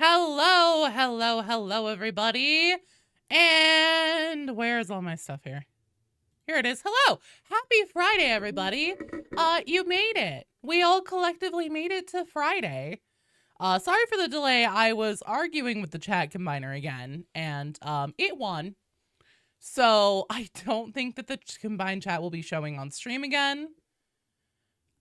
Hello, hello, hello, everybody. And where's all my stuff here? Here it is. Hello. Happy Friday, everybody. You made it. We all collectively made it to Friday. Sorry for the delay. I was arguing with the chat combiner again, and it won. So I don't think that the combined chat will be showing on stream again.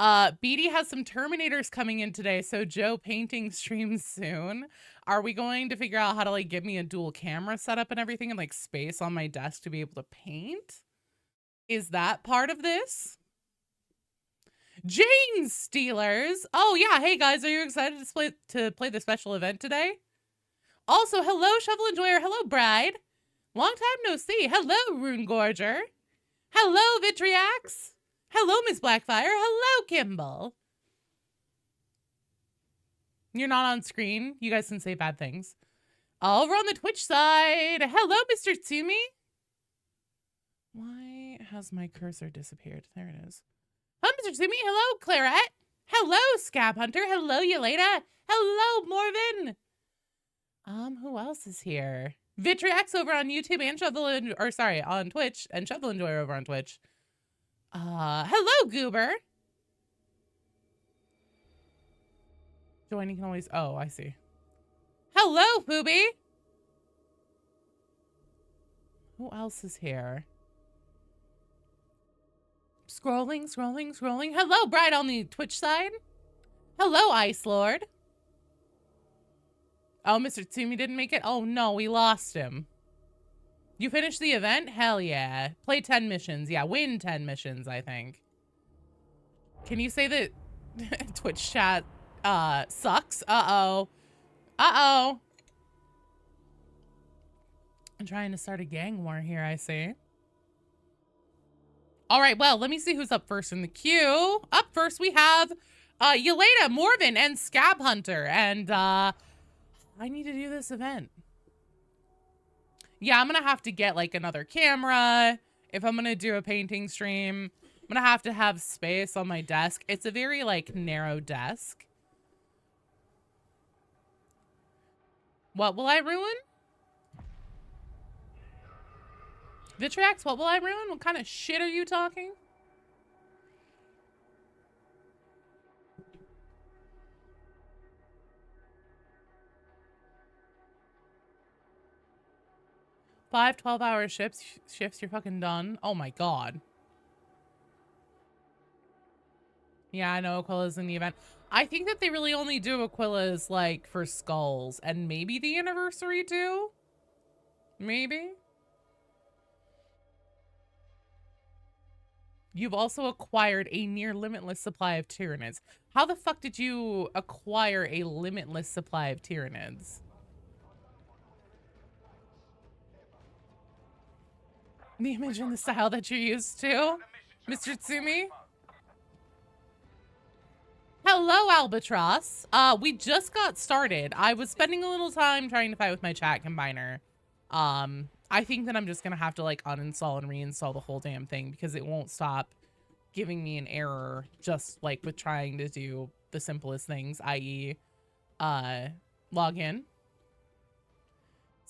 BD has some Terminators coming in today, so Joe painting streams soon. Are we going to figure out how to like give me a dual camera setup and everything and like space on my desk to be able to paint? Is that part of this? Jane Steelers. Oh yeah, hey guys, are you excited to play the special event today? Also, hello Shovel Enjoyer, hello Bride. Long time no see. Hello Rune Gorger. Hello Vitriax. Hello, Miss Blackfire. Hello, Kimball. You're not on screen. You guys can say bad things. Over on the Twitch side. Hello, Mr. Tsumi. Why has my cursor disappeared? There it is. Hello, Mr. Tsumi. Hello, Claret. Hello, Scab Hunter. Hello, Yelena. Hello, Morvin. Who else is here? Vitriax over on YouTube and on Twitch, and Shovel Enjoyer over on Twitch. Hello, Goober. Joining can always... Oh, I see. Hello, Poopy. Who else is here? Scrolling. Hello, Bride on the Twitch side. Hello, Ice Lord. Oh, Mr. Tsumi didn't make it? Oh, no, we lost him. You finished the event? Hell yeah. Play 10 missions. Yeah, win 10 missions, I think. Can you say that Twitch chat sucks? Uh-oh. Uh-oh. I'm trying to start a gang war here, I see. All right, well, let me see who's up first in the queue. Up first, we have Yelena, Morvin, and Scab Hunter. And I need to do this event. Yeah, I'm gonna have to get like another camera if I'm gonna do a painting stream. I'm gonna have to have space on my desk. It's a very like narrow desk. What will I ruin? Vitriax, what will I ruin? What kind of shit are you talking? Five 12-hour shifts, you're fucking done. Oh my god. Yeah, I know Aquila's in the event. I think that they really only do Aquila's like for skulls and maybe the anniversary too. Maybe. You've also acquired a near limitless supply of Tyranids. How the fuck did you acquire a limitless supply of Tyranids? The image and the style that you're used to, Mr. Tsumi. Hello, Albatross. We just got started. I was spending a little time trying to fight with my chat combiner. I think that I'm just gonna have to like uninstall and reinstall the whole damn thing because it won't stop giving me an error just like with trying to do the simplest things, i.e. log in.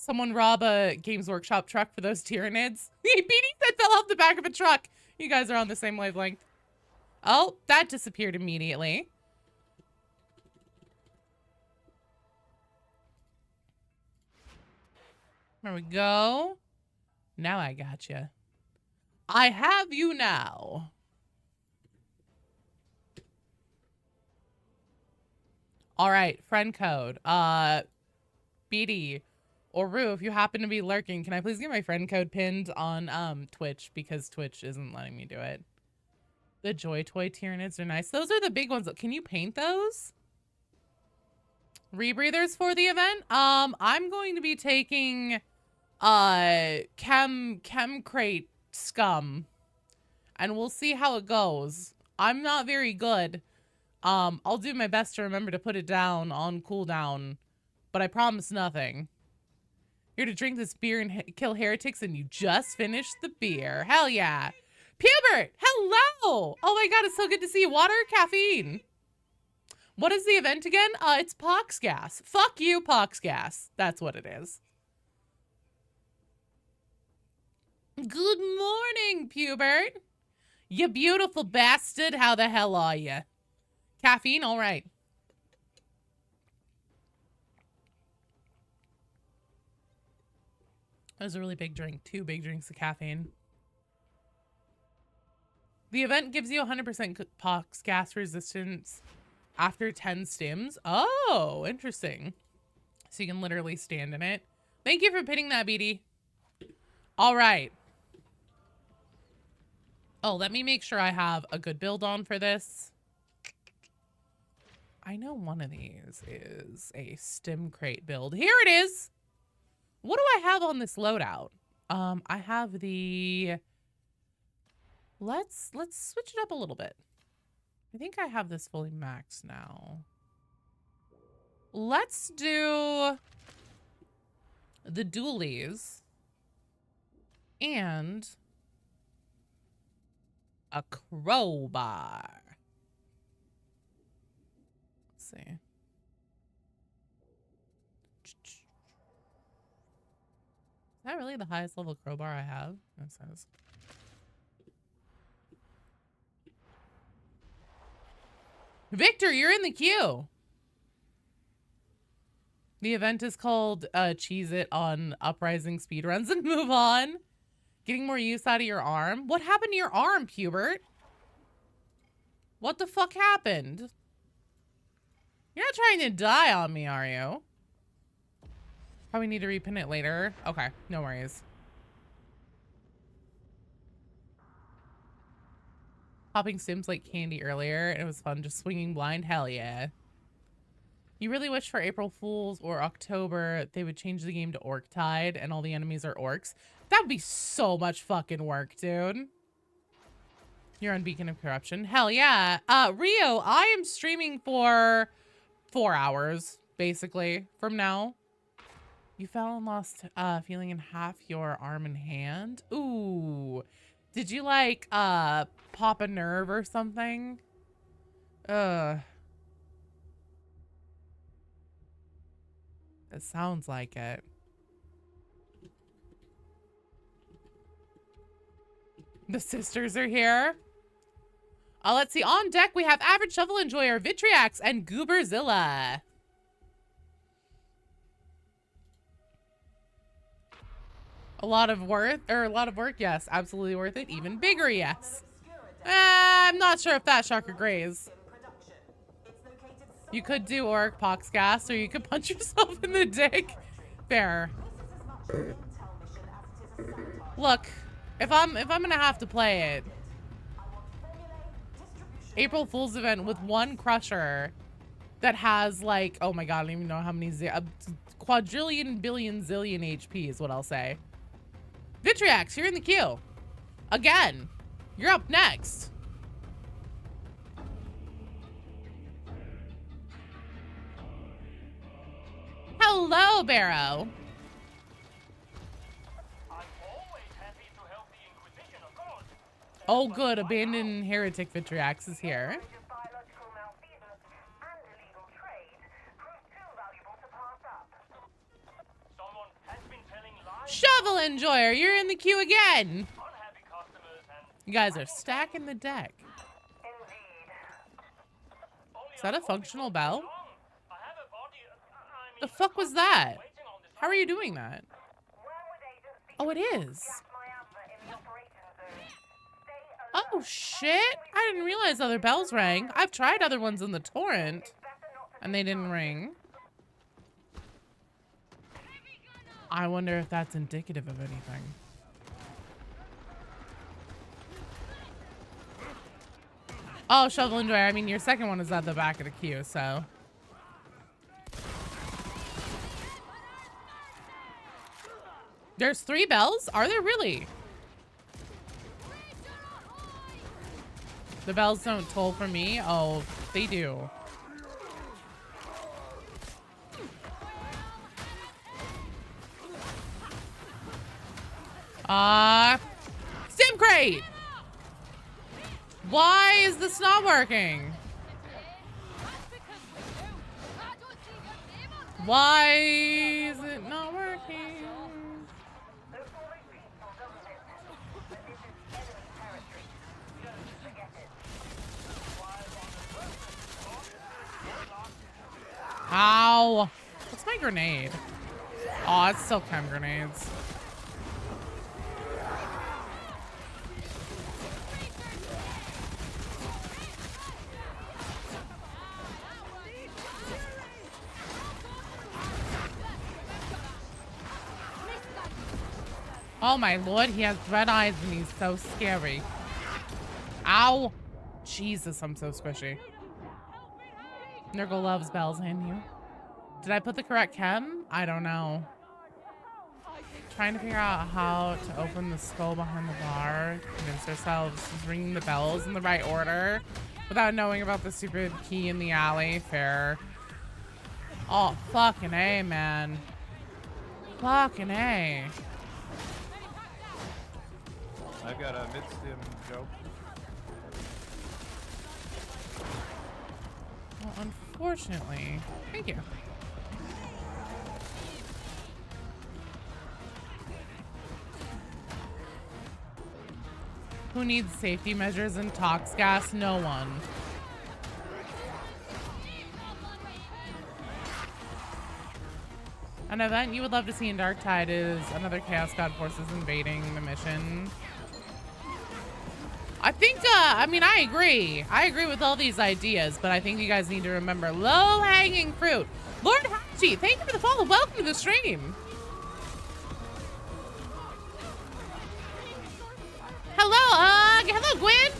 Someone rob a Games Workshop truck for those Tyranids. The beating that fell off the back of a truck. You guys are on the same wavelength. Oh, that disappeared immediately. There we go. Now I got you. I have you now. All right, friend code. BD. Or Rue, if you happen to be lurking, can I please get my friend code pinned on Twitch because Twitch isn't letting me do it. The Joy Toy Tyranids are nice. Those are the big ones. Can you paint those? Rebreathers for the event? I'm going to be taking Chem Crate Scum. And we'll see how it goes. I'm not very good. I'll do my best to remember to put it down on cooldown, but I promise nothing. Here to drink this beer and kill heretics, and you just finished the beer. Hell yeah. Pubert, hello. Oh my god, it's so good to see you. Water or caffeine? What is the event again? It's Pox Gas. Fuck you, Pox Gas. That's what it is. Good morning, Pubert. You beautiful bastard. How the hell are you? Caffeine? All right. That was a really big drink. 2 big drinks of caffeine. The event gives you 100% Pox Gas resistance after 10 stims. Oh, interesting. So you can literally stand in it. Thank you for pitting that, BD. All right. Oh, let me make sure I have a good build on for this. I know one of these is a stim crate build. Here it is. What do I have on this loadout? I have the... Let's switch it up a little bit. I think I have this fully maxed now. Let's do the dualies and a crowbar. Let's see. Is that really the highest level crowbar I have? That says. Victor, you're in the queue. The event is called Cheese It on Uprising Speedruns and Move On. Getting more use out of your arm. What happened to your arm, Pubert? What the fuck happened? You're not trying to die on me, are you? Probably need to repin it later. Okay, no worries. Popping stims like candy earlier. It was fun just swinging blind. Hell yeah. You really wish for April Fools or October they would change the game to Darktide and all the enemies are orcs. That would be so much fucking work, dude. You're on Beacon of Corruption. Hell yeah. Rio, I am streaming for 4 hours, basically, from now. You fell and lost feeling in half your arm and hand. Ooh. Did you, like, pop a nerve or something? It sounds like it. The sisters are here. Let's see. On deck, we have Average Shovel Enjoyer, Vitriax, and Gooberzilla. A lot of work, yes. Absolutely worth it. Even bigger, yes. I'm not sure if that shocker graze. You could do Auric Pox Gas, or you could punch yourself in the dick. Fair. Look, if I'm gonna have to play it, April Fool's event with one crusher that has like, oh my god, I don't even know how many, a quadrillion, billion, zillion HP is what I'll say. Vitriax, you're in the queue. Again, you're up next. Hello, Barrow. Oh, good. Abandoned Heretic Vitriax is here. Shovel Enjoyer, you're in the queue again. You guys are stacking the deck. Is that a functional bell? The fuck was that? How are you doing that? Oh, it is. Oh, shit. I didn't realize other bells rang. I've tried other ones in the torrent, and they didn't ring. I wonder if that's indicative of anything. Oh, Shovel Enjoyer. I mean, your second one is at the back of the queue, so. There's 3 bells? Are there really? The bells don't toll for me? Oh, they do. Stim crate! Why is this not working? Why is it not working? Ow. What's my grenade? Oh, it's still chem grenades. Oh my lord, he has red eyes and he's so scary. Ow. Jesus, I'm so squishy. Nurgle loves bells and you. Did I put the correct chem? I don't know. Trying to figure out how to open the skull behind the bar. Convince ourselves he's ringing the bells in the right order without knowing about the stupid key in the alley. Fair. Oh, fucking A, man. Fucking A. I've got a mid-stim joke. Well, unfortunately. Thank you. Who needs safety measures in tox gas? No one. An event you would love to see in Darktide is another Chaos God forces invading the mission. I think, I mean, I agree. I agree with all these ideas, but I think you guys need to remember low-hanging fruit. Lord Hachi, thank you for the follow. Welcome to the stream. Hello, hello, Gwen.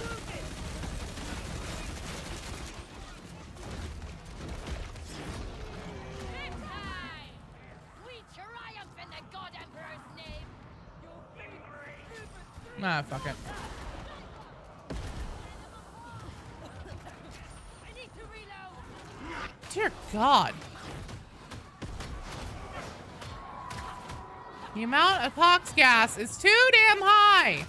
Ah, fuck it. Dear God. The amount of tox gas is too damn high.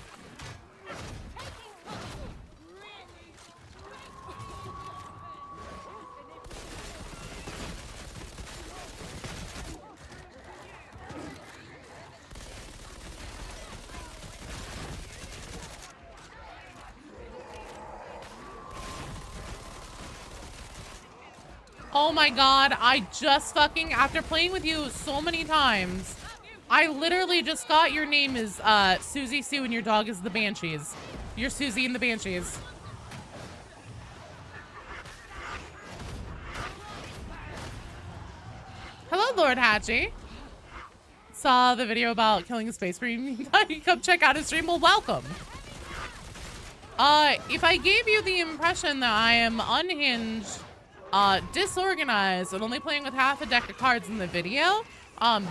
Oh my God, I just fucking, after playing with you so many times, I literally just got your name is Susie Sue and your dog is the Banshees. You're Susie and the Banshees. Hello, Lord Hatchie. Saw the video about killing a space marine. Come check out his stream. Well, welcome. If I gave you the impression that I am unhinged, disorganized, and only playing with half a deck of cards in the video,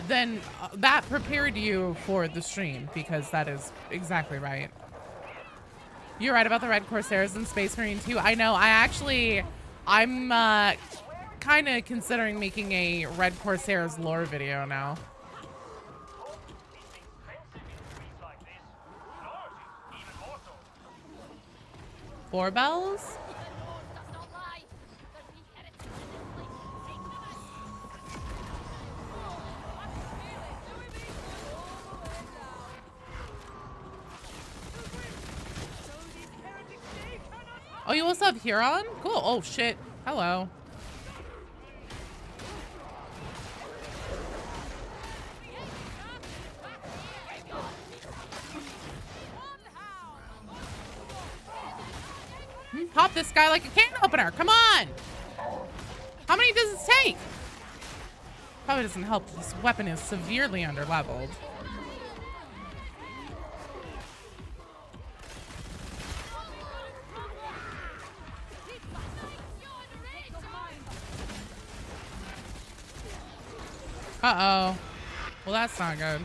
then that prepared you for the stream, because that is exactly right. You're right about the Red Corsairs and Space Marine too. I know, I'm kind of considering making a Red Corsairs lore video now. Four bells? Oh, you also have Huron? Cool. Oh, shit. Hello. Pop this guy like a can opener. Come on. How many does this take? Probably doesn't help. This weapon is severely underleveled. Uh-oh. Well, that's not good.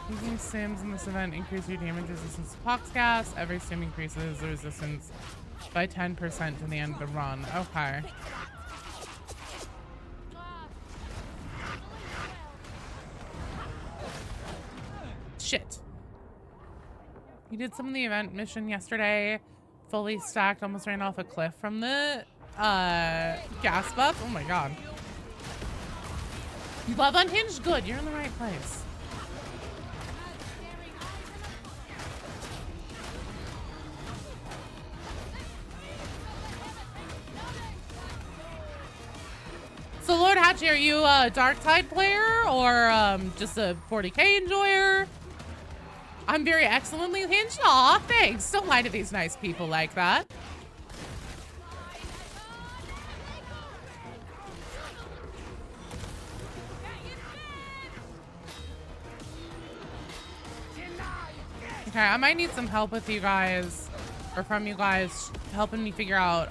Using sims in this event increase your damage resistance to pox gas. Every sim increases the resistance by 10% to the end of the run. Okay. Shit. You did some of the event mission yesterday. Fully stacked, almost ran off a cliff from the gas buff. Oh my god. You love Unhinged? Good, you're in the right place. So Lord Hatchy, are you a Darktide player or just a 40k enjoyer? I'm very excellently hinged. Aw, thanks. Don't lie to these nice people like that. Okay, I might need some help with you guys, or from you guys, helping me figure out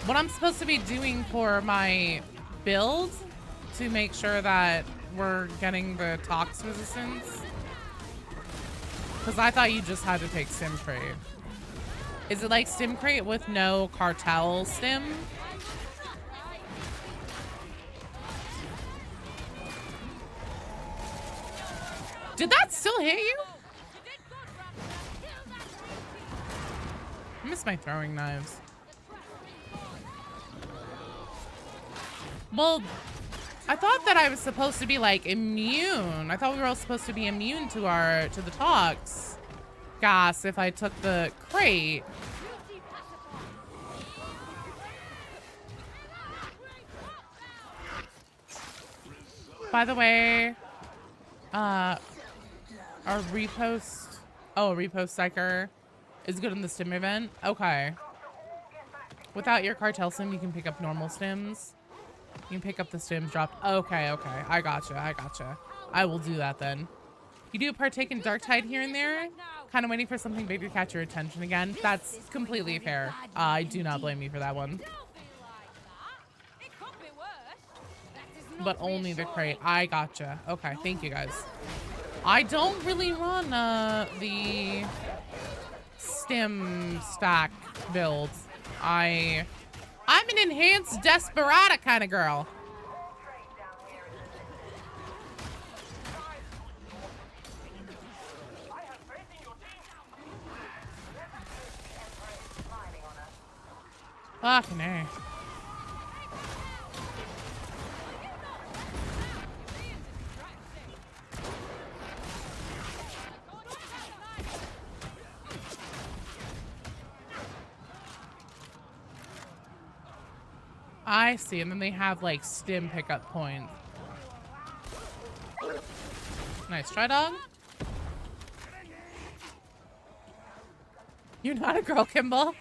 what I'm supposed to be doing for my build to make sure that we're getting the tox resistance. Because I thought you just had to take stim crate. Is it like stim crate with no cartel stim? Did that still hit you? I miss my throwing knives. Well, I thought that I was supposed to be like immune. I thought we were all supposed to be immune to the tox gas if I took the crate. By the way, our repost, a repost psycher is good in the stim event. Okay. Without your cartel stim, you can pick up normal stims. You can pick up the stims dropped. Okay, okay. I gotcha. I will do that then. You do partake in Darktide here and there? Kind of waiting for something big to catch your attention again. That's completely fair. I do not blame you for that one. But only the crate. I gotcha. Okay, thank you guys. I don't really run the stim stack build. I'm an enhanced desperata kind of girl. Fucking A. I see, and then they have like stim pickup points. Nice try, dog. You're not a girl, Kimball.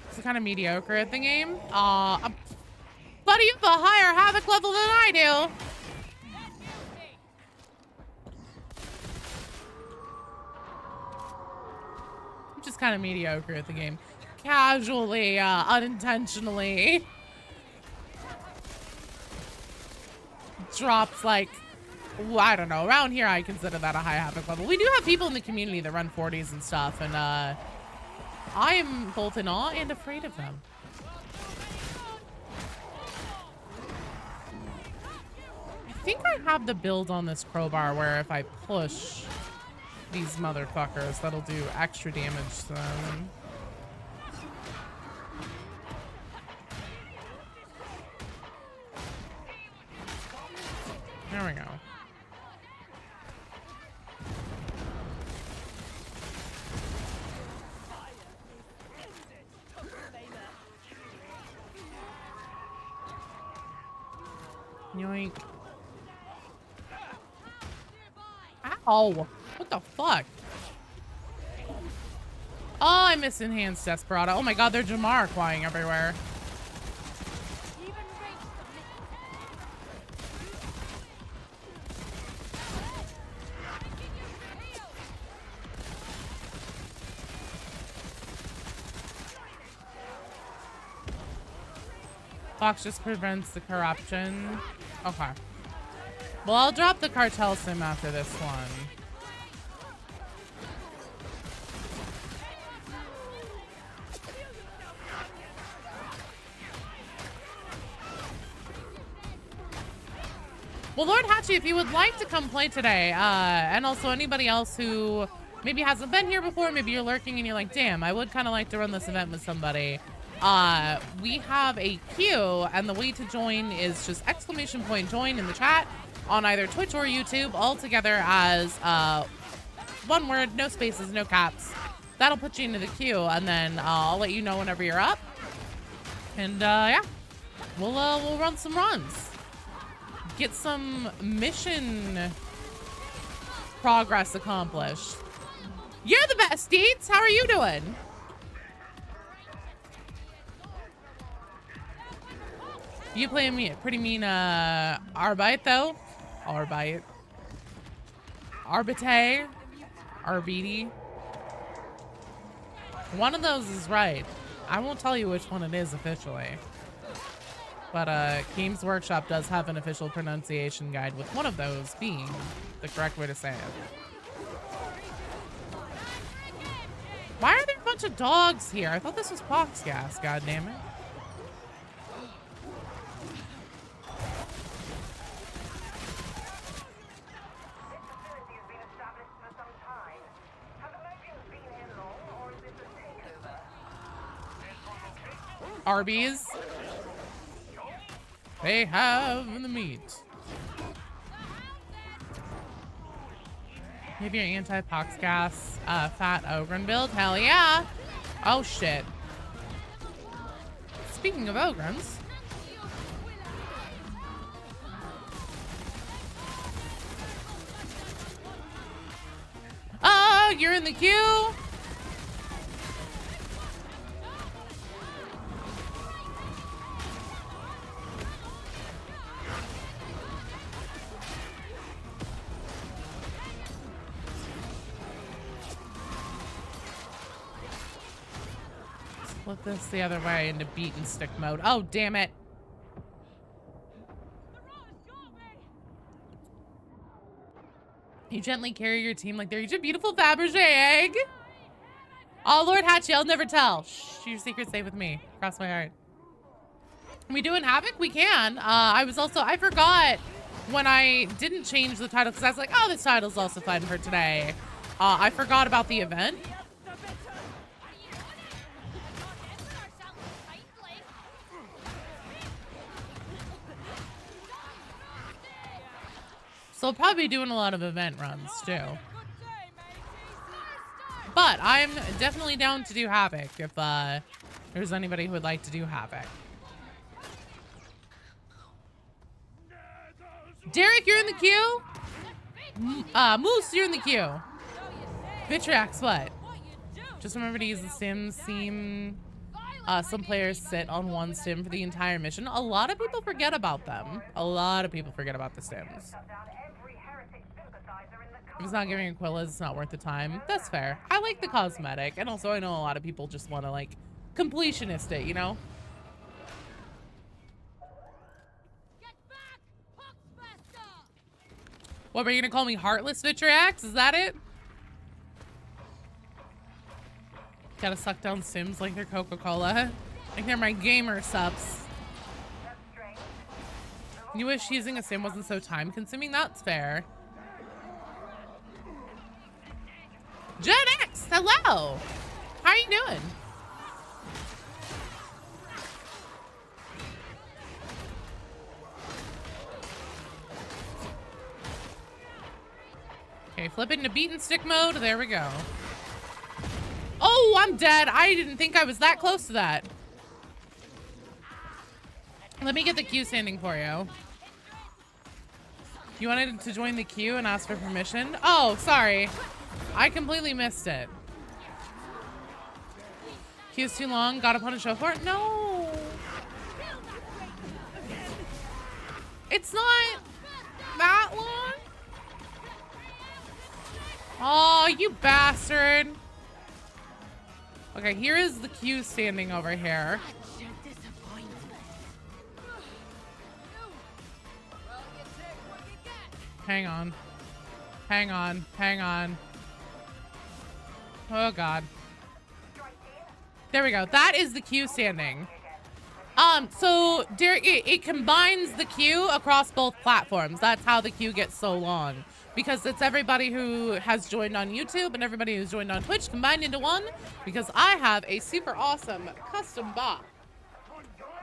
It's kind of mediocre at the game. Buddy, you have a higher Havoc level than I do. Just kind of mediocre at the game. Casually, unintentionally. Drops like, I don't know. Around here, I consider that a high Havoc level. We do have people in the community that run 40s and stuff, and I am both in awe and afraid of them. I think I have the build on this crowbar where if I push these motherfuckers, that'll do extra damage to them. There we go. Yoink. Ow. What the fuck? Oh, I missed Enhanced Desperado. Oh my god, they're Jamiroquaiing everywhere. Fox just prevents the corruption. Okay. Well, I'll drop the cartel sim after this one. Well, Lord Hatchie, if you would like to come play today, and also anybody else who maybe hasn't been here before, maybe you're lurking and you're like, damn, I would kind of like to run this event with somebody. We have a queue, and the way to join is just !join in the chat on either Twitch or YouTube, all together as one word, no spaces, no caps. That'll put you into the queue, and then I'll let you know whenever you're up. And yeah, we'll run some runs. Get some mission progress accomplished. You're the best, Deets. How are you doing? You play me pretty mean Arbite though. Arbite. Arbite. Arbiti. One of those is right. I won't tell you which one it is officially. But Games Workshop does have an official pronunciation guide with one of those being the correct way to say it. Why are there a bunch of dogs here? I thought this was pox gas, god damn it. Arby's. They have the meat. Maybe your anti-pox gas fat Ogren build? Hell yeah. Oh shit. Speaking of Ogrens. Oh, you're in the queue. Flip this the other way into beat and stick mode. Oh, damn it. You gently carry your team like they're each a beautiful Fabergé egg. Oh, Lord Hatchie, I'll never tell. Shh, your secret's safe with me. Cross my heart. Are we doing Havoc? We can. I forgot when I didn't change the title because I was like, oh, this title's also fun for today. I forgot about the event. So I'll probably be doing a lot of event runs too. But I'm definitely down to do Havoc if there's anybody who would like to do Havoc. Derek, you're in the queue? Moose, you're in the queue. Vitriax, what? Just remember to use the Sims theme. Some players sit on one sim for the entire mission. A lot of people forget about them. A lot of people forget about the Sims. If it's not giving Aquilas, it's not worth the time. That's fair. I like the cosmetic. And also I know a lot of people just want to like completionist it, you know? What, are you gonna call me Heartless Vitriax? Is that it? Gotta suck down Sims like they're Coca-Cola. Like they're my gamer subs. You wish using a sim wasn't so time consuming? That's fair. Gen X, hello. How are you doing? Okay, flip into beat and stick mode. There we go. Oh, I'm dead. I didn't think I was that close to that. Let me get the queue standing for you. You wanted to join the queue and ask for permission? Oh, sorry. I completely missed it. Queue's too long. Gotta punish show for it? No. It's not that long. Oh, you bastard. Okay, here is the queue standing over here. Hang on. Hang on. Hang on. Oh, God. There we go. That is the queue standing. So it combines the queue across both platforms. That's how the queue gets so long. Because it's everybody who has joined on YouTube and everybody who's joined on Twitch combined into one. Because I have a super awesome custom bot.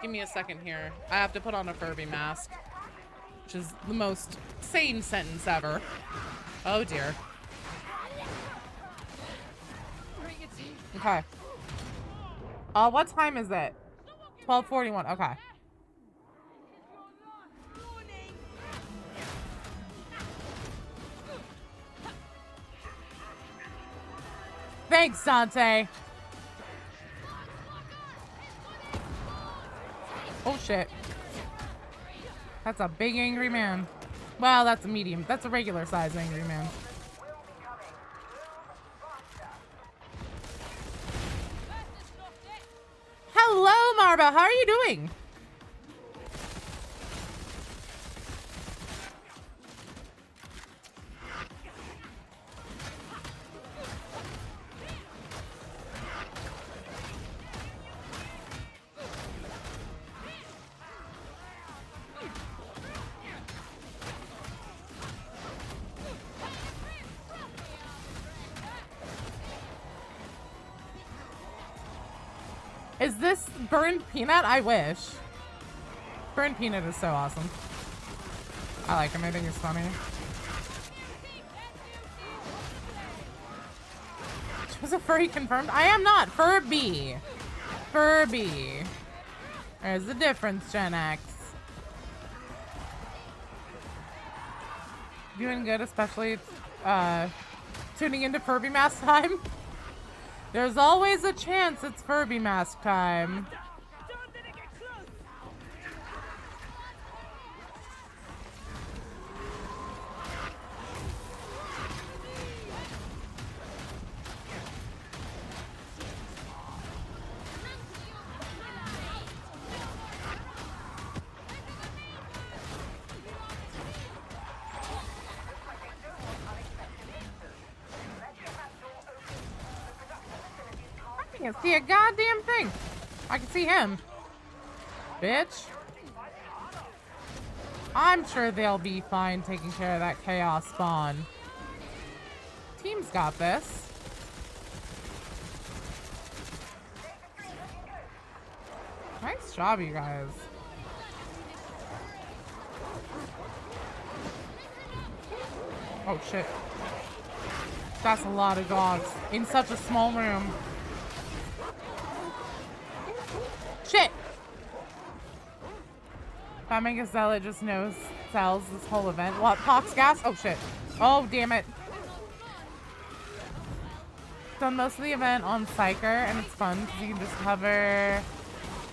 Give me a second here. I have to put on a Furby mask. Which is the most sane sentence ever. Oh dear. Okay. What time is it? 12:41. Okay. Thanks, Dante. Oh shit. That's a big angry man. Well, that's a medium. That's a regular size angry man. Hello, Marva. How are you doing? Is this burned peanut? I wish. Burned peanut is so awesome. I like him. I think he's funny. Was a furry confirmed? I am not. Furby. Furby. There's the difference, Gen X. Doing good, especially tuning into Furby mask time. There's always a chance it's Furby mask time. I can't see a goddamn thing. I can see him. Bitch. I'm sure they'll be fine taking care of that chaos spawn. Team's got this. Nice job, you guys. Oh shit. That's a lot of dogs in such a small room. Shit! Femme Gazella just sells this whole event. What? Pox gas? Oh shit. Oh damn it. Done most of the event on Psyker and it's fun because you can just hover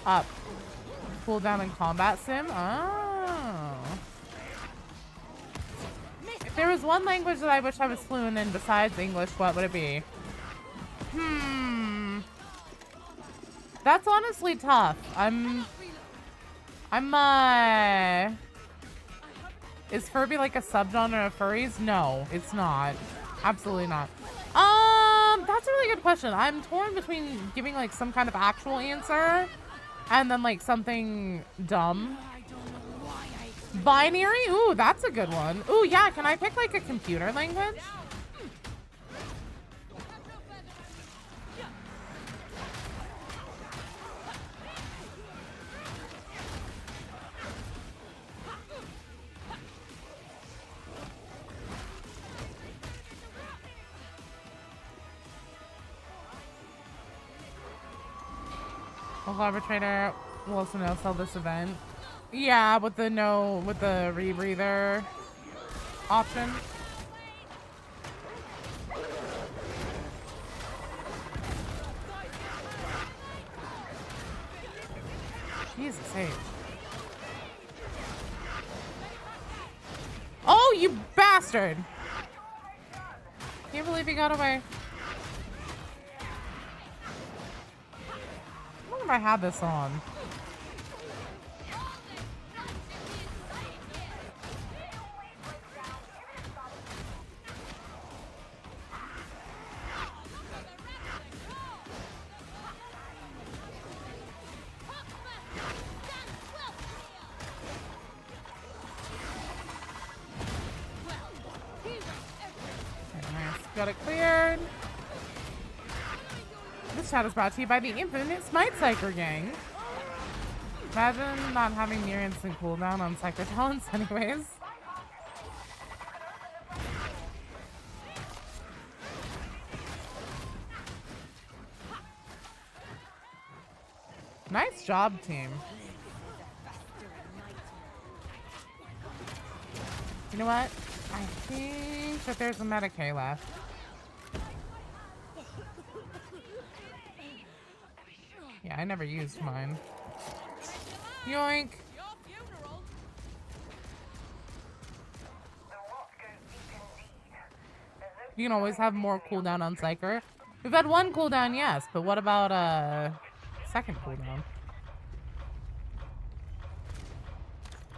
up. Cool down in combat sim. Oh. If there was one language that I wish I was fluent in besides English, what would it be? That's honestly tough. Is Furby like a subgenre of furries? No, it's not. Absolutely not. That's a really good question. I'm torn between giving like some kind of actual answer and then like something dumb. Binary? Ooh, that's a good one. Ooh, yeah, can I pick like a computer language? Local arbitrator will also no-sell this event. Yeah, with the rebreather option. Jesus H. Oh, you bastard! Can't believe he got away. I wonder if I had this on. got it cleared. This chat is brought to you by the Infinite Smite Psyker Gang. Imagine not having near instant cooldown on Psyker talents anyways. Nice job, team. You know what? I think that there's a Medicaid left. Yeah, I never used mine. Yoink! You can always have more cooldown on Psyker. We've had one cooldown, yes, but what about second cooldown?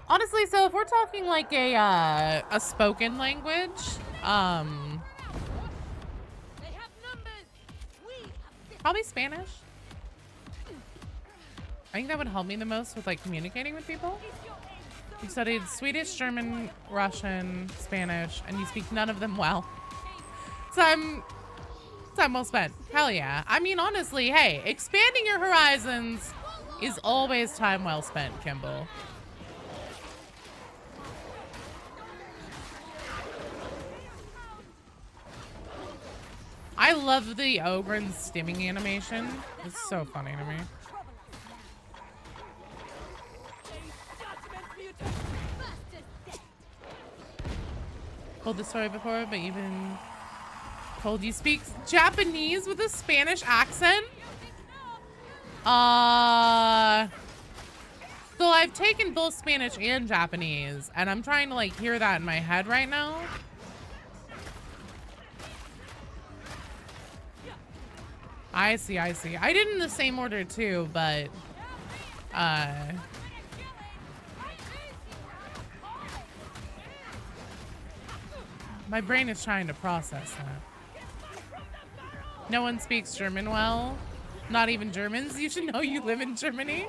Honestly, so if we're talking like a spoken language, probably Spanish. I think that would help me the most with like communicating with people. You studied Swedish, German, Russian, Spanish, and you speak none of them well. So time well spent. Hell yeah. I mean, honestly, hey, expanding your horizons is always time well spent, Kimball. I love the Ogren's stimming animation. It's so funny to me. Told this story before, but you've been told you speak Japanese with a Spanish accent? So I've taken both Spanish and Japanese, and I'm trying to like hear that in my head right now. I see, I see. I did in the same order too, but my brain is trying to process that. No one speaks German well. Not even Germans. You should know you live in Germany.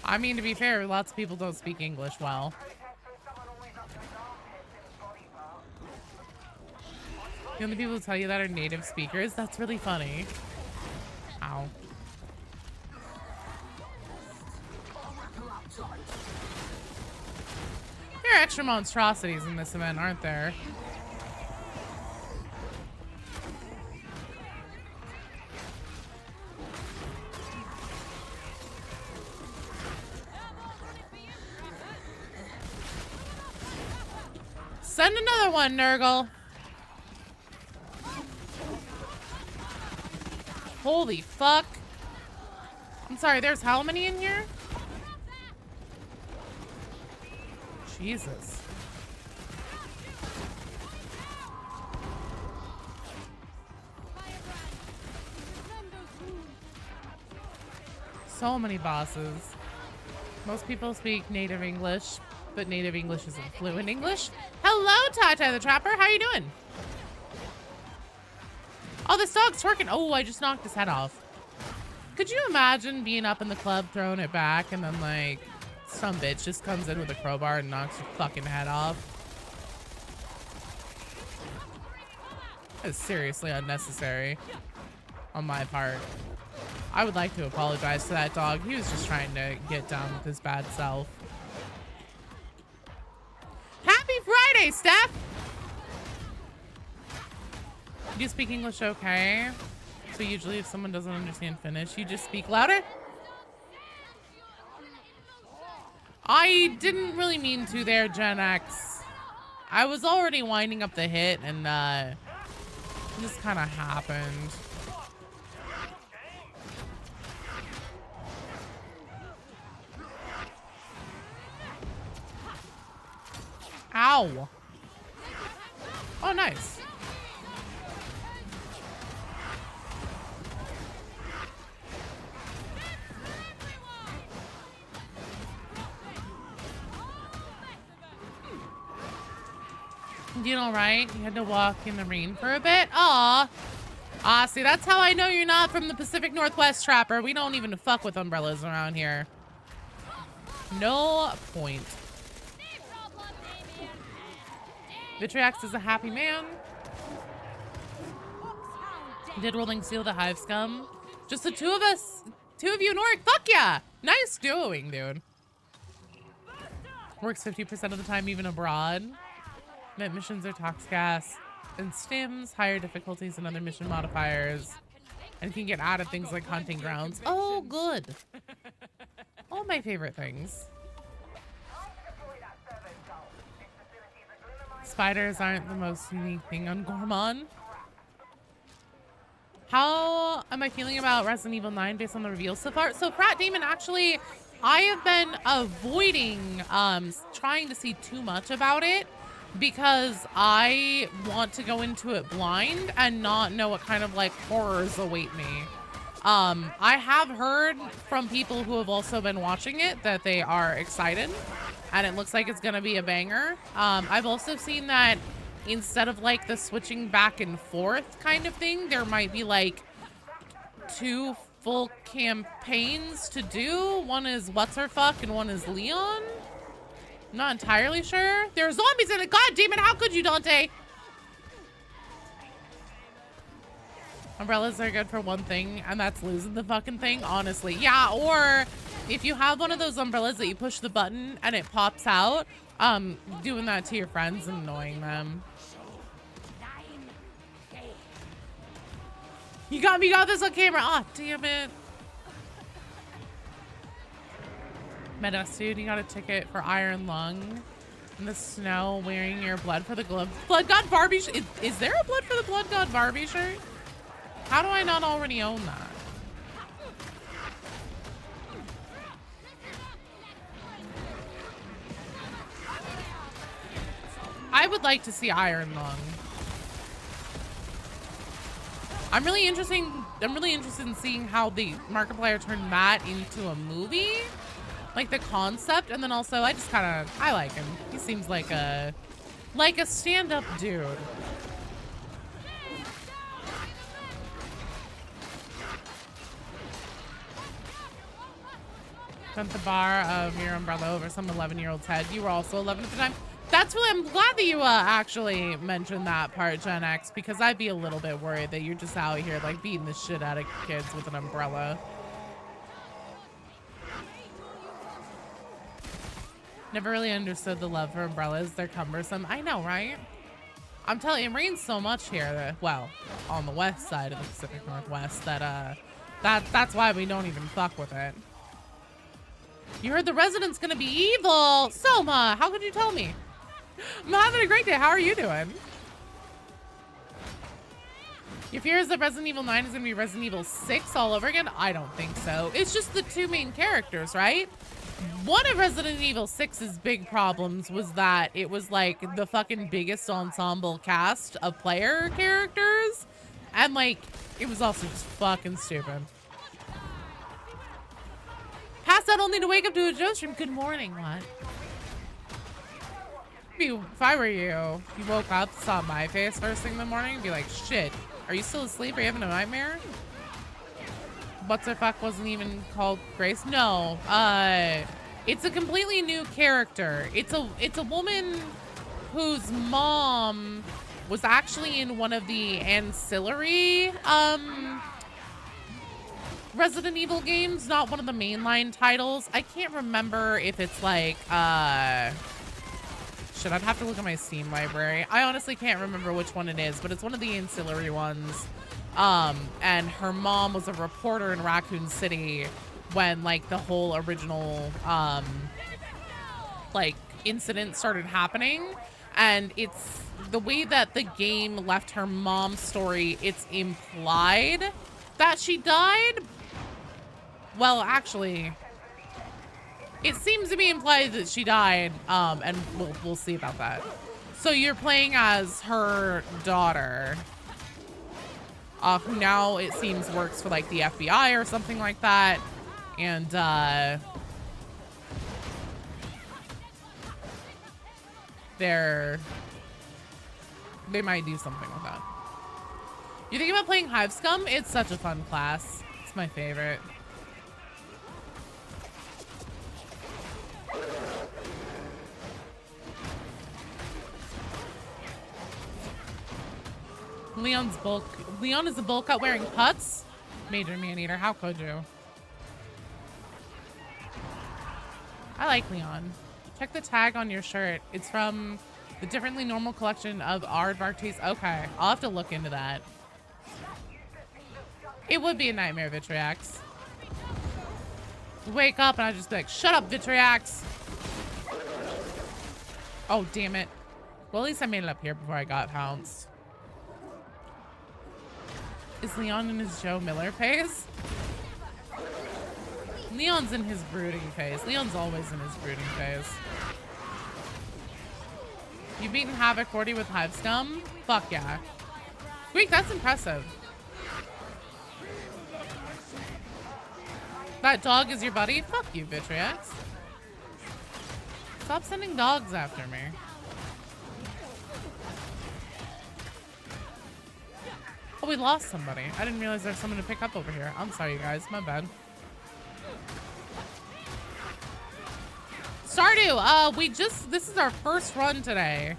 I mean, to be fair, lots of people don't speak English well. The only people who tell you that are native speakers. That's really funny. Ow. There are extra monstrosities in this event, aren't there? Send another one, Nurgle. Holy fuck. I'm sorry, there's how many in here? Jesus. So many bosses. Most people speak native English, but native English isn't fluent English. Hello, Tata the Trapper. How you doing? Oh, this dog's twerking. Oh, I just knocked his head off. Could you imagine being up in the club, throwing it back, and then, like, some bitch just comes in with a crowbar and knocks your fucking head off? That is seriously unnecessary on my part. I would like to apologize to that dog. He was just trying to get down with his bad self. Happy Friday, Steph! Do you speak English okay? So usually if someone doesn't understand Finnish, you just speak louder? I didn't really mean to there, Gen X. I was already winding up the hit and it just kind of happened. Ow. Oh, nice. Doing all right? You had to walk in the rain for a bit? Aw. Ah, see, that's how I know you're not from the Pacific Northwest, Trapper. We don't even fuck with umbrellas around here. No point. Vitriax is a happy man. Did Rolling Seal the Hive Scum? Just the two of us. Two of you and Auric. Fuck yeah! Nice duoing, dude. Works 50% of the time, even abroad. Met missions are tox gas and stims, higher difficulties and other mission modifiers. And can get out of things like hunting grounds. Oh, good. All my favorite things. Spiders aren't the most unique thing on Gormon. How am I feeling about Resident Evil 9 based on the reveals so far? So, Frat Demon, actually, I have been avoiding trying to see too much about it because I want to go into it blind and not know what kind of like horrors await me. I have heard from people who have also been watching it that they are excited and it looks like it's gonna be a banger. I've also seen that instead of like the switching back and forth kind of thing, there might be like 2 full campaigns to do. One is What's Her Fuck and one is Leon. I'm not entirely sure. There are zombies in it. God damn it, how could you, Dante? Umbrellas are good for one thing, and that's losing the fucking thing, honestly. Yeah, or if you have one of those umbrellas that you push the button and it pops out, doing that to your friends and annoying them. You got this on camera. Oh, damn it. Menace, dude, you got a ticket for Iron Lung in the snow wearing your Blood for the Blood God Barbie is there a Blood for the Blood God Barbie shirt? How do I not already own that? I would like to see Iron Lung. I'm really interested in seeing how the Markiplier turned that into a movie. Like the concept, and then also I like him. He seems like a stand-up dude. Bent the bar of your umbrella over some 11-year-old's head. You were also 11 at the time. That's really, I'm glad that you actually mentioned that part, Gen X, because I'd be a little bit worried that you're just out here like beating the shit out of kids with an umbrella. Never really understood the love for umbrellas. They're cumbersome. I know, right? I'm telling you, it rains so much here that, well, on the west side of the Pacific Northwest that that's why we don't even fuck with it. You heard the resident's gonna be evil. Soma, how could you tell me? I'm having a great day. How are you doing? Your fear is that Resident Evil 9 is gonna be Resident Evil 6 all over again? I don't think so. It's just the 2 main characters, right? One of Resident Evil 6's big problems was that it was like the fucking biggest ensemble cast of player characters. And like, it was also just fucking stupid. Pass out only to wake up to a Joe stream. Good morning, what? If I were you woke up, saw my face first thing in the morning, and be like, shit, are you still asleep? Are you having a nightmare? What's Her Fuck wasn't even called Grace? No, it's a completely new character. It's a woman whose mom was actually in one of the ancillary Resident Evil games, not one of the mainline titles. I can't remember if it's like shit, I'd have to look at my Steam library. I honestly can't remember which one it is, but it's one of the ancillary ones. And her mom was a reporter in Raccoon City when like the whole original like incident started happening. And it's the way that the game left her mom's story, it's implied that she died. Well, actually, it seems to be implied that she died, and we'll see about that. So you're playing as her daughter, who now it seems works for like the FBI or something like that, and they might do something with that. You think about playing Hive Scum? It's such a fun class. It's my favorite. Leon is a bowl cut wearing putts? Major man-eater, how could you? I like Leon. Check the tag on your shirt. It's from the Differently Normal collection of Aardvark tees. Okay, I'll have to look into that. It would be a nightmare, Vitriax. Wake up and I'd just be like, shut up, Vitriax. Oh, damn it. Well, at least I made it up here before I got pounced. Is Leon in his Joe Miller phase? Leon's in his brooding phase. Leon's always in his brooding phase. You've beaten Havoc 40 with Hive Scum? Fuck yeah. Squeak, that's impressive. That dog is your buddy? Fuck you, Vitriax. Stop sending dogs after me. Oh, we lost somebody. I didn't realize there's someone to pick up over here. I'm sorry, you guys. My bad. Stardew, this is our first run today.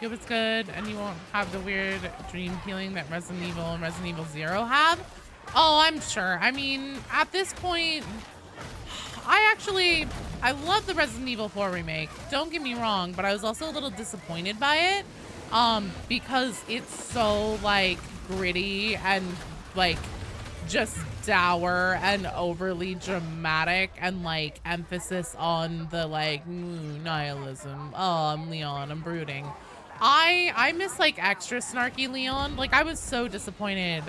Yep, it's good, and you won't have the weird dream healing that Resident Evil and Resident Evil 0 have. Oh, I'm sure. I mean, at this point, I love the Resident Evil 4 remake. Don't get me wrong, but I was also a little disappointed by it. Because it's so, like, gritty and, like, just dour and overly dramatic and, like, emphasis on the, like, nihilism. Oh, I'm Leon, I'm brooding. I miss, like, extra snarky Leon. Like, I was so disappointed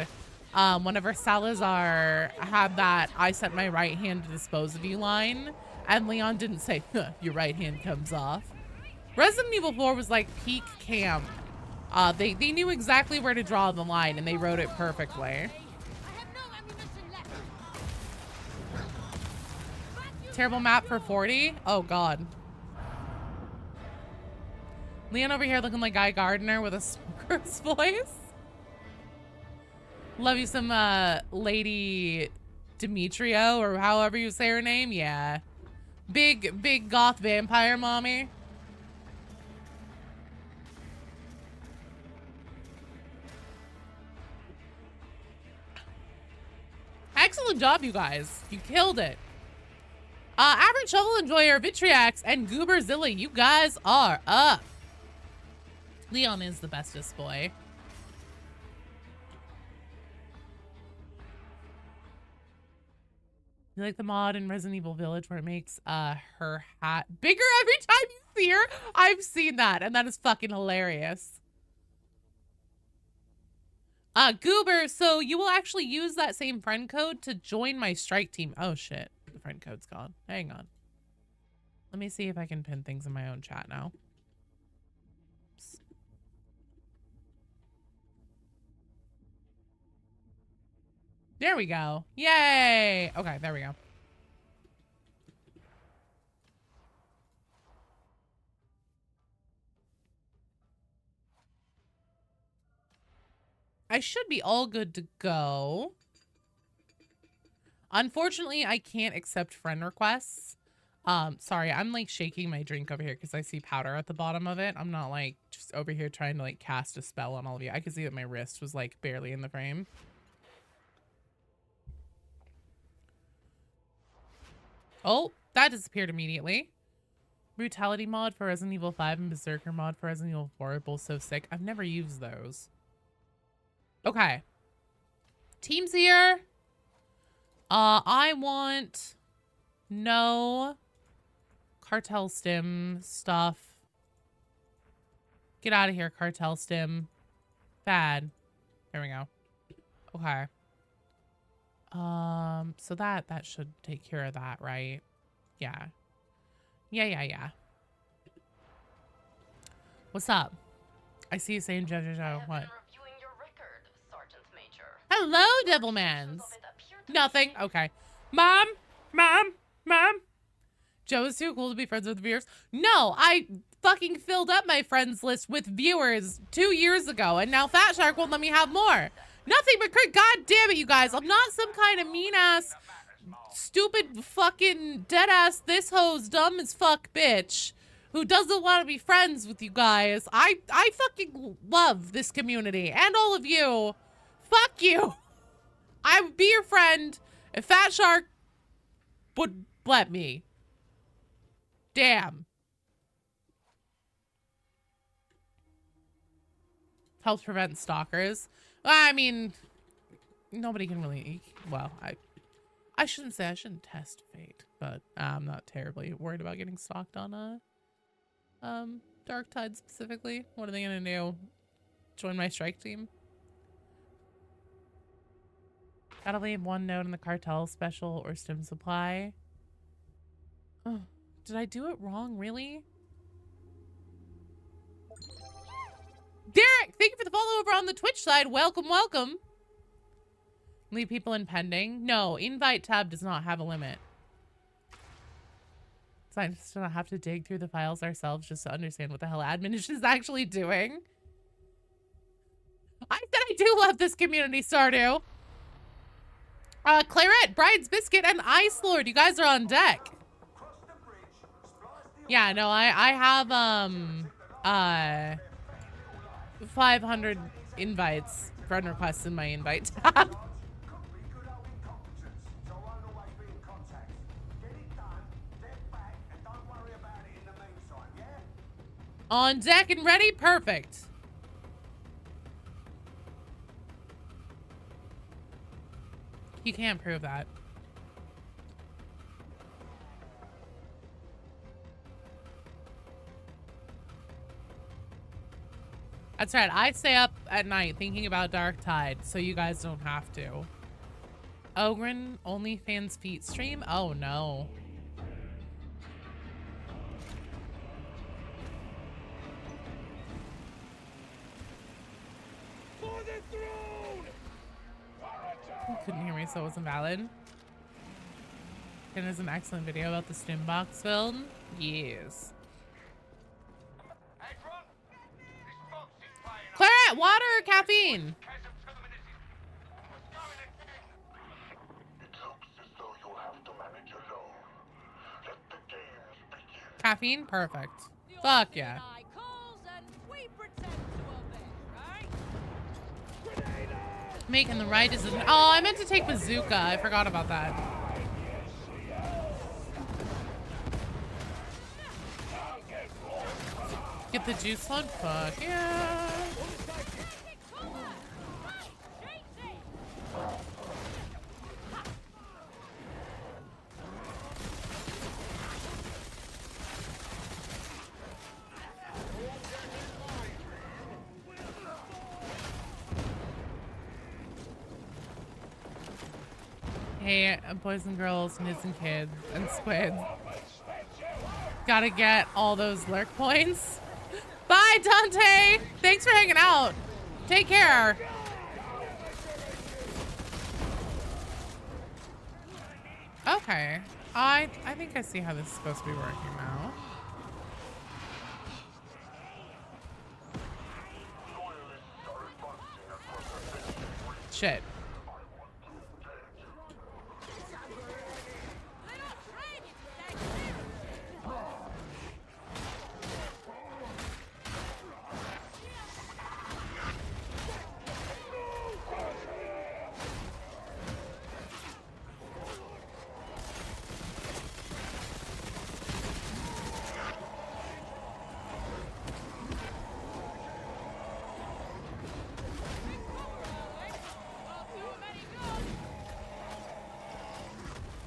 whenever Salazar had that I set my right hand to dispose of you line, and Leon didn't say, huh, your right hand comes off. Resident Evil 4 was like peak camp. They knew exactly where to draw the line, and they wrote it perfectly. Terrible map for 40? Oh, God. Leon over here looking like Guy Gardner with a smoker's voice. Love you some Lady Demetrio, or however you say her name. Yeah. Big goth vampire mommy. Excellent job, you guys. You killed it. Average Shovel Enjoyer, Vitriax, and Gooberzilla, you guys are up. Leon is the bestest boy. You like the mod in Resident Evil Village where it makes her hat bigger every time you see her? I've seen that, and that is fucking hilarious. Goober, so you will actually use that same friend code to join my strike team. Oh shit, the friend code's gone. Hang on. Let me see if I can pin things in my own chat now. Oops. There we go. Yay! Okay, there we go. I should be all good to go. Unfortunately, I can't accept friend requests. Sorry, I'm like shaking my drink over here because I see powder at the bottom of it. I'm not like just over here trying to like cast a spell on all of you. I could see that my wrist was like barely in the frame. Oh, that disappeared immediately. Brutality mod for Resident Evil 5 and Berserker mod for Resident Evil 4 are both so sick. I've never used those. Okay. Teams here. I want no cartel stim stuff. Get out of here, cartel stim. Bad. There we go. Okay. So that should take care of that, right? Yeah. Yeah. What's up? I see you saying Jojo. What? Hello, Devilmans. Nothing. Okay. Mom. Joe is too cool to be friends with viewers. No, I fucking filled up my friends list with viewers 2 years ago, and now Fat Shark won't let me have more. Nothing but God damn it, you guys. I'm not some kind of mean ass stupid fucking deadass this hoe's dumb as fuck bitch who doesn't want to be friends with you guys. I fucking love this community and all of you. Fuck you. I would be your friend if Fat Shark would let me. Damn. Helps prevent stalkers. I mean, nobody can really, well, I shouldn't say, I shouldn't test fate, but I'm not terribly worried about getting stalked on Darktide specifically. What are they gonna do? Join my strike team? Gotta leave one note in the cartel special or stim supply. Oh, did I do it wrong, really? Derek, thank you for the follow over on the Twitch side. Welcome, welcome. Leave people in pending. No, invite tab does not have a limit. Scientists do not have to dig through the files ourselves just to understand what the hell admin is actually doing. I said I do love this community, Stardew. Claret, Bride's Biscuit, and Ice Lord, you guys are on deck. Yeah, no, I have 500 invites, friend requests in my invite tab. On deck and ready? Perfect. You can't prove that. That's right. I stay up at night thinking about Darktide, so you guys don't have to. Ogren OnlyFans feet stream? Oh no. Couldn't hear me, so it wasn't valid. And there's an excellent video about the stim box film. Yes. Claret, water or caffeine? Caffeine? Perfect. Fuck yeah. Making the right decision. Oh, I meant to take bazooka. I forgot about that. Get the juice load? Fuck yeah. Hey, boys and girls, nids and kids, and squids. Gotta get all those lurk points. Bye, Dante! Thanks for hanging out. Take care. Okay. I think I see how this is supposed to be working now. Shit.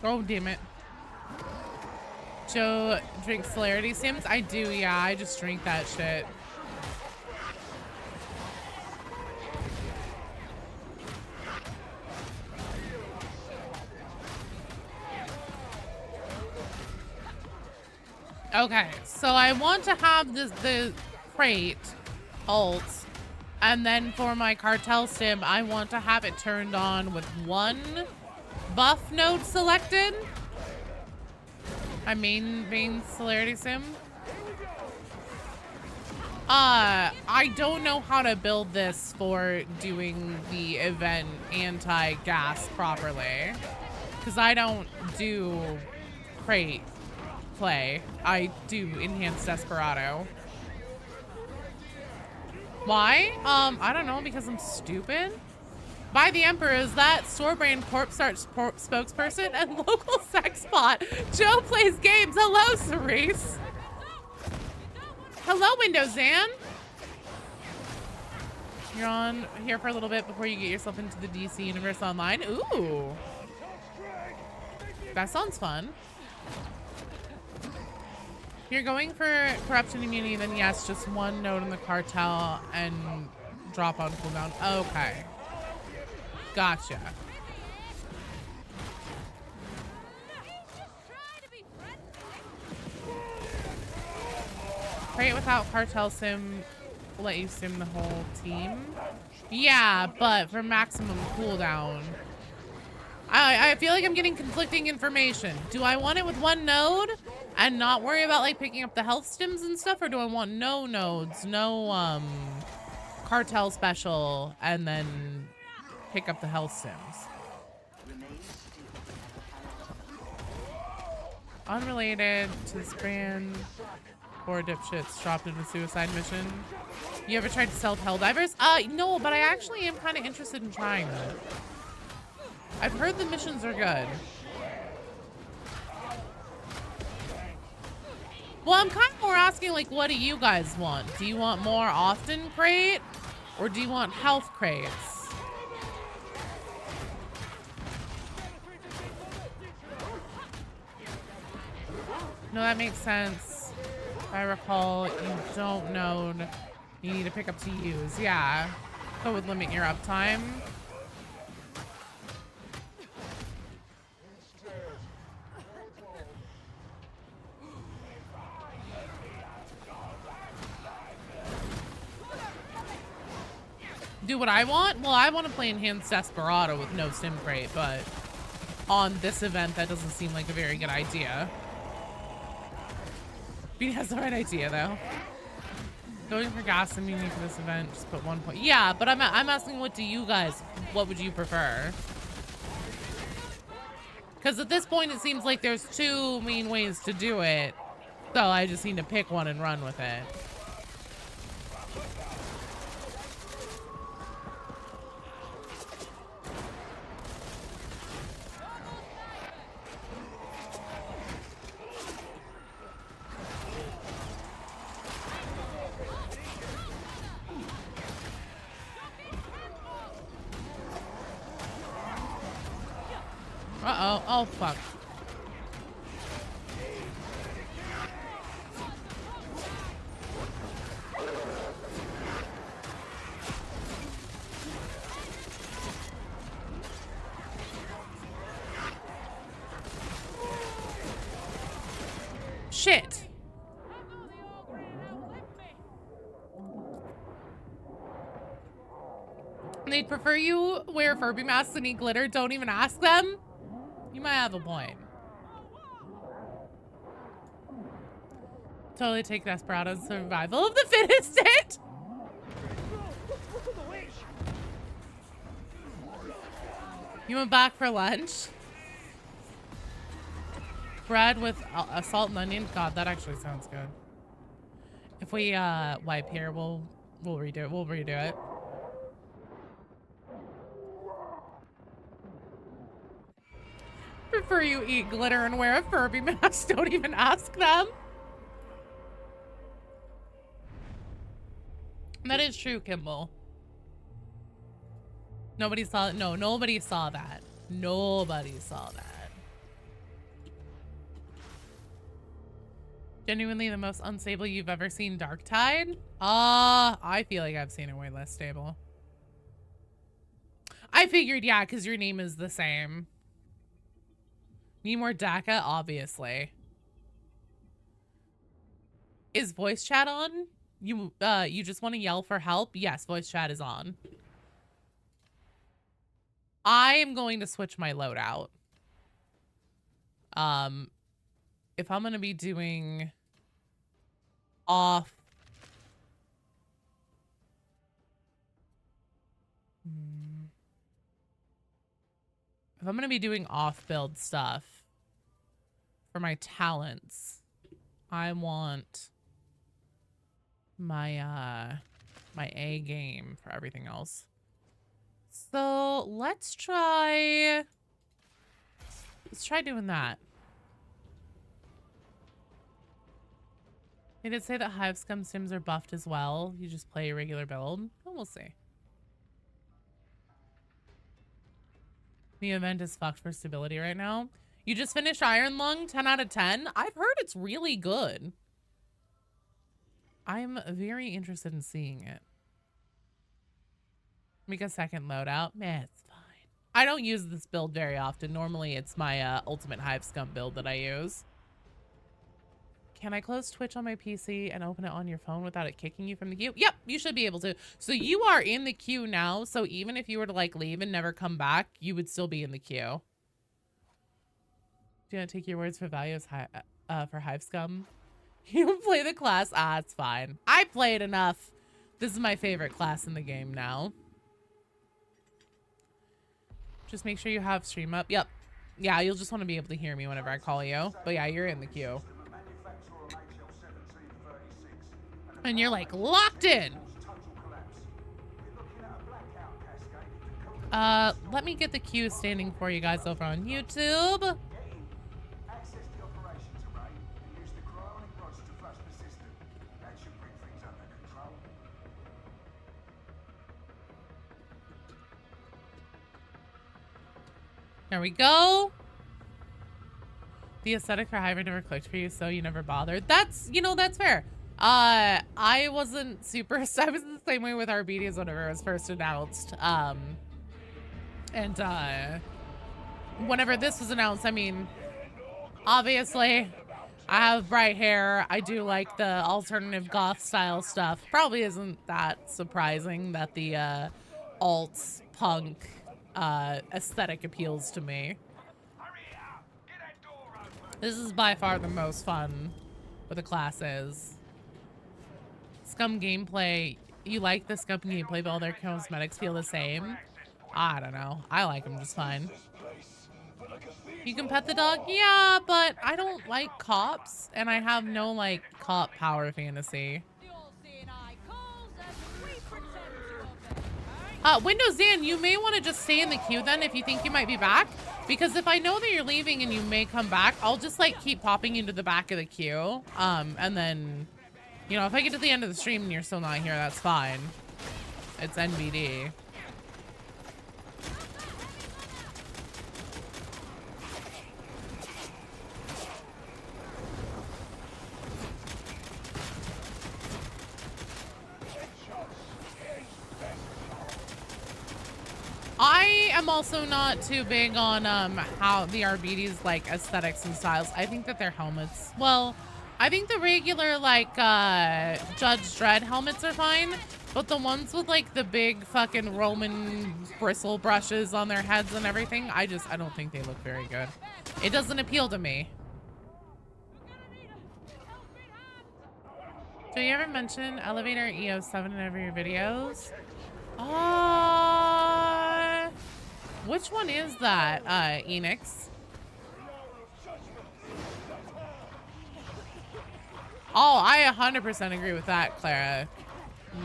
Oh, damn it. Joe drinks Celerity Sims? I do, yeah. I just drink that shit. Okay, so I want to have the crate ult, and then for my cartel sim, I want to have it turned on with one buff node selected. I main Celerity Sim. I don't know how to build this for doing the event anti-gas properly. Because I don't do crate play. I do enhanced desperado. Why? I don't know, because I'm stupid. By the Emperor, is that store-brand corpse art spokesperson and local sex bot. Joe plays games. Hello, Cerise. Hello, Windows Zan. You're on here for a little bit before you get yourself into the DC Universe Online. Ooh. That sounds fun. If you're going for corruption immunity, then yes, just one node in the cartel and drop on cooldown. Okay. Gotcha. Crate without cartel sim will let you sim the whole team. Yeah, but for maximum cooldown. I feel like I'm getting conflicting information. Do I want it with one node and not worry about like picking up the health stims and stuff, or do I want no nodes, no cartel special, and then pick up the health stims? Unrelated to this brand, or dipshits dropped in a suicide mission. You ever tried to sell Helldivers? No, but I actually am kind of interested in trying that. I've heard the missions are good. Well, I'm kind of more asking, like, what do you guys want? Do you want more often crate, or do you want health crates? No, that makes sense. If I recall, you don't node. You need to pick up to use. Yeah. That would limit your uptime. Do what I want? Well, I want to play Enhanced Desperado with no sim crate, but on this event, that doesn't seem like a very good idea. Bean has the right idea, though. Going for gas immunity for this event, just put 1 point. Yeah, but I'm asking, what do you guys, what would you prefer? Because at this point, it seems like there's two main ways to do it. So I just need to pick one and run with it. Uh-oh. Oh, fuck. Shit. They'd prefer you wear Furby masks and eat glitter. Don't even ask them. You might have a point. Totally take Desperado's survival of the fittest it. You went back for lunch? Bread with salt and onion? God, that actually sounds good. If we wipe here, we'll redo it. We'll redo it. Prefer you eat glitter and wear a Furby mask. Don't even ask them. That is true, Kimball. Nobody saw it. No, nobody saw that. Nobody saw that. Genuinely the most unstable you've ever seen Darktide? I feel like I've seen it way less stable. I figured, yeah, because your name is the same. Need more DACA? Obviously. Is voice chat on? You just want to yell for help? Yes, voice chat is on. I am going to switch my loadout. If I'm going to be doing off... if I'm going to be doing off-build stuff for my talents, I want my my A game for everything else. So let's try doing that. They did say that Hive Scum Sims are buffed as well. You just play a regular build. Well, we'll see. The event is fucked for stability right now. You just finished Iron Lung, 10 out of 10. I've heard it's really good. I'm very interested in seeing it. Make a second loadout. Meh, it's fine. I don't use this build very often. Normally, it's my ultimate Hive Scum build that I use. Can I close Twitch on my PC and open it on your phone without it kicking you from the queue? Yep, you should be able to. So you are in the queue now. So even if you were to like leave and never come back, you would still be in the queue. Do not take your words for value as for Hive Scum. You play the class? Ah, it's fine. I played enough. This is my favorite class in the game now. Just make sure you have stream up. Yep. Yeah, you'll just want to be able to hear me whenever I call you. But yeah, you're in the queue. And you're like locked in. Let me get the queue standing for you guys over on YouTube. There we go. The aesthetic for Hive never clicked for you, so you never bothered. That's, you know, that's fair. I wasn't super, I was the same way with Arbidius whenever it was first announced. Whenever this was announced, I mean, obviously I have bright hair. I do like the alternative goth style stuff. Probably isn't that surprising that the alt punk aesthetic appeals to me. This is by far the most fun with the classes. Scum gameplay. You like the Scum gameplay, but all their cosmetics feel the same? I don't know. I like them just fine. You can pet the dog? Yeah, but I don't like cops, and I have no, like, cop power fantasy. Windows Dan, you may want to just stay in the queue then if you think you might be back. Because if I know that you're leaving and you may come back, I'll just, like, keep popping into the back of the queue. And then, you know, if I get to the end of the stream and you're still not here, that's fine. It's NBD. I am also not too big on how the RBD's like aesthetics and styles. I think that their helmets, well, I think the regular like Judge Dredd helmets are fine, but the ones with like the big fucking Roman bristle brushes on their heads and everything, I don't think they look very good. It doesn't appeal to me. Do you ever mention Elevator EO7 in every your videos? Which one is that, Enix? Oh, I 100% agree with that, Clara.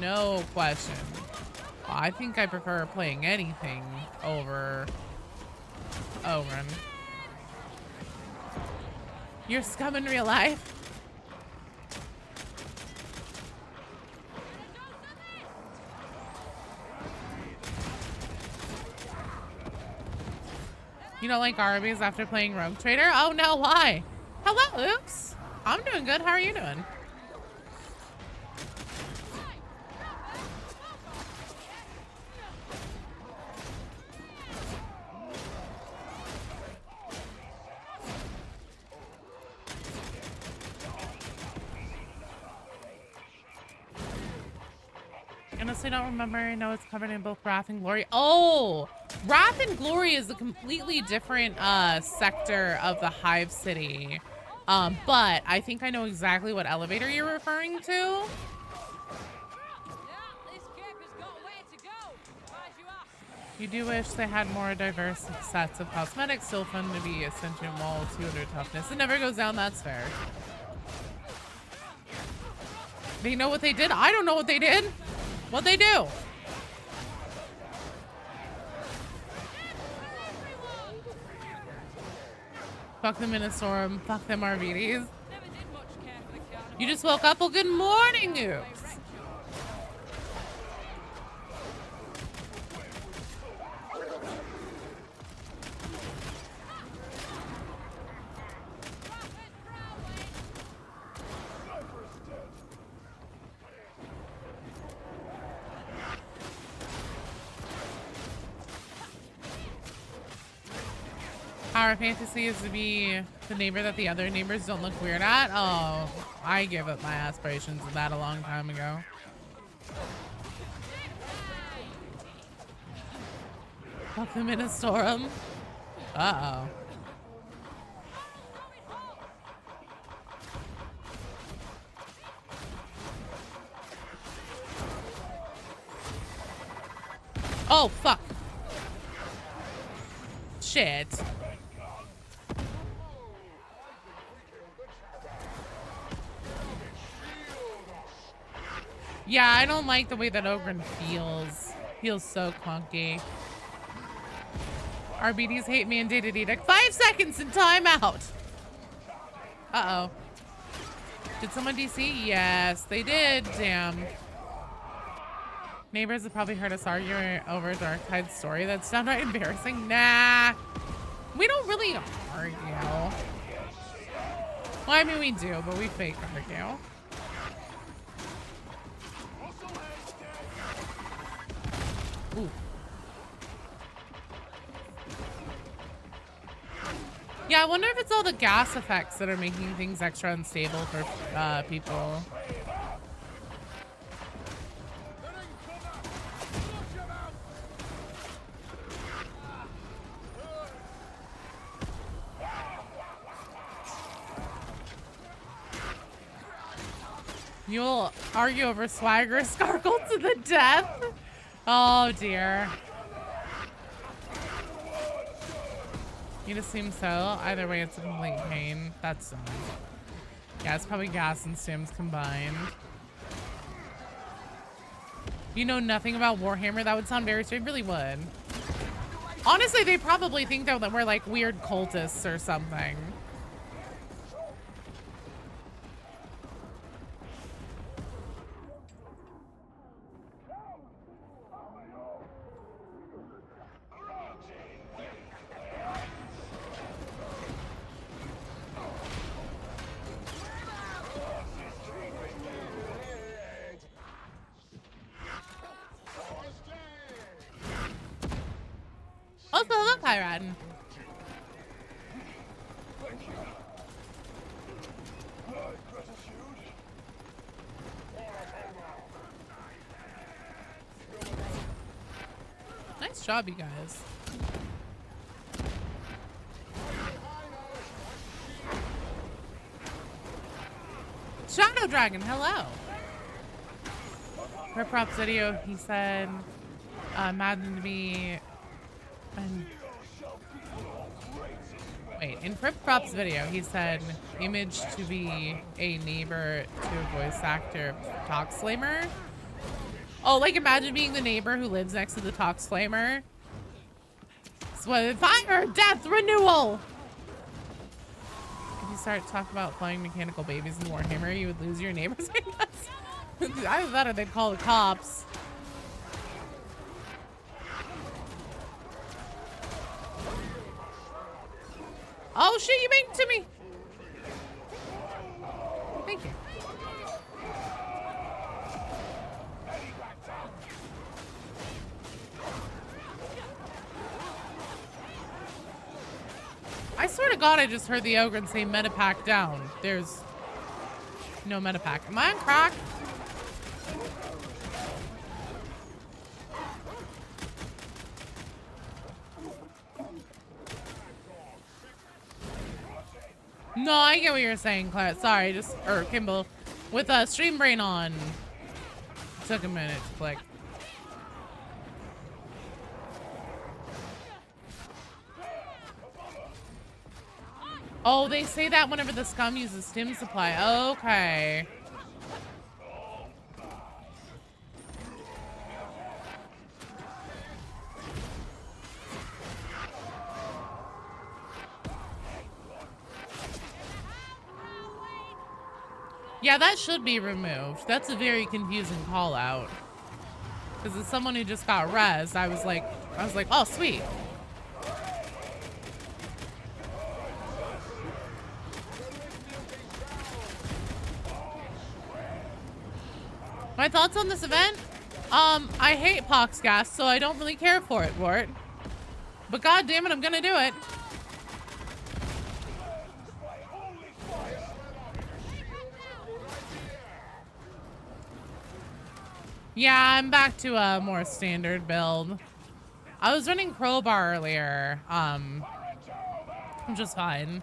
No question. I think I prefer playing anything over Ogren. You're Scum in real life? You don't like Arby's after playing Rogue Trader? Oh no, why? Hello, Oops. I'm doing good. How are you doing? Honestly, don't remember. I know it's covered in both Wrath and Glory. Oh, Wrath and Glory is a completely different sector of the Hive City. But I think I know exactly what elevator you're referring to. You do wish they had more diverse sets of cosmetics. Still fun to be Ascension Wall 200 toughness. It never goes down, that's fair. They know what they did? I don't know what they did. What'd they do? Fuck them in a storm. Fuck them RVDs. You just woke up? Well, good morning, Oops. Our fantasy is to be the neighbor that the other neighbors don't look weird at. Oh, I gave up my aspirations of that a long time ago. Fuck them in a storm. Uh-oh. Oh, fuck. Shit. Yeah, I don't like the way that Ogren feels. Feels so clunky. RBDs hate mandated edict. 5 seconds and timeout. Uh-oh. Did someone DC? Yes, they did. Damn. Neighbors have probably heard us arguing over Darktide's story. That's downright embarrassing. Nah. We don't really argue. Well, I mean, we do, but we fake argue. Ooh. Yeah, I wonder if it's all the gas effects that are making things extra unstable for people. You'll argue over swagger scarkle to the death? Oh dear. You'd assume so. Either way, it's a complete pain. That's yeah, it's probably gas and stims combined. You know nothing about Warhammer? That would sound very strange. It really would. Honestly, they probably think though that we're like weird cultists or something. Also, look, Hyran. Nice job, you guys. Shadow Dragon, hello. For props video, he said, Madden to be. Wait, in Prip Prop's video, he said image to be a neighbor to a voice actor Tox Flamer. Oh, like imagine being the neighbor who lives next to the Tox Flamer. So, fire, death, renewal. If you start talking about flying mechanical babies in Warhammer, you would lose your neighbors. I thought they'd call the cops. Oh shit, you made it to me. Thank you. I swear to God, I just heard the Ogre say metapack down. There's no metapack. Am I on crack? No, I get what you're saying, Claire. Sorry, or Kimball. With Stream Brain on. Took a minute to click. Oh, they say that whenever the scum uses stim supply. Okay. Yeah, that should be removed. That's a very confusing call out. Because as someone who just got rezzed, I was like, oh, sweet. My thoughts on this event? I hate pox gas, so I don't really care for it, Wart. But god damn it, I'm gonna do it. Yeah, I'm back to a more standard build. I was running crowbar earlier, which is fine.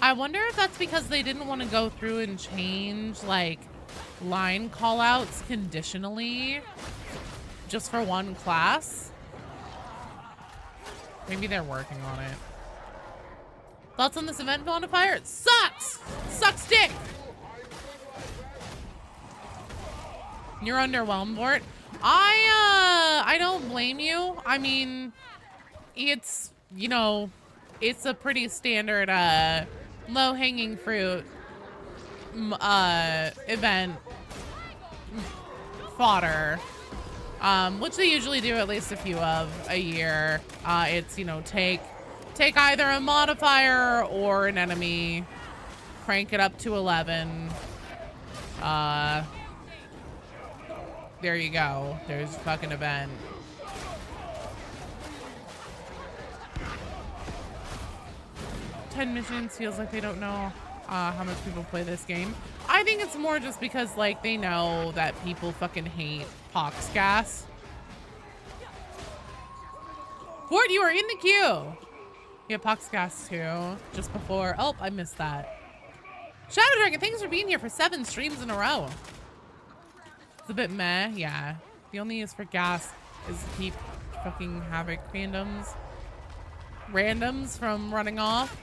I wonder if that's because they didn't want to go through and change, like, line callouts conditionally just for one class. Maybe they're working on it. Thoughts on this event modifier? It sucks! Sucks dick! You're underwhelmed, Bort. I don't blame you. I mean, it's, you know, it's a pretty standard, low-hanging fruit, event fodder, which they usually do at least a few of a year. It's, you know, take either a modifier or an enemy, crank it up to 11. There you go. There's a fucking event. "10 missions feels like they don't know how much people play this game." I think it's more just because, like, they know that people fucking hate pox gas. Ford, you are in the queue. Yeah, pox gas too. Just before. Oh, I missed that. Shadow Dragon, thanks for being here for 7 streams in a row. It's a bit meh, yeah. The only use for gas is to keep fucking Havoc randoms from running off.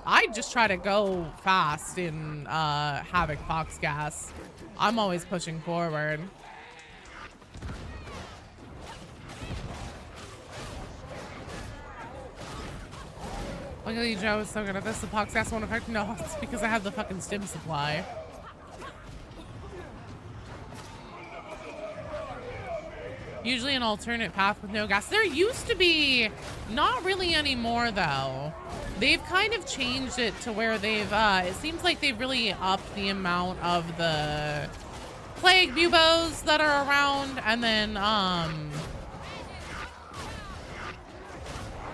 I just try to go fast in Havoc Fox Gas. I'm always pushing forward. Look at you, Joe is so good at this. The Fox Gas won't affect. No, it's because I have the fucking stim supply. Usually an alternate path with no gas. There used to be, not really anymore though. They've kind of changed it to where they've, it seems like they've really upped the amount of the plague buboes that are around. And then,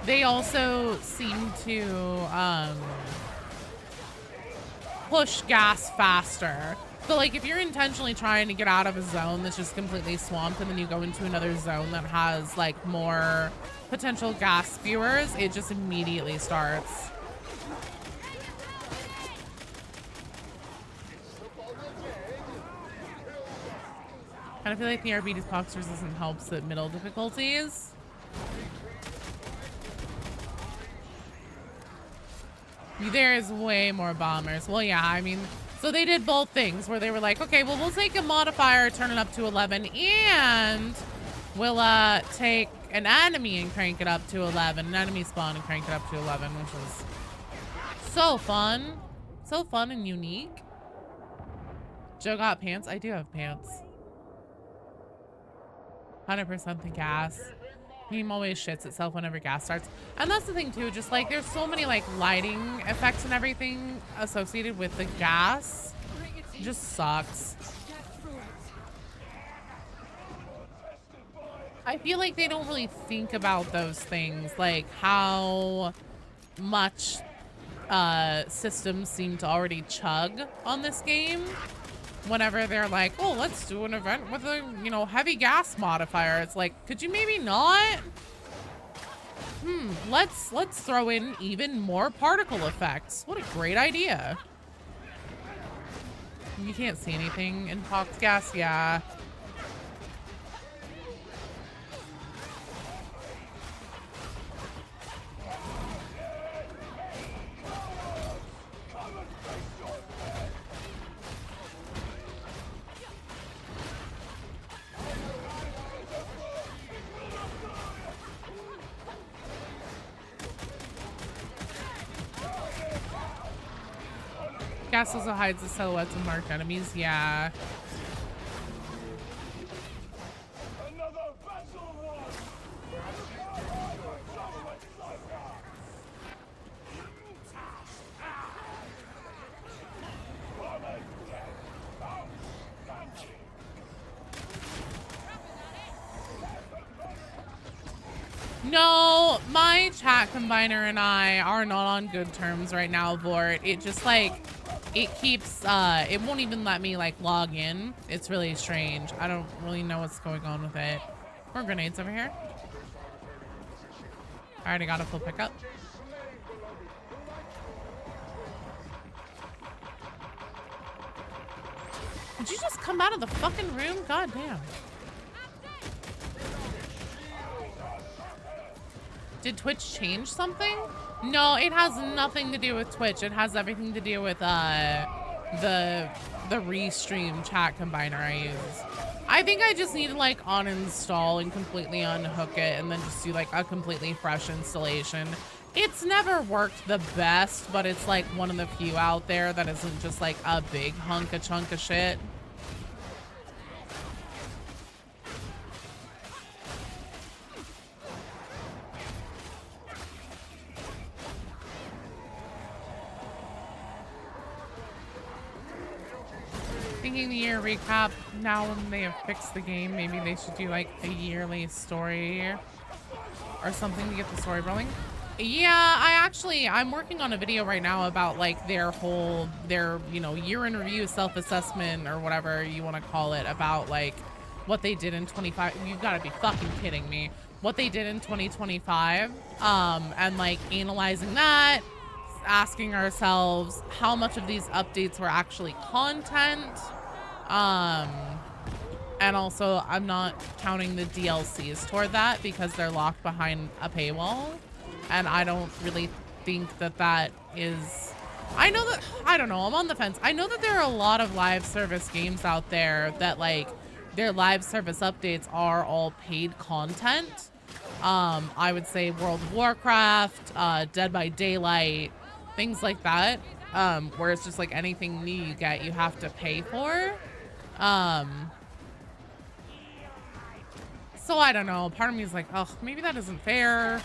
they also seem to, push gas faster. So, like, if you're intentionally trying to get out of a zone that's just completely swamped and then you go into another zone that has, like, more potential gas spewers, it just immediately starts. I feel like the RBD's boxers doesn't help at middle difficulties. There is way more bombers. Well, yeah, I mean, so they did both things where they were like, okay, well, we'll take a modifier, turn it up to 11, and we'll take an enemy and crank it up to 11, an enemy spawn and crank it up to 11, which was so fun. So fun and unique. Joe got pants? I do have pants. 100% the gas. Game always shits itself whenever gas starts. And that's the thing too, just like there's so many like lighting effects and everything associated with the gas. It just sucks. I feel like they don't really think about those things, like how much systems seem to already chug on this game. Whenever they're like, oh, let's do an event with a, you know, heavy gas modifier. It's like, could you maybe not? Let's throw in even more particle effects. What a great idea. You can't see anything in Fox Gas, yeah. gas also hides the silhouettes of marked enemies. Yeah. No, my chat combiner and I are not on good terms right now, Vort. It just like, it keeps, it won't even let me like log in. It's really strange. I don't really know what's going on with it. More grenades over here. I already got a full pickup. Did you just come out of the fucking room? God damn. Did Twitch change something? No, it has nothing to do with Twitch. It has everything to do with the restream chat combiner I use. I think I just need to like uninstall and completely unhook it and then just do like a completely fresh installation. It's never worked the best, but it's like one of the few out there that isn't just like a big chunk of shit. Thinking the year recap, now when they have fixed the game, maybe they should do like a yearly story or something to get the story rolling. Yeah, I'm working on a video right now about like their you know, year in review, self-assessment or whatever you want to call it, about like what they did in 25. You've got to be fucking kidding me. What they did in 2025, and like analyzing that, asking ourselves how much of these updates were actually content. And also I'm not counting the DLCs toward that because they're locked behind a paywall. And I don't really think that that is, I don't know, I'm on the fence. I know that there are a lot of live service games out there that like their live service updates are all paid content. I would say World of Warcraft, Dead by Daylight, things like that, where it's just like anything new you get, you have to pay for. So I don't know. Part of me is like, oh, maybe that isn't fair.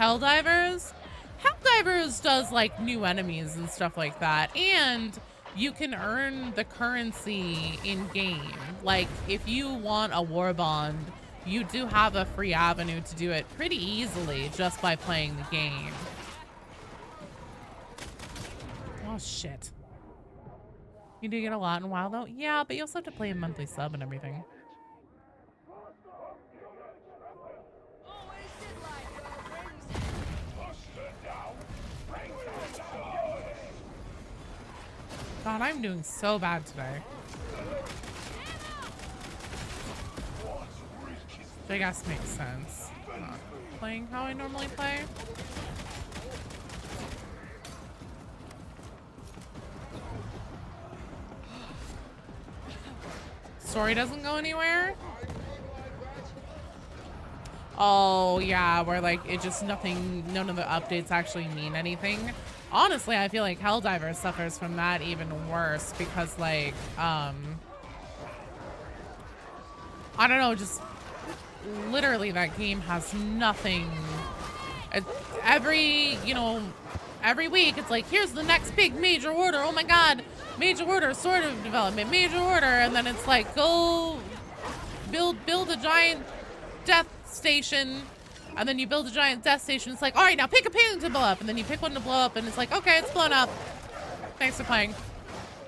Helldivers? Helldivers does like new enemies and stuff like that. And you can earn the currency in game. Like if you want a war bond, you do have a free avenue to do it pretty easily just by playing the game. Oh shit. You do get a lot in WoW though? Yeah, but you also have to play a monthly sub and everything. God, I'm doing so bad today. Which I guess makes sense. Not playing how I normally play. Story doesn't go anywhere? Oh yeah, where like it just none of the updates actually mean anything. Honestly, I feel like Helldivers suffers from that even worse because like, I don't know, just literally that game has nothing. Every week it's like, here's the next big major order. Oh my God, major order, sort of development, major order. And then it's like, go build a giant death station. And then you build a giant death station. It's like, all right, now pick a pin to blow up. And then you pick one to blow up and it's like, okay, it's blown up. Thanks for playing.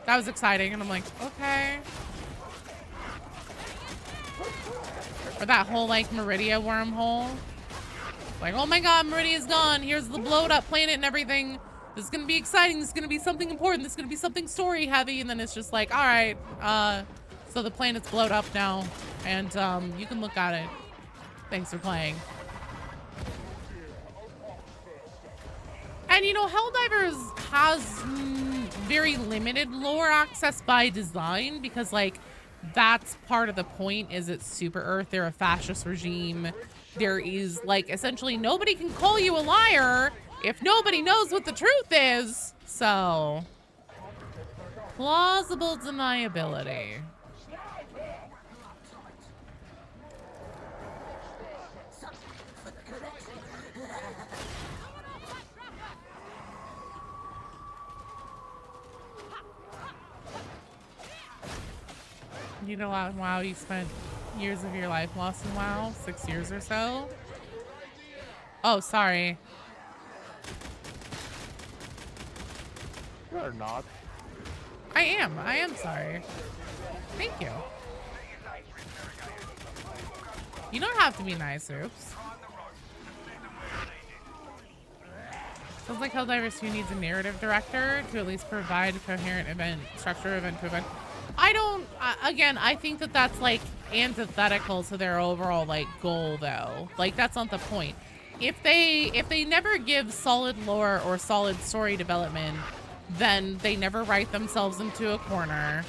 That was exciting. And I'm like, okay. Or that whole like Meridia wormhole. Like, oh my God, Meridia's gone. Here's the blowed up planet and everything. This is gonna be exciting. This is gonna be something important. This is gonna be something story heavy. And then it's just like, all right, so the planet's blowed up now. And you can look at it. Thanks for playing. And you know, Helldivers has very limited lore access by design because like that's part of the point. Is it's Super Earth, they're a fascist regime. There is like essentially nobody can call you a liar if nobody knows what the truth is. So, plausible deniability. You know, WoW, you spent years of your life lost in WoW, 6 years or so. Oh, sorry. You're not. I am sorry. Thank you. You don't have to be nice, oops. Sounds like Helldivers 2 needs a narrative director to at least provide a coherent event structure, event to event. I don't, again, I think that that's like antithetical to their overall like goal though. Like that's not the point. If they never give solid lore or solid story development, then they never write themselves into a corner.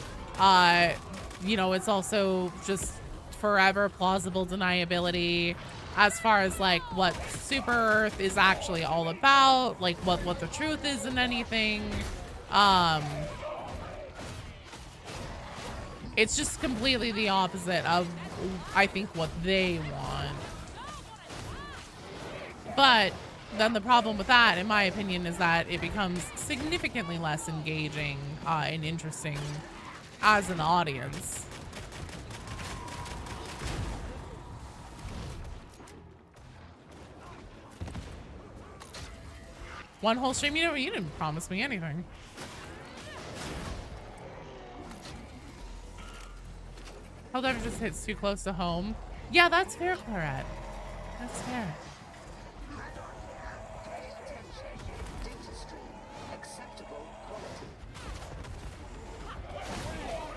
You know, it's also just forever plausible deniability as far as like what Super Earth is actually all about, like what the truth is in anything. It's just completely the opposite of, I think, what they want. But then the problem with that, in my opinion, is that it becomes significantly less engaging and interesting as an audience. One whole stream, you didn't promise me anything. Helldiver just hits too close to home. Yeah, that's fair, Claret. That's fair.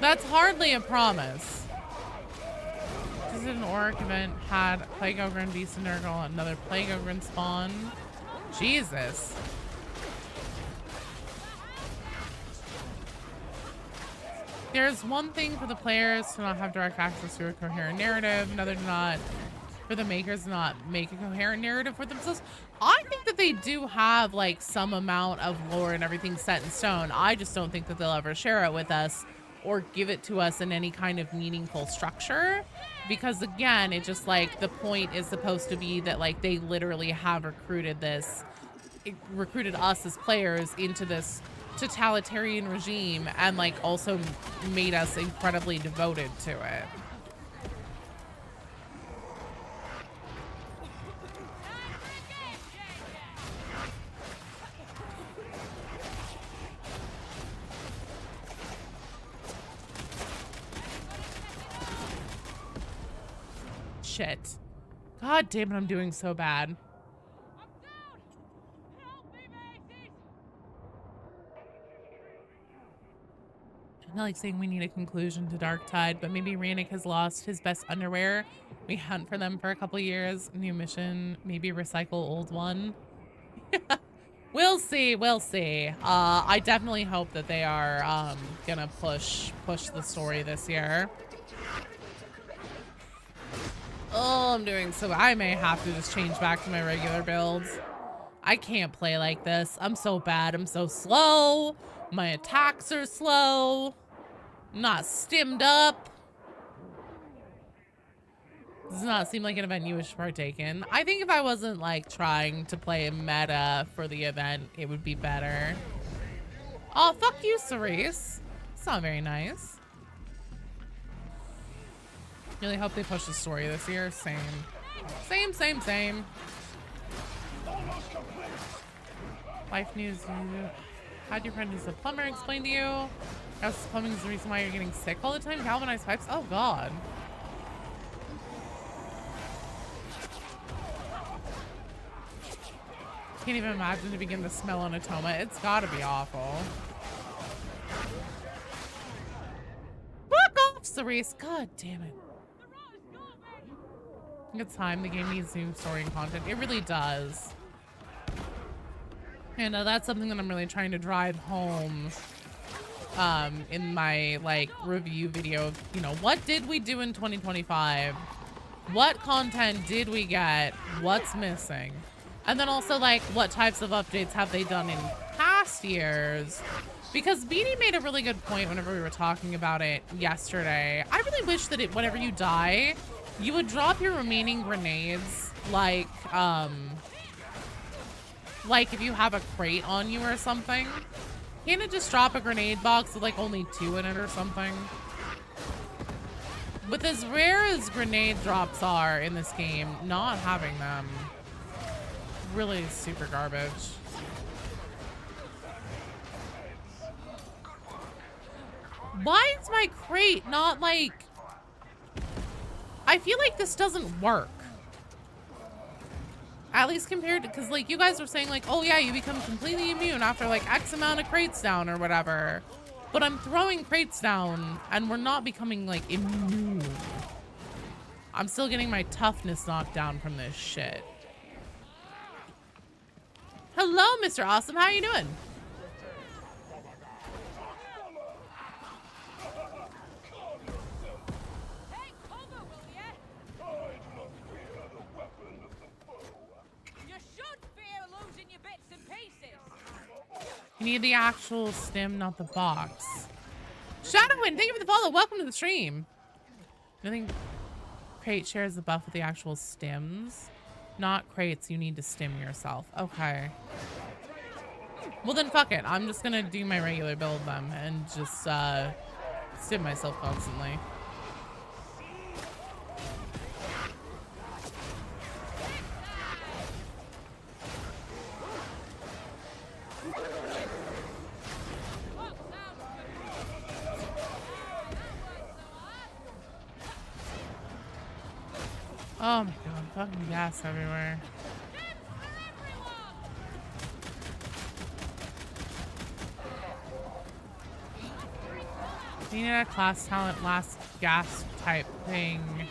That's hardly a promise. This is an Auric event, had Plague Ogre and Beast and Nurgle, another Plague Ogre and Spawn. Jesus. There's one thing for the players to not have direct access to a coherent narrative, another for the makers to not make a coherent narrative for themselves. I think that they do have like some amount of lore and everything set in stone. I just don't think that they'll ever share it with us or give it to us in any kind of meaningful structure. Because again, it just like the point is supposed to be that like they literally have recruited us as players into this totalitarian regime and like also made us incredibly devoted to it. Shit. God damn it, I'm doing so bad. Not like saying we need a conclusion to Darktide, but maybe Rannick has lost his best underwear. We hunt for them for a couple years. New mission, maybe recycle old one. We'll see, we'll see. I definitely hope that they are gonna push the story this year. Oh, I'm doing so. I may have to just change back to my regular builds. I can't play like this. I'm so bad. I'm so slow. My attacks are slow. I'm not stimmed up. Does not seem like an event you wish to partake in. I think if I wasn't like trying to play meta for the event, it would be better. Oh, fuck you, Cerise. It's not very nice. Really hope they push the story this year. Same. Same. Life news. How'd your friend who's a plumber explain to you? Guess plumbing is the reason why you're getting sick all the time? Galvanized pipes? Oh, God. Can't even imagine to begin to smell on Atoma. It's gotta be awful. Fuck off, Cerise. God damn it. It's time. The game needs new story and content. It really does. And that's something that I'm really trying to drive home in my like review video of, you know, what did we do in 2025? What content did we get? What's missing? And then also, like, what types of updates have they done in past years? Because Beanie made a really good point whenever we were talking about it yesterday. I really wish that whenever you die, you would drop your remaining grenades, like if you have a crate on you or something. Can't it just drop a grenade box with, like, only 2 in it or something? With as rare as grenade drops are in this game, not having them really super garbage. Why is my crate not like... I feel like this doesn't work. At least compared to... Because, like, you guys were saying, like, oh, yeah, you become completely immune after, like, X amount of crates down or whatever. But I'm throwing crates down, and we're not becoming, like, immune. I'm still getting my toughness knocked down from this shit. Hello, Mr. Awesome. How are you doing? You need the actual stem, not the box. Shadowwind, thank you for the follow. Welcome to the stream. I think crate shares the buff with the actual stems. Not crates, you need to stem yourself. Okay. Well then fuck it. I'm just gonna do my regular build then and just stem myself constantly. Oh my god, fucking gas everywhere. You need a class talent last gas type thing.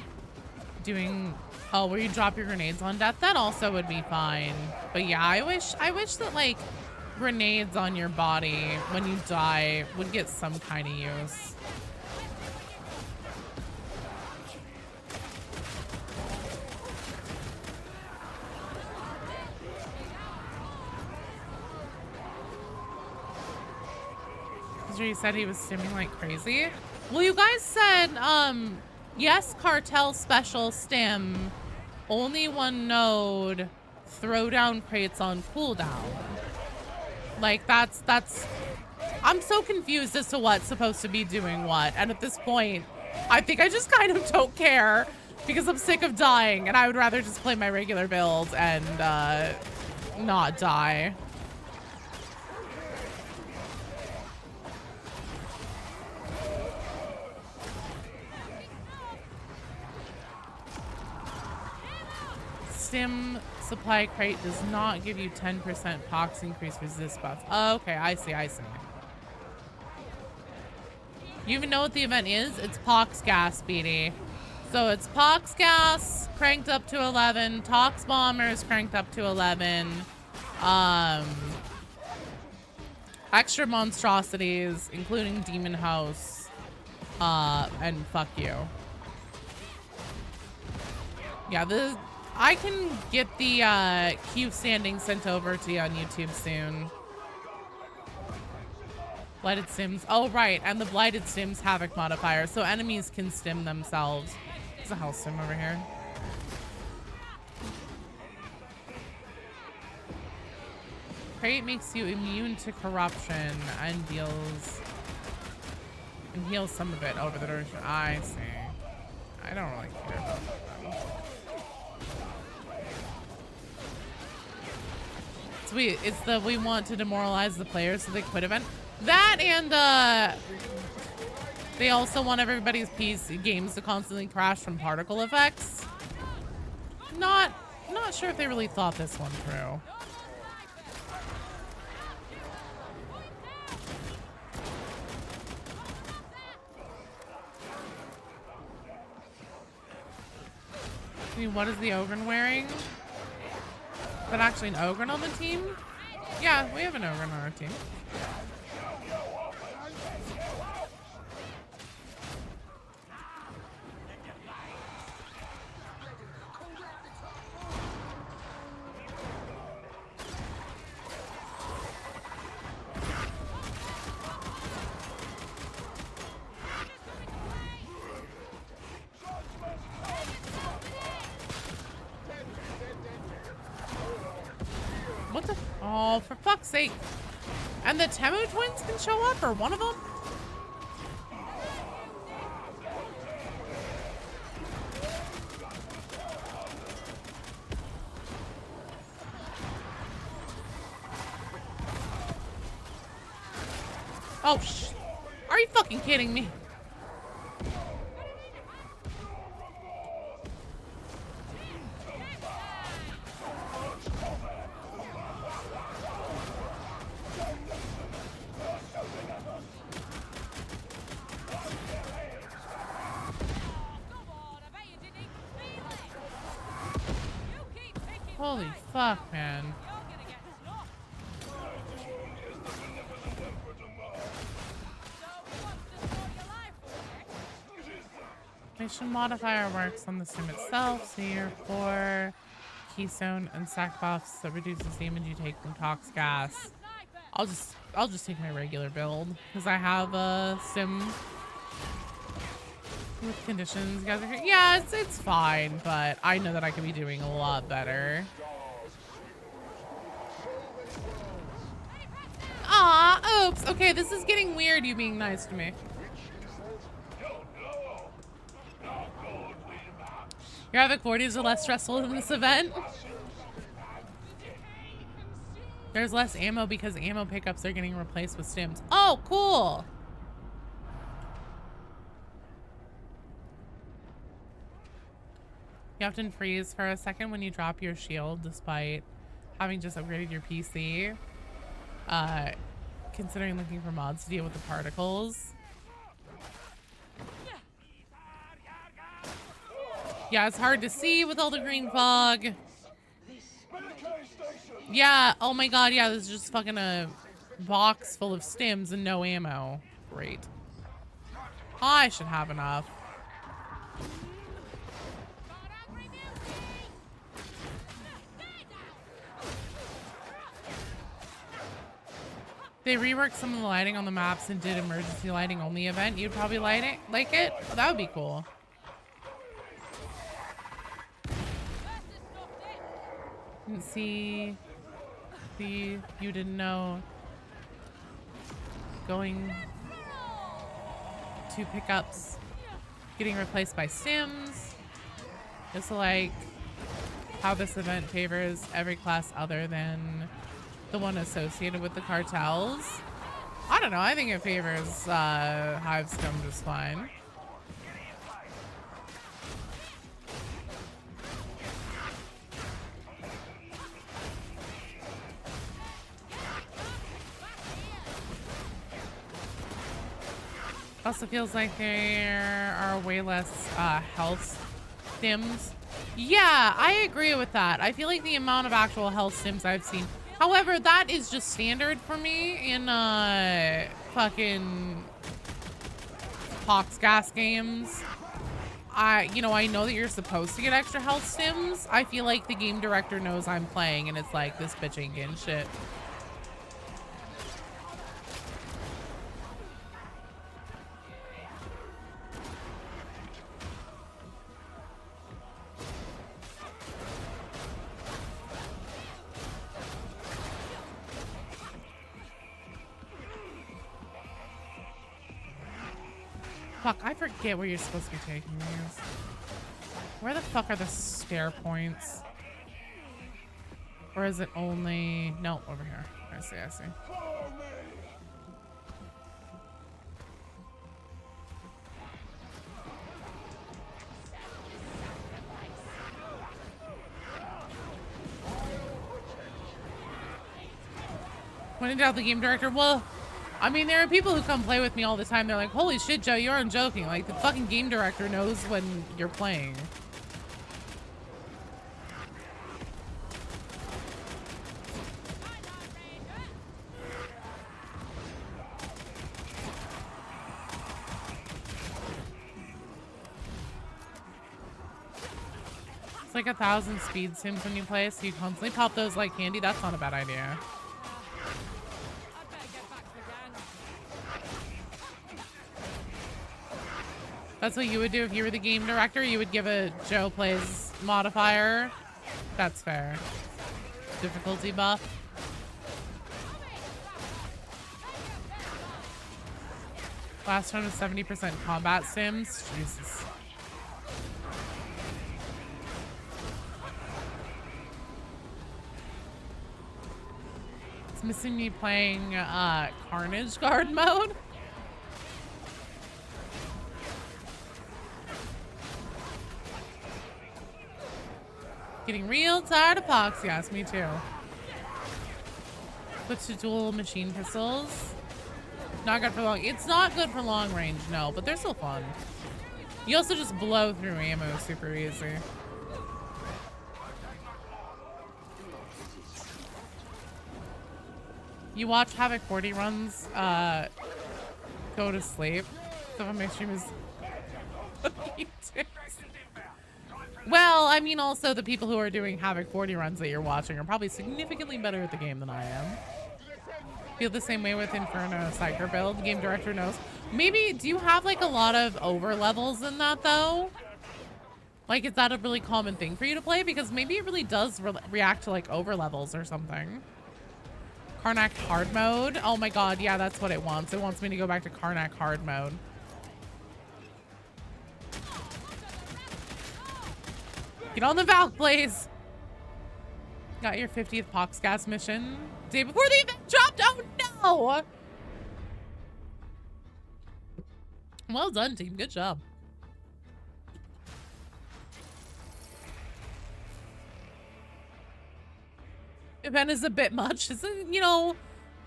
Doing, oh, where you drop your grenades on death, that also would be fine. But yeah, I wish that like grenades on your body when you die would get some kind of use. You said he was stimming like crazy. Well, you guys said, yes, cartel special stim, only one node, throw down crates on cooldown. Like that's, I'm so confused as to what's supposed to be doing what. And at this point, I think I just kind of don't care because I'm sick of dying and I would rather just play my regular build and, not die. Stim supply crate does not give you 10% pox increase resist buff. Oh, okay, I see. You even know what the event is? It's pox gas, Speedy. So it's pox gas cranked up to 11, tox bombers cranked up to 11, extra monstrosities, including demon house, and fuck you. Yeah, I can get the Q standing sent over to you on YouTube soon. Blighted Stims. Oh, right. And the Blighted Stims Havoc modifier. So enemies can stim themselves. There's a health stim over here. Crate makes you immune to corruption and heals some of it over the duration. I see. I don't really care about that. It's the we want to demoralize the players so they quit event. That and they also want everybody's PC games to constantly crash from particle effects. Not sure if they really thought this one through. I mean, what is the Ogren wearing? Is that actually an Ogren on the team? Yeah, we have an Ogren on our team. What the? Oh, for fuck's sake. And the Temu twins can show up, or one of them? Oh, are you fucking kidding me? Holy fuck, man. Mission modifier works on the sim itself, so you're 4 keystone and sack buffs that reduces damage you take from tox gas. I'll just take my regular build because I have a sim with conditions. You guys are here. Yeah, it's fine, but I know that I could be doing a lot better. Ah, oops. Okay, this is getting weird, you being nice to me. Your Havoc 40s are less stressful than this event. There's less ammo because ammo pickups are getting replaced with stims. Oh, cool. You often freeze for a second when you drop your shield despite having just upgraded your PC. Considering looking for mods to deal with the particles. Yeah, it's hard to see with all the green fog. Yeah, oh my god, yeah, this is just fucking a box full of stims and no ammo. Great. I should have enough. They reworked some of the lighting on the maps and did emergency lighting only event. You'd probably like it? Oh, that would be cool. Didn't see you didn't know. Going to pickups getting replaced by stims. Just like how this event favors every class other than the one associated with the cartels. I don't know, I think it favors Hive scum just fine. Also feels like there are way less health stims. Yeah, I agree with that. I feel like the amount of actual health stims I've seen. However, that is just standard for me in fucking Pox gas games. I know that you're supposed to get extra health stims. I feel like the game director knows I'm playing and it's like, this bitch ain't getting shit. Fuck, I forget where you're supposed to be taking these. Where the fuck are the stair points? Or is it only... No, over here. I see, I see. Pointed out the game director. Well, I mean, there are people who come play with me all the time. They're like, holy shit, Joe, you aren't joking. Like, the fucking game director knows when you're playing. It's like 1,000 speed sims when you play, so you constantly pop those like candy. That's not a bad idea. That's what you would do if you were the game director. You would give a Joe plays modifier. That's fair. Difficulty buff. Last one was 70% combat sims. Jesus. It's missing me playing Carnage Guard mode. Getting real tired of Pox, yes, me too. Switch to dual machine pistols. Not good for long. It's not good for long range, no, but they're still fun. You also just blow through ammo super easy. You watch Havoc 40 runs, go to sleep. Some of my stream is well, I mean, also the people who are doing Havoc 40 runs that you're watching are probably significantly better at the game than I am. Feel the same way with Inferno Psyker build. The game director knows. Maybe, do you have like a lot of over levels in that though? Like, is that a really common thing for you to play? Because maybe it really does react to like over levels or something. Karnak hard mode. Oh my god, yeah, that's what it wants. It wants me to go back to Karnak hard mode. Get on the Valk, please. Got your 50th Poxgas mission. Day before the event dropped. Oh no! Well done, team. Good job. Event is a bit much. It's, you know,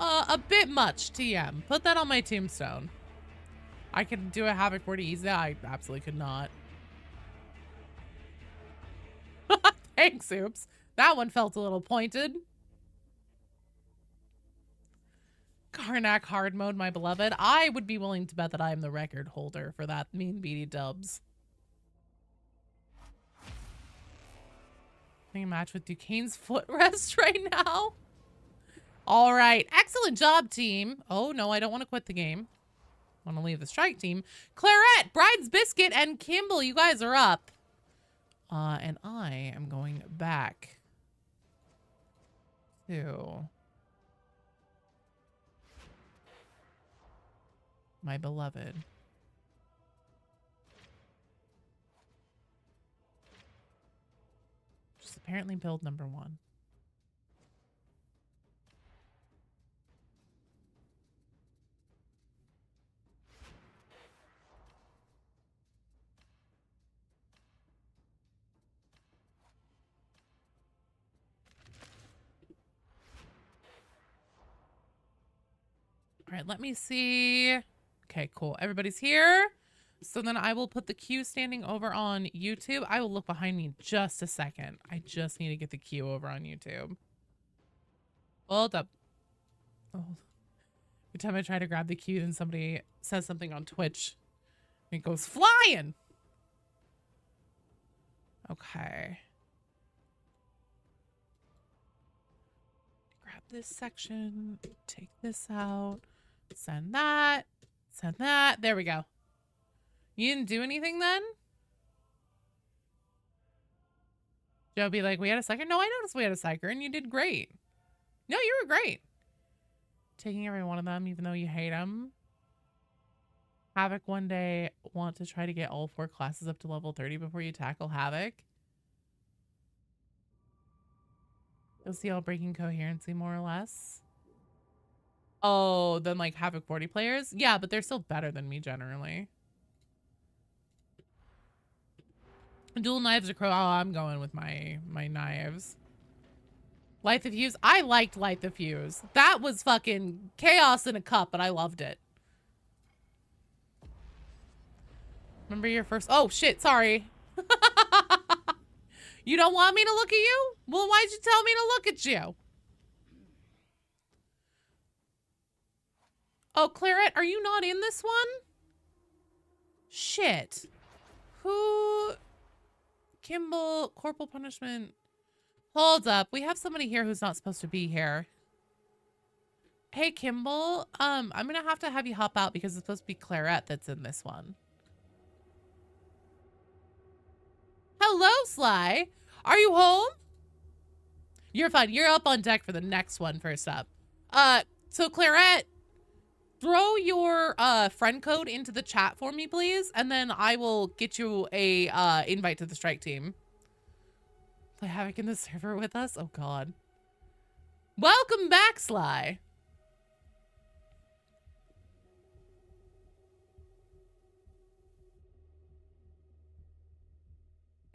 a bit much, TM. Put that on my tombstone. I could do a Havoc 40 easy. I absolutely could not. Thanks, Oops. That one felt a little pointed. Karnak hard mode, my beloved. I would be willing to bet that I am the record holder for that mean beady dubs. Playing a match with Duquesne's footrest right now. All right. Excellent job, team. Oh, no, I don't want to quit the game. I want to leave the strike team. Claret, Bride's Biscuit, and Kimball, you guys are up. And I am going back to my beloved. Which is apparently build number 1. All right, let me see. Okay, cool. Everybody's here. So then I will put the queue standing over on YouTube. I will look behind me just a second. I just need to get the queue over on YouTube. Hold up. Oh. Every time I try to grab the queue, then somebody says something on Twitch. It goes flying. Okay. Grab this section. Take this out. Send that. Send that. There we go. You didn't do anything then? Joe be like, we had a psyker? No, I noticed we had a psyker and you did great. No, you were great. Taking every one of them, even though you hate them. Havoc one day. Want to try to get all 4 classes up to level 30 before you tackle Havoc. You'll see all breaking coherency more or less. Oh, then like Havoc 40 players? Yeah, but they're still better than me generally. Dual knives or crow? Oh, I'm going with my knives. Light the Fuse? I liked Light the Fuse. That was fucking chaos in a cup, but I loved it. Remember your first... Oh, shit, sorry. You don't want me to look at you? Well, why'd you tell me to look at you? Oh, Claret, are you not in this one? Shit. Who? Kimball, corporal punishment. Hold up. We have somebody here who's not supposed to be here. Hey, Kimball. I'm gonna have you hop out because it's supposed to be Claret that's in this one. Hello, Sly. Are you home? You're fine. You're up on deck for the next one first up. So Claret, throw your friend code into the chat for me, please, and then I will get you a invite to the strike team. Play Havoc in the server with us? Oh god. Welcome back, Sly.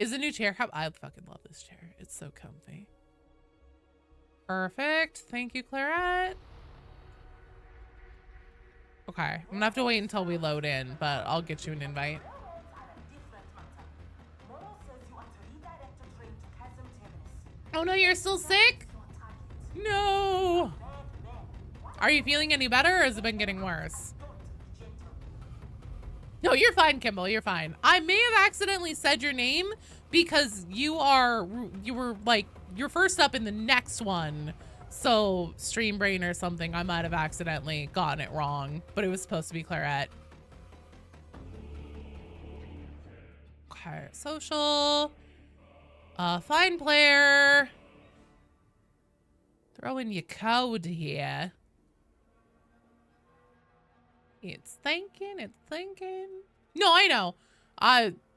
Is the new chair I fucking love this chair. It's so comfy. Perfect. Thank you, Claret. Okay, I'm gonna have to wait until we load in, but I'll get you an invite. Oh no, you're still sick? No. Are you feeling any better, or has it been getting worse? No, you're fine, Kimball. You're fine. I may have accidentally said your name because you were like, you're first up in the next one. So Stream Brain or something, I might have accidentally gotten it wrong, but it was supposed to be Claret. Okay, social. Fine player. Throw in your code here. It's thinking, it's thinking. No, I know.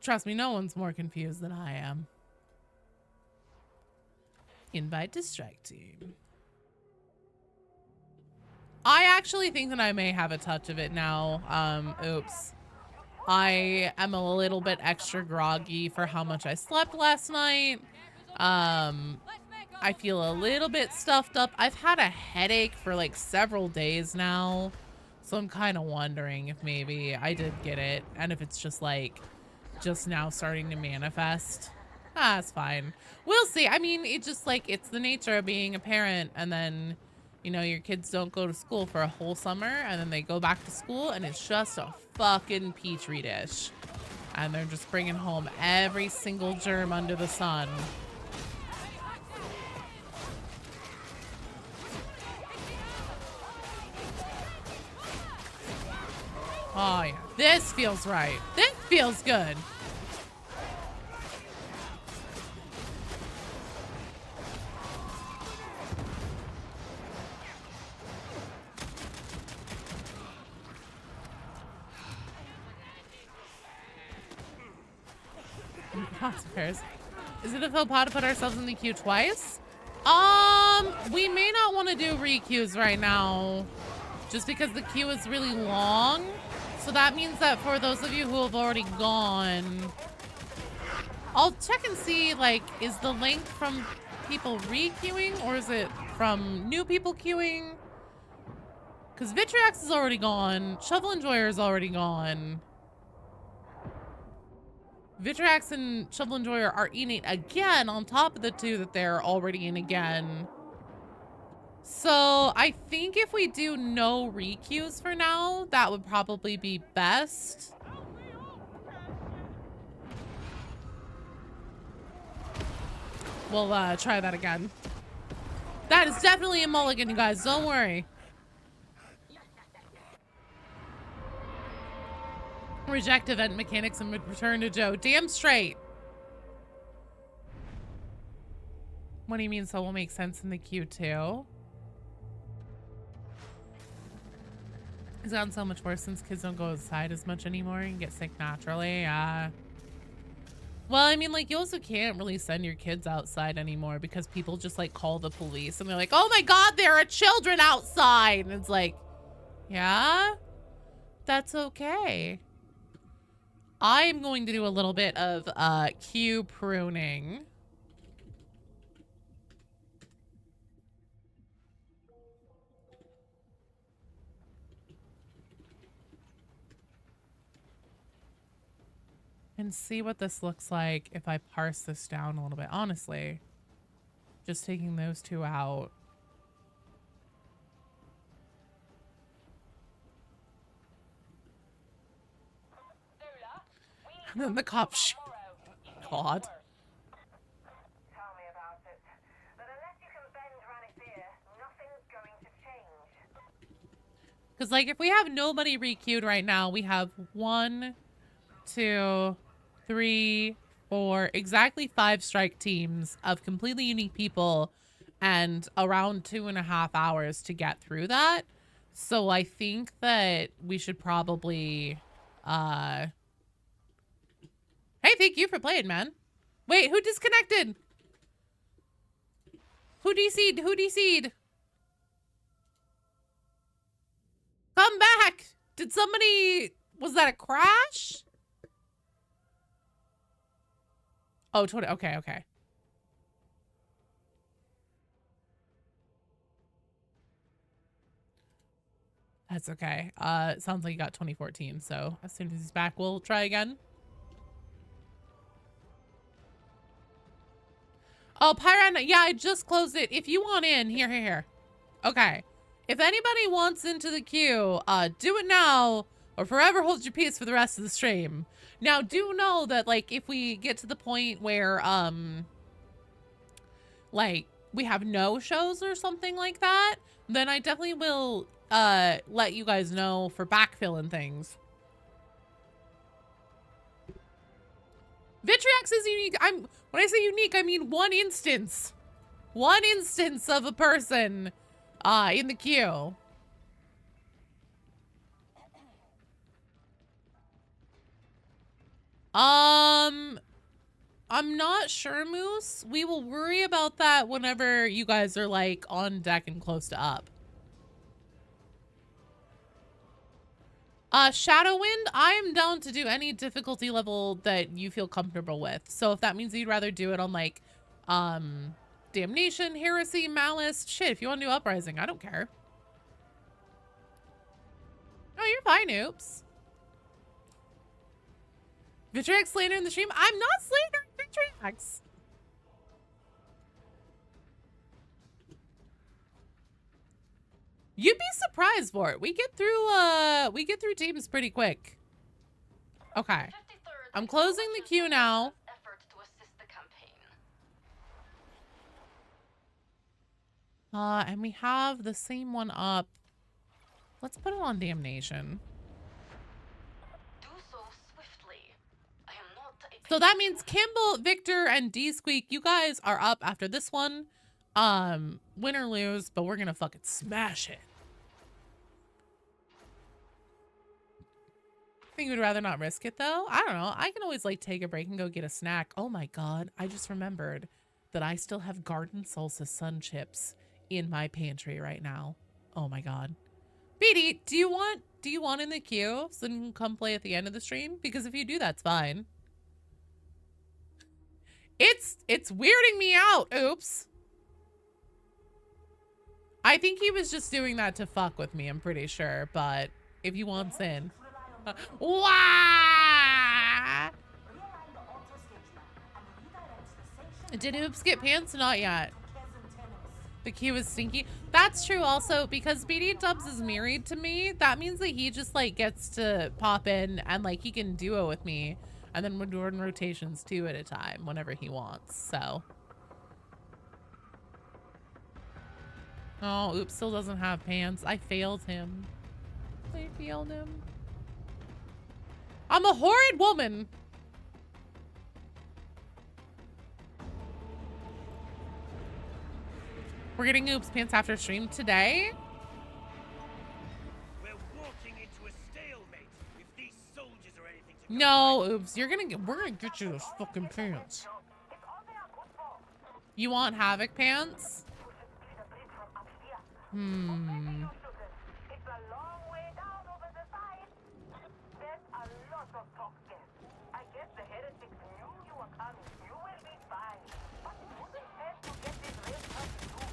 Trust me, no one's more confused than I am. Invite to strike team. I actually think that I may have a touch of it now. Oops. I am a little bit extra groggy for how much I slept last night. I feel a little bit stuffed up. I've had a headache for like several days now. So I'm kind of wondering if maybe I did get it and if it's just like just now starting to manifest. It's fine. We'll see. I mean, it's just like, it's the nature of being a parent, and then, you know, your kids don't go to school for a whole summer and then they go back to school and it's just a fucking petri dish. And they're just bringing home every single germ under the sun. Oh yeah, this feels right. This feels good. Is it a faux pas to put ourselves in the queue twice? We may not want to do re-queues right now, just because the queue is really long. So that means that for those of you who have already gone, I'll check and see, like, is the length from people re-queuing or is it from new people queuing? Because Vitriax is already gone. Shovel Enjoyer is already gone. Vitriax and Shovel Enjoyer are in it again on top of the two that they're already in again. So I think if we do no re-queues for now, that would probably be best. We'll try that again. That is definitely a mulligan, you guys. Don't worry. Reject event mechanics and return to Joe. Damn straight. What do you mean? So it will make sense in the queue too? It's gotten so much worse since kids don't go outside as much anymore and get sick naturally. Well, I mean, like, you also can't really send your kids outside anymore because people just, like, call the police and they're like, oh my god, there are children outside! And it's like, yeah? That's okay. I am going to do a little bit of queue pruning. And see what this looks like if I parse this down a little bit. Honestly, just taking those two out. And then the cops shoot. God. Tell me about it. But unless you can bend Ranixir, nothing's going to change. Because, like, if we have nobody re-queued right now, we have 1, 2, 3, 4, exactly 5 strike teams of completely unique people and around 2.5 hours to get through that. So I think that we should probably, hey, thank you for playing, man. Wait, who disconnected? Who DC'd? Who DC'd? Come back! Did somebody... Was that a crash? Oh, 20... Okay, okay. That's okay. It sounds like he got 2014, so as soon as he's back, we'll try again. Oh, Pyran, yeah, I just closed it. If you want in, here. Okay. If anybody wants into the queue, do it now or forever hold your peace for the rest of the stream. Now, do know that, like, if we get to the point where, like, we have no shows or something like that, then I definitely will, let you guys know for backfill and things. Vitriox is unique. When I say unique, I mean one instance of a person in the queue. I'm not sure, Moose. We will worry about that whenever you guys are like on deck and close to up. Shadowwind, I am down to do any difficulty level that you feel comfortable with. So if that means you'd rather do it on like, Damnation, Heresy, Malice, shit, if you want to do Uprising, I don't care. Oh, you're fine, oops. Vitriox slander in the stream? I'm not slandering Vitriox. You'd be surprised for it. We get through teams pretty quick. Okay. I'm closing the queue now. And we have the same one up. Let's put it on Damnation. Do so swiftly. I am not a So that means Kimball, Victor, and D-Squeak, you guys are up after this one. Win or lose, but we're gonna fucking smash it. I think we'd rather not risk it though. I don't know. I can always like take a break and go get a snack. Oh my god, I just remembered that I still have Garden Salsa Sun Chips in my pantry right now. Oh my god. BD, do you want in the queue so you can come play at the end of the stream? Because if you do, that's fine. It's weirding me out. Oops. I think he was just doing that to fuck with me, I'm pretty sure. But if he wants in. Wah! Did Oops get pants? Not yet. The queue is stinky. That's true also, because BD Dubs is married to me. That means that he just like gets to pop in and like he can duo with me. And then we're doing rotations 2 at a time whenever he wants, so. Oh, Oops still doesn't have pants. I failed him. I failed him. I'm a horrid woman. We're getting Oops pants after stream today. We're walking into a stalemate if these soldiers are anything to go No, Oops, we're gonna get you those fucking pants. You want Havoc pants? It's a long way down over the side. There's a lot of talk there. I guess the heretics knew you were coming. You will be fine. But it wouldn't hurt to get this real too.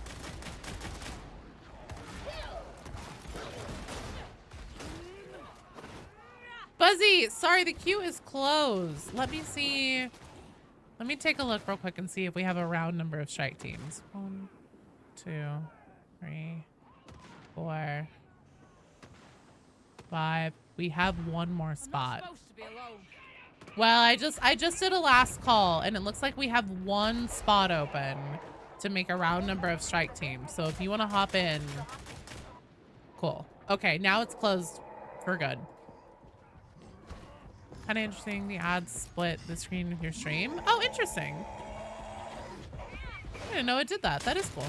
Buzzy, sorry, the queue is closed. Let me see. Let me take a look real quick and see if we have a round number of strike teams. 1, 2, 3, 4, 5. We have one more spot. Well, I just did a last call and it looks like we have one spot open to make a round number of strike teams. So if you want to hop in, cool. Okay, now it's closed for good. Kind of interesting. The ads split the screen with your stream. Oh, interesting. I didn't know it did that. That is cool.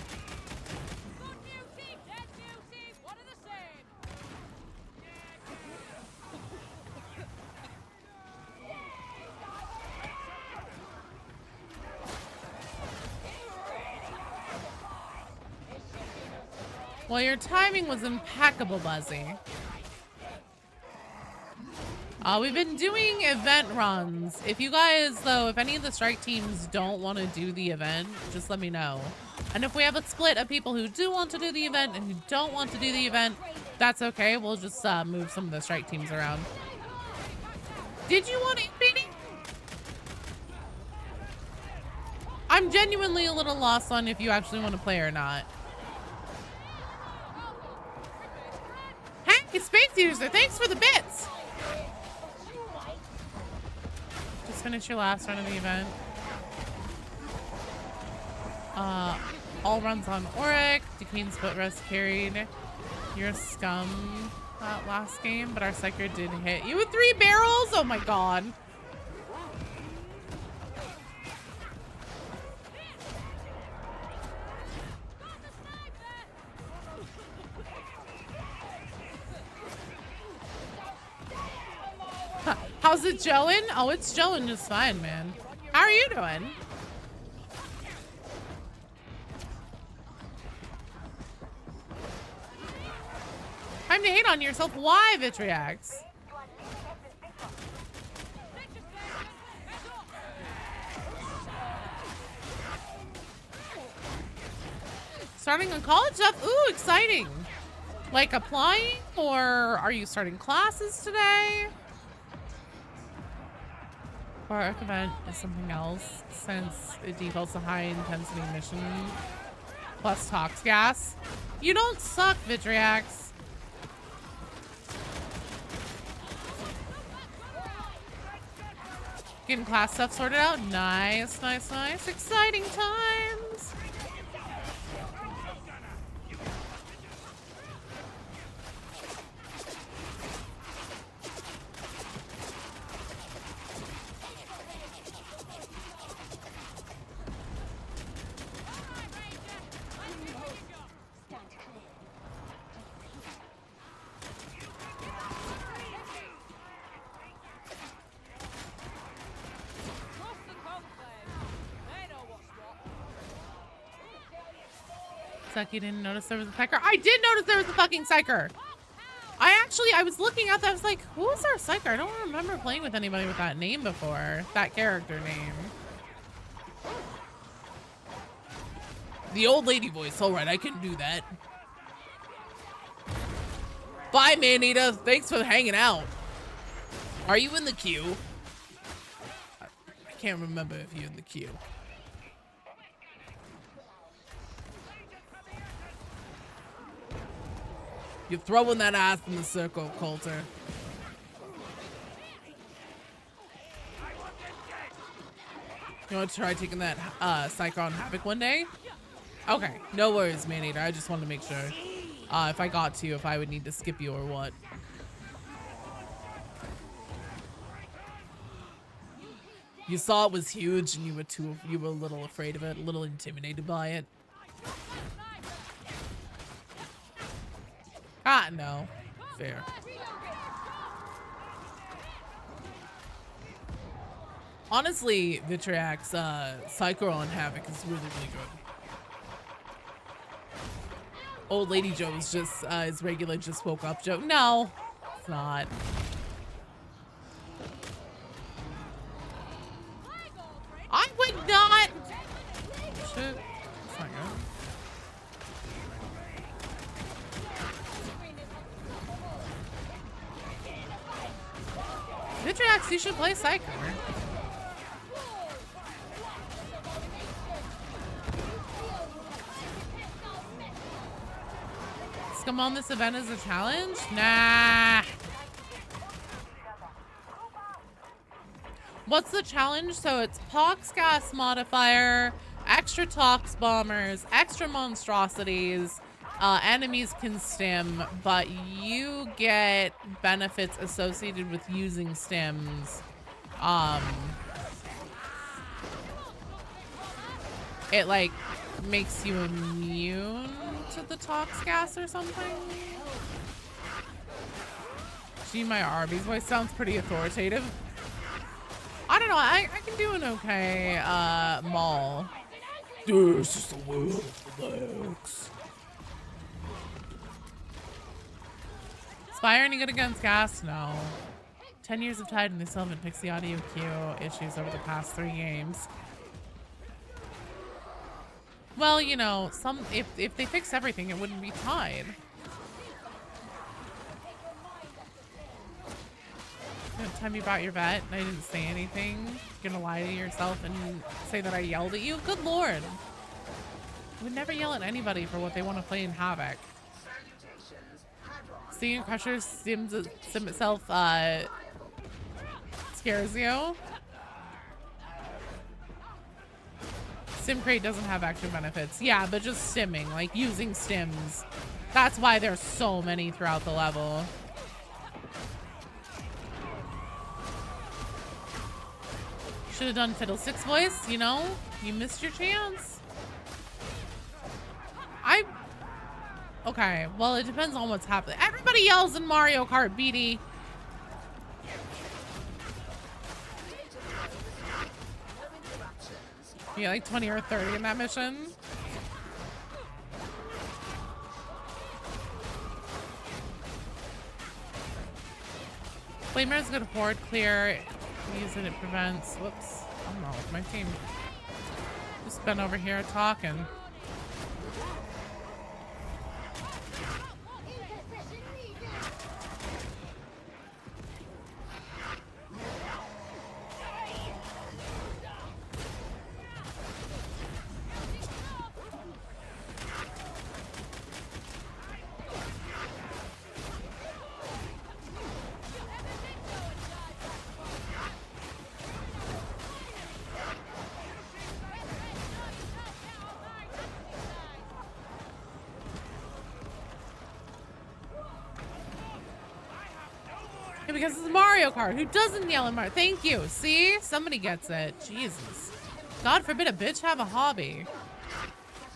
Well, your timing was impeccable, Buzzy. We've been doing event runs. If you guys, though, if any of the strike teams don't want to do the event, just let me know. And if we have a split of people who do want to do the event and who don't want to do the event, that's okay. We'll just move some of the strike teams around. Did you want 8-beating? I'm genuinely a little lost on if you actually want to play or not. Hey, Space User, thanks for the bits. Just finish your last run of the event. All runs on Auric. Queen's foot rest carried. You're a scum that last game, but our Psyker did hit you with 3 barrels. Oh my god. How's it Joeing? Oh, it's Joeing just fine, man. How are you doing? Time to hate on yourself. Why, Vitriax? Starting on college stuff? Ooh, exciting. Like applying, or are you starting classes today? Our event is something else since it defaults to high intensity mission plus tox gas. You don't suck, Vitriax. Getting class stuff sorted out. Nice, nice, nice. Exciting times. Suck, you didn't notice there was a psyker. I did notice there was a fucking psyker. I was looking at that. I was like, who was our psyker? I don't remember playing with anybody with that name before. That character name. The old lady voice. All right, I can do that. Bye, Manita. Thanks for hanging out. Are you in the queue? I can't remember if you're in the queue. You're throwing that ass in the circle, Coulter. You want to try taking that Psycho on Havoc one day? Okay, no worries, Maneater. I just wanted to make sure if I got to, if I would need to skip you or what. You saw it was huge and you were a little afraid of it, a little intimidated by it. Ah, no. Fair. Honestly, Vitriax, Psycho on Havoc is really, really good. Old Lady Joe is just, his regular just woke up Joe. No, it's not. I would not. Shit. That's not good. Vitriax, you should play Psycho. Scum on this event as a challenge? Nah. What's the challenge? So it's Pox gas modifier, extra tox bombers, extra monstrosities. Enemies can stim, but you get benefits associated with using stims. It like makes you immune to the tox gas or something. Gee, my Arby's voice sounds pretty authoritative. I don't know, I can do an okay Maul. This is the world of legs. Fire any good against gas? No. 10 years of Tide and they still haven't fixed the audio queue issues over the past 3 games. Well, you know, if they fixed everything, it wouldn't be Tide. That time you brought your vet and I didn't say anything. You're gonna lie to yourself and say that I yelled at you? Good lord. I would never yell at anybody for what they want to play in Havoc. Seeing Crusher sim itself scares you. SimCrate doesn't have extra benefits. Yeah, but just stimming, like using stims. That's why there's so many throughout the level. Should have done Fiddlesticks voice, you know? You missed your chance. Okay, well, it depends on what's happening. Everybody yells in Mario Kart, BD. Yeah, like 20 or 30 in that mission. Flamer is good horde clear. Use it, it prevents. Whoops. I don't know, with my team. Just been over here talking. Because it's Mario Kart. Who doesn't yell at Mario? Thank you. See? Somebody gets it. Jesus. God forbid a bitch have a hobby.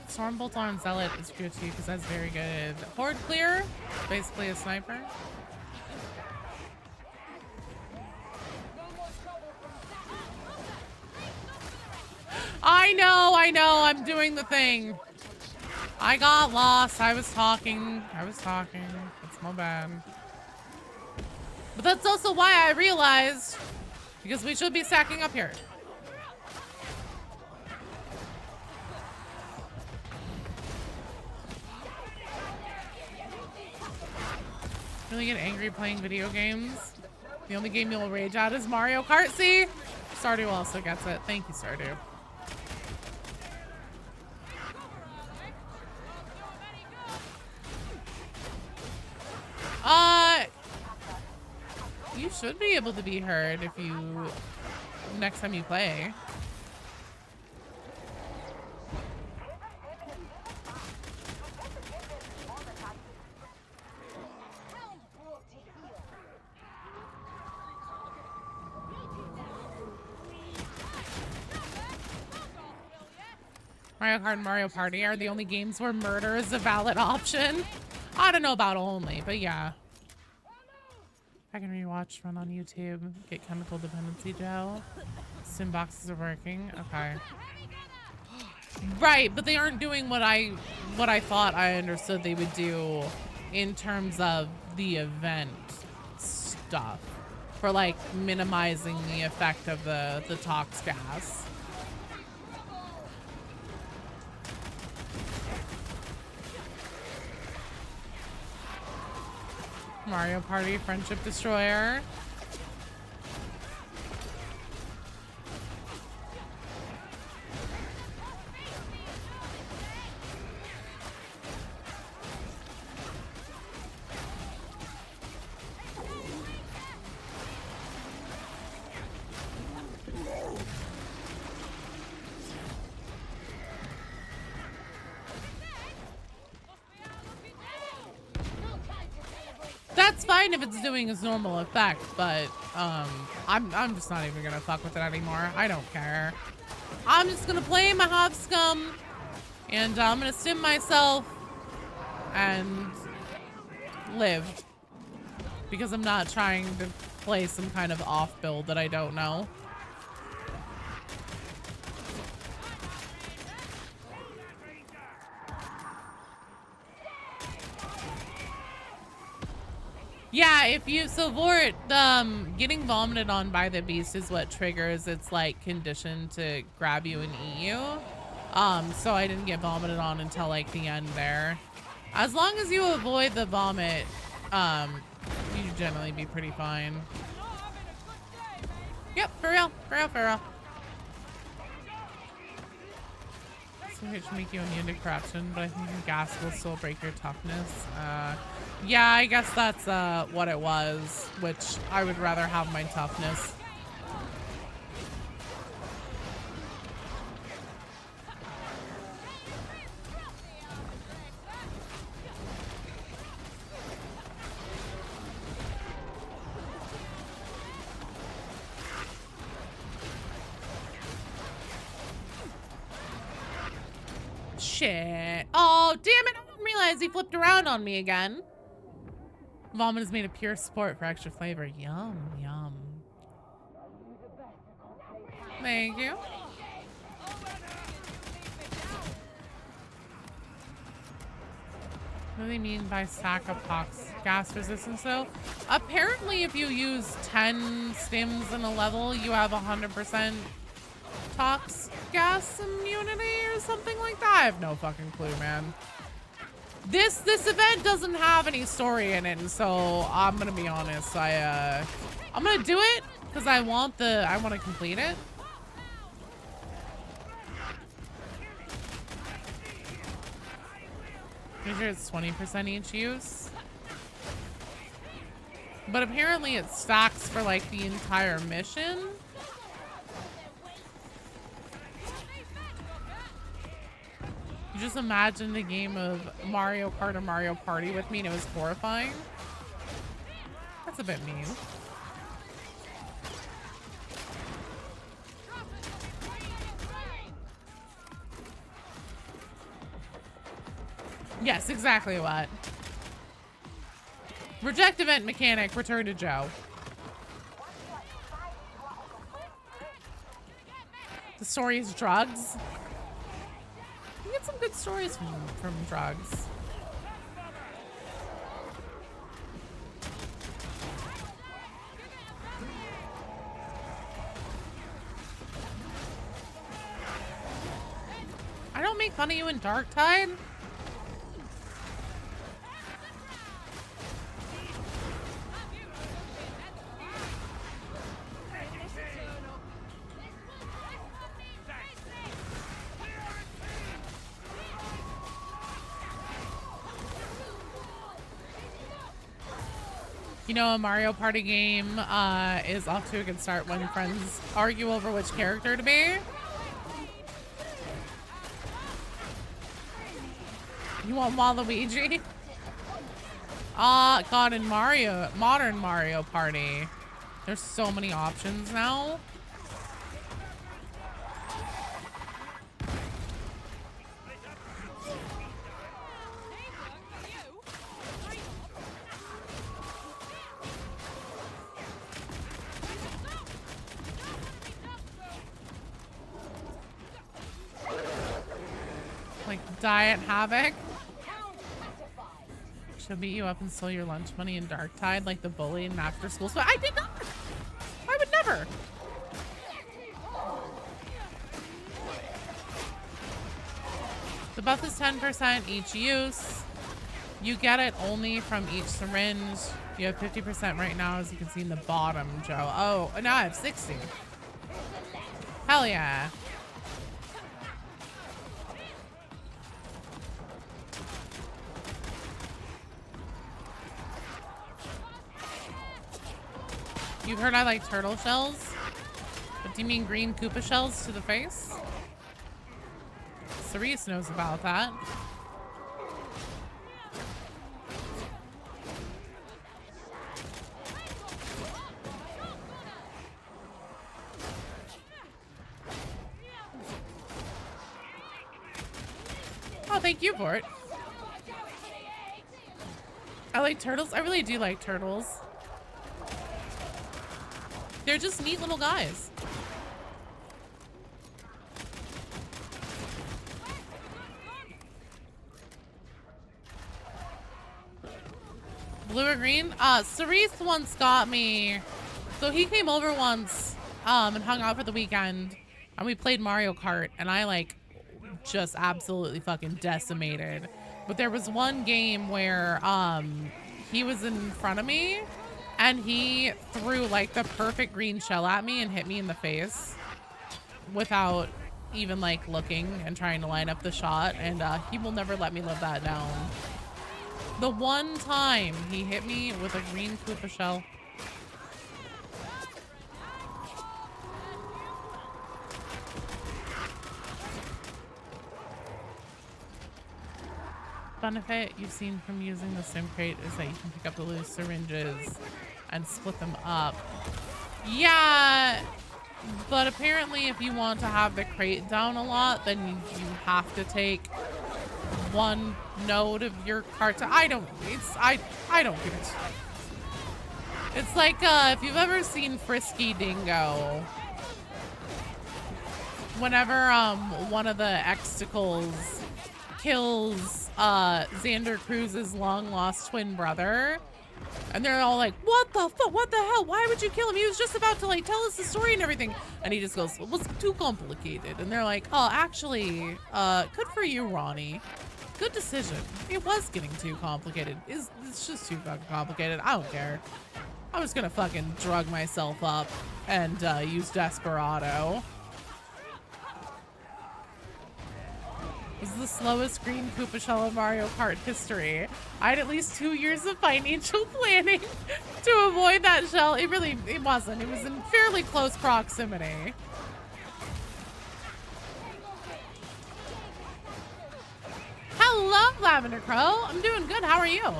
Stormbolt on Zealot is good too because that's very good. Horde clear. Basically a sniper. I know. I'm doing the thing. I got lost. I was talking. It's my bad. But that's also why I realized, because we should be stacking up here. Really get angry playing video games. The only game you'll rage at is Mario Kart. See? Stardew also gets it. Thank you, Stardew. You should be able to be heard if you, next time you play. Mario Kart and Mario Party are the only games where murder is a valid option. I don't know about only, but yeah. I can rewatch, run on YouTube, get chemical dependency gel. Sim boxes are working. Okay. Right, but they aren't doing what I thought I understood they would do in terms of the event stuff for like minimizing the effect of the tox gas. Mario Party Friendship Destroyer. That's fine if it's doing its normal effect, but I'm just not even gonna fuck with it anymore. I don't care. I'm just gonna play my Hop Scum, and I'm gonna sim myself and live, because I'm not trying to play some kind of off build that I don't know. Yeah, if you so Vort, getting vomited on by the beast is what triggers its like condition to grab you and eat you. So I didn't get vomited on until like the end there. As long as you avoid the vomit, you generally be pretty fine. Yep, for real, for real, for real. So it should make you immune to corruption, but I think your gas will still break your toughness. Yeah, I guess that's what it was, which I would rather have my toughness. Shit. Oh, damn it. I didn't realize he flipped around on me again. Vomit is made of pure sport for extra flavor. Yum, yum. Thank you. What do they mean by stack of pox? Gas resistance though? Apparently if you use 10 stims in a level, you have 100% tox gas immunity or something like that. I have no fucking clue, man. This event doesn't have any story in it, and so I'm gonna be honest. I'm gonna do it because I want to complete it. Pretty sure it's 20% each use. But apparently it stacks for like the entire mission. You just imagined a game of Mario Kart or Mario Party with me and it was horrifying. That's a bit mean. Yes, exactly what. Reject event mechanic, return to Joe. The story is drugs. You get some good stories from drugs. I don't make fun of you in Darktide. You know, a Mario Party game is off to a good start when friends argue over which character to be. You want Waluigi? God, in modern Mario Party, there's so many options now. Like Diet Havoc. She'll beat you up and steal your lunch money in Darktide like the bully in after school. So I did not. I would never. The buff is 10% each use. You get it only from each syringe. You have 50% right now, as you can see in the bottom, Joe. Oh, now I have 60. Hell yeah. You've heard I like turtle shells? But do you mean green Koopa shells to the face? Cerise knows about that. Oh, thank you for it. I like turtles. I really do like turtles. They're just neat little guys. Blue or green? Cerise once got me. So he came over once, and hung out for the weekend, and we played Mario Kart, and I like just absolutely fucking decimated. But there was one game where he was in front of me, and he threw like the perfect green shell at me and hit me in the face without even like looking and trying to line up the shot, and he will never let me live that down. The one time he hit me with a green Koopa shell. Benefit you've seen from using the sim crate is that you can pick up the loose syringes and split them up. Yeah, but apparently if you want to have the crate down a lot, then you have to take one node of your cart. I don't give it. It's like if you've ever seen Frisky Dingo, whenever one of the Exticles kills Xander Cruz's long lost twin brother, and they're all like, what the fuck, what the hell, why would you kill him, he was just about to like tell us the story and everything, and he just goes, it was too complicated. And they're like, oh, actually, good for you, Ronnie, good decision, it was getting too complicated, it's just too fucking complicated, I don't care, I'm just gonna fucking drug myself up and use Desperado. This is the slowest green Koopa shell in Mario Kart history. I had at least 2 years of financial planning to avoid that shell. It wasn't. It was in fairly close proximity. Hello, Lavender Crow. I'm doing good. How are you?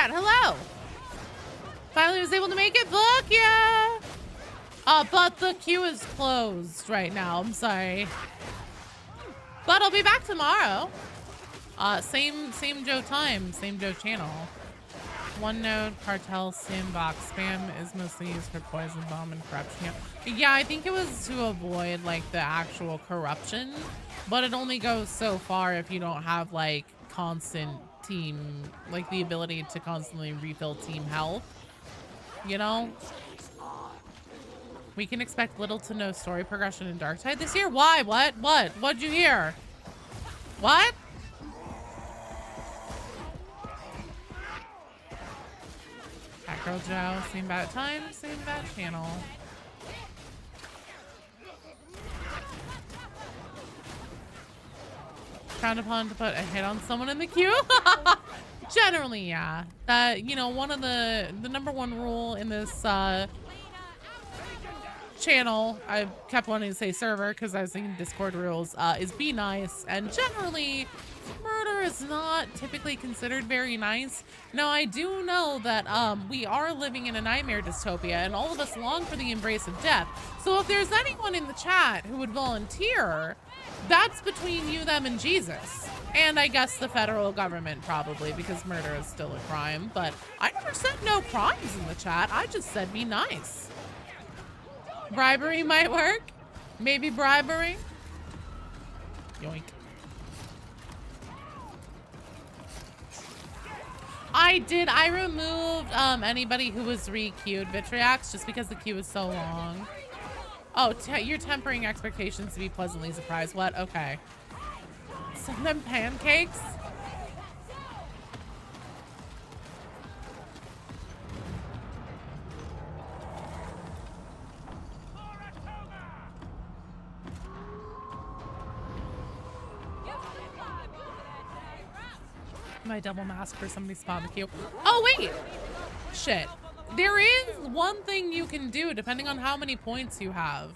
Hello. Finally was able to make it. Fuck yeah. But the queue is closed right now. I'm sorry. But I'll be back tomorrow. Same Joe time, same Joe channel. One node cartel sandbox spam is mostly used for poison bomb and corruption. Yeah, I think it was to avoid like the actual corruption, but it only goes so far if you don't have like constant team, like the ability to constantly refill team health, you know? We can expect little to no story progression in Darktide this year? Why? What'd you hear? What? Cat Girl Joe, same bad time, same bad channel. Frowned upon to put a hit on someone in the queue? Generally, yeah. You know, one of the number one rule in this channel, I kept wanting to say server because I was thinking Discord rules, is be nice. And generally, murder is not typically considered very nice. Now, I do know that we are living in a nightmare dystopia and all of us long for the embrace of death. So if there's anyone in the chat who would volunteer, that's between you, them, and Jesus. And I guess the federal government probably, because murder is still a crime. But I never said no crimes in the chat. I just said be nice. Bribery might work. Maybe bribery. Yoink. I removed anybody who was re-queued Vitriax just because the queue was so long. Oh, you're tempering expectations to be pleasantly surprised. What? Okay. Send them pancakes? My double mask for somebody spot in the queue. Oh, wait. Shit. There is one thing you can do depending on how many points you have.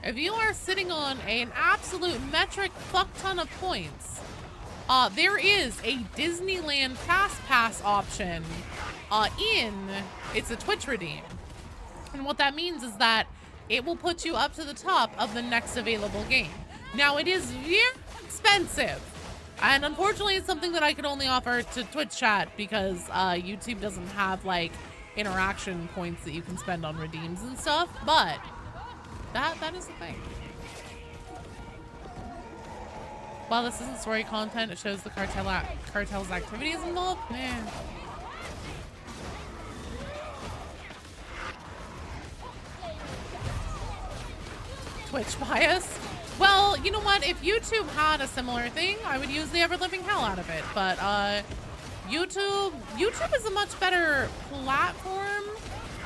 If you are sitting on an absolute metric fuck ton of points, there is a Disneyland Fast Pass option it's a Twitch redeem. And what that means is that it will put you up to the top of the next available game. Now, it is very expensive. And unfortunately, it's something that I can only offer to Twitch chat because YouTube doesn't have like interaction points that you can spend on redeems and stuff. But that is the thing. While this isn't story content, it shows the cartel's activities involved. Man. Twitch bias. Well, you know what? If YouTube had a similar thing, I would use the ever-living hell out of it. But YouTube is a much better platform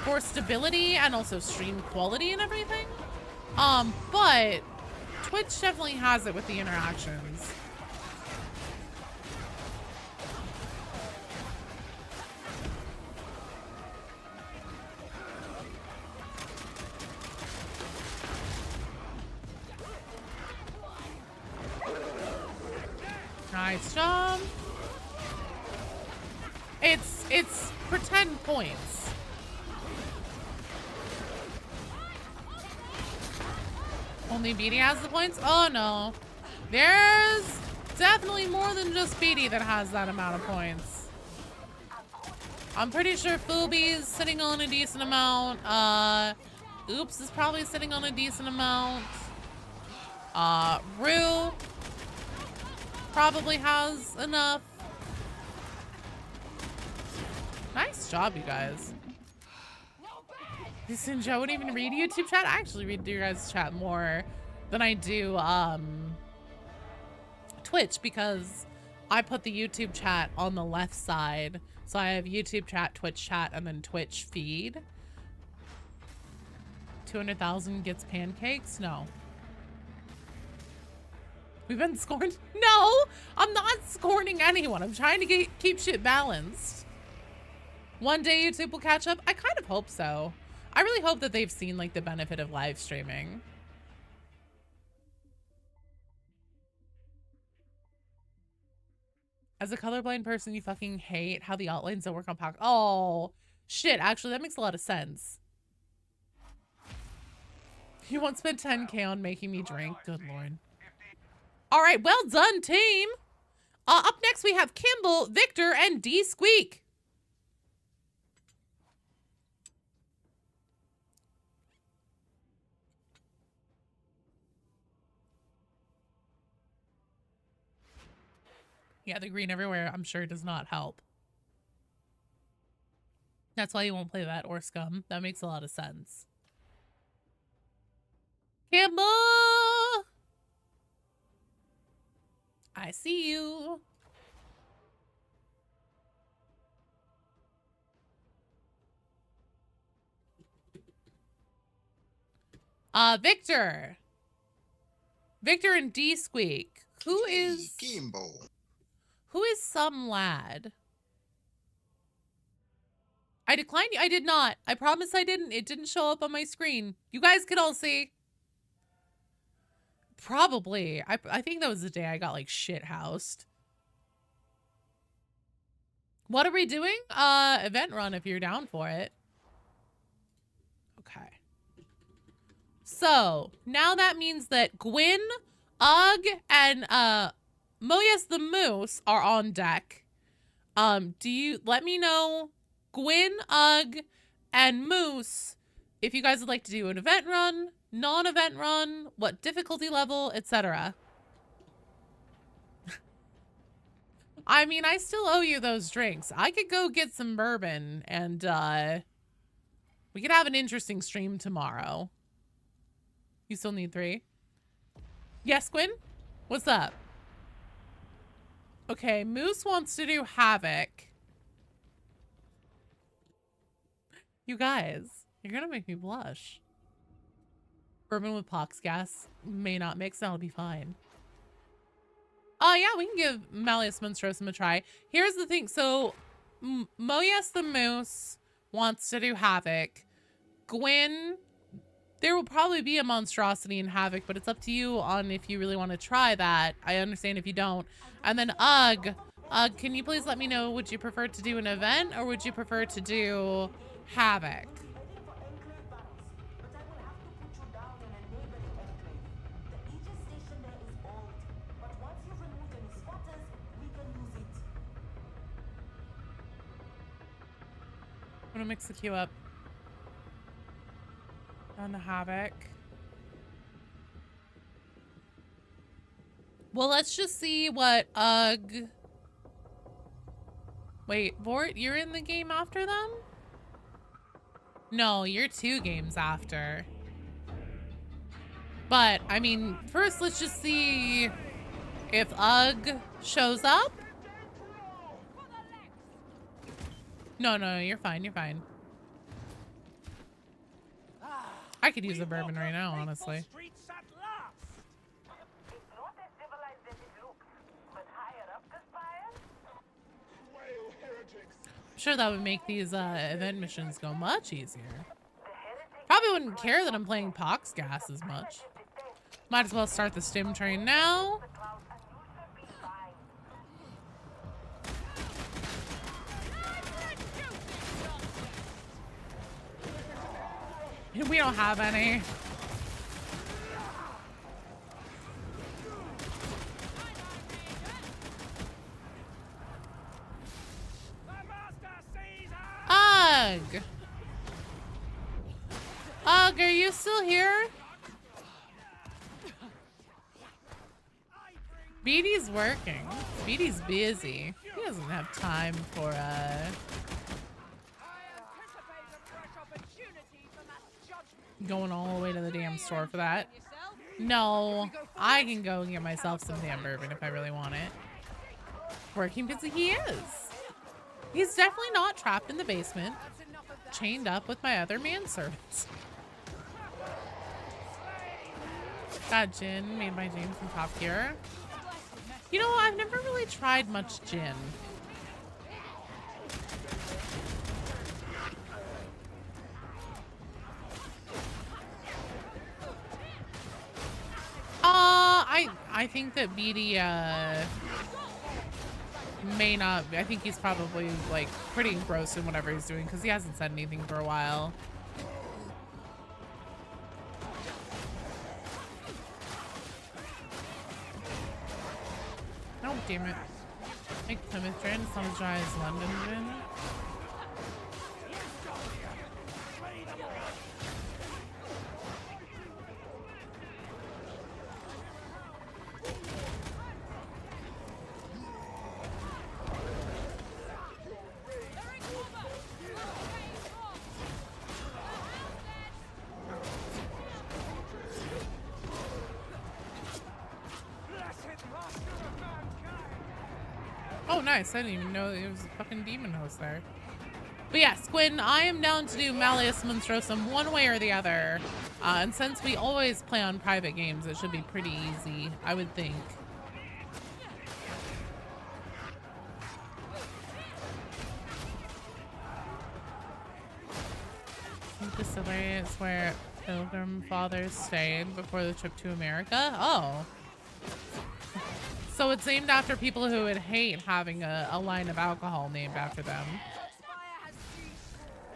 for stability and also stream quality and everything. But Twitch definitely has it with the interactions. Nice job. It's pretend points. Only Beatty has the points? Oh no. There's definitely more than just Beatty that has that amount of points. I'm pretty sure Fubi's sitting on a decent amount. Oops is probably sitting on a decent amount. Rue probably has enough. Nice job, you guys. Listen, Joe wouldn't even read YouTube chat. I actually read your guys' chat more than I do Twitch because I put the YouTube chat on the left side. So I have YouTube chat, Twitch chat, and then Twitch feed. 200,000 gets pancakes? No. We've been scorned. No, I'm not scorning anyone. I'm trying to keep shit balanced. One day YouTube will catch up. I kind of hope so. I really hope that they've seen like the benefit of live streaming. As a colorblind person, you fucking hate how the outlines don't work on pack. Oh, shit. Actually, that makes a lot of sense. You won't spend 10K on making me drink. Good Lord. All right, well done, team. Up next, we have Kimball, Victor, and D Squeak. Yeah, the green everywhere, I'm sure, does not help. That's why you won't play that or Scum. That makes a lot of sense. Kimball! I see you. Victor. Victor and D Squeak. Who is some lad? I declined you. I did not. I promise I didn't. It didn't show up on my screen. You guys could all see. Probably. I think that was the day I got like shit housed. What are we doing? Event run if you're down for it. Okay. So now that means that Gwyn, Ugg, and Moyes the Moose are on deck. Do you let me know, Gwyn, Ugg, and Moose, if you guys would like to do an event run, non-event run, what difficulty level, etc. I mean, I still owe you those drinks. I could go get some bourbon and we could have an interesting stream tomorrow. You still need 3? Yes, Gwyn? What's up? Okay, Moose wants to do Havoc. You guys, you're gonna make me blush. Bourbon with pox gas may not mix, that'll be fine. Oh, yeah, we can give Malleus Monstrosum a try. Here's the thing. So, Moyes the Moose wants to do Havoc. Gwyn, there will probably be a monstrosity in Havoc, but it's up to you on if you really want to try that. I understand if you don't. And then Ugg, can you please let me know, would you prefer to do an event or would you prefer to do Havoc? I'm gonna mix the queue up. On the Havoc. Well, let's just see what Ugg. Wait, Vort, you're in the game after them? No, you're 2 games after. But, I mean, first let's just see if Ugg shows up. No, you're fine, you're fine. I could use a bourbon right now, honestly. It's not as civilized as it looks, but higher up the spire? I'm sure that would make these event missions go much easier. Probably wouldn't care that I'm playing Pox Gas as much. Might as well start the stim train now. We don't have any. Ugh! Ugh, are you still here? Beatty's working. Beatty's busy. He doesn't have time for going all the way to the damn store for that. No, I can go and get myself some damn bourbon if I really want it. Working busy he is. He's definitely not trapped in the basement, chained up with my other manservants. Got gin made by James from Top Gear. You know, I've never really tried much gin. I think that Beatty, may not, I think he's probably, like, pretty engrossed in whatever he's doing because he hasn't said anything for a while. Oh, damn it. Make Plymouth gin, it's not as dry as London gin. Oh, nice. I didn't even know there was a fucking demon host there. But yes, Gwyn, I am down to do Malleus Monstrosum one way or the other. And since we always play on private games, it should be pretty easy, I would think. Distillery is where Pilgrim Fathers stayed before the trip to America. Oh. So it's named after people who would hate having a line of alcohol named after them.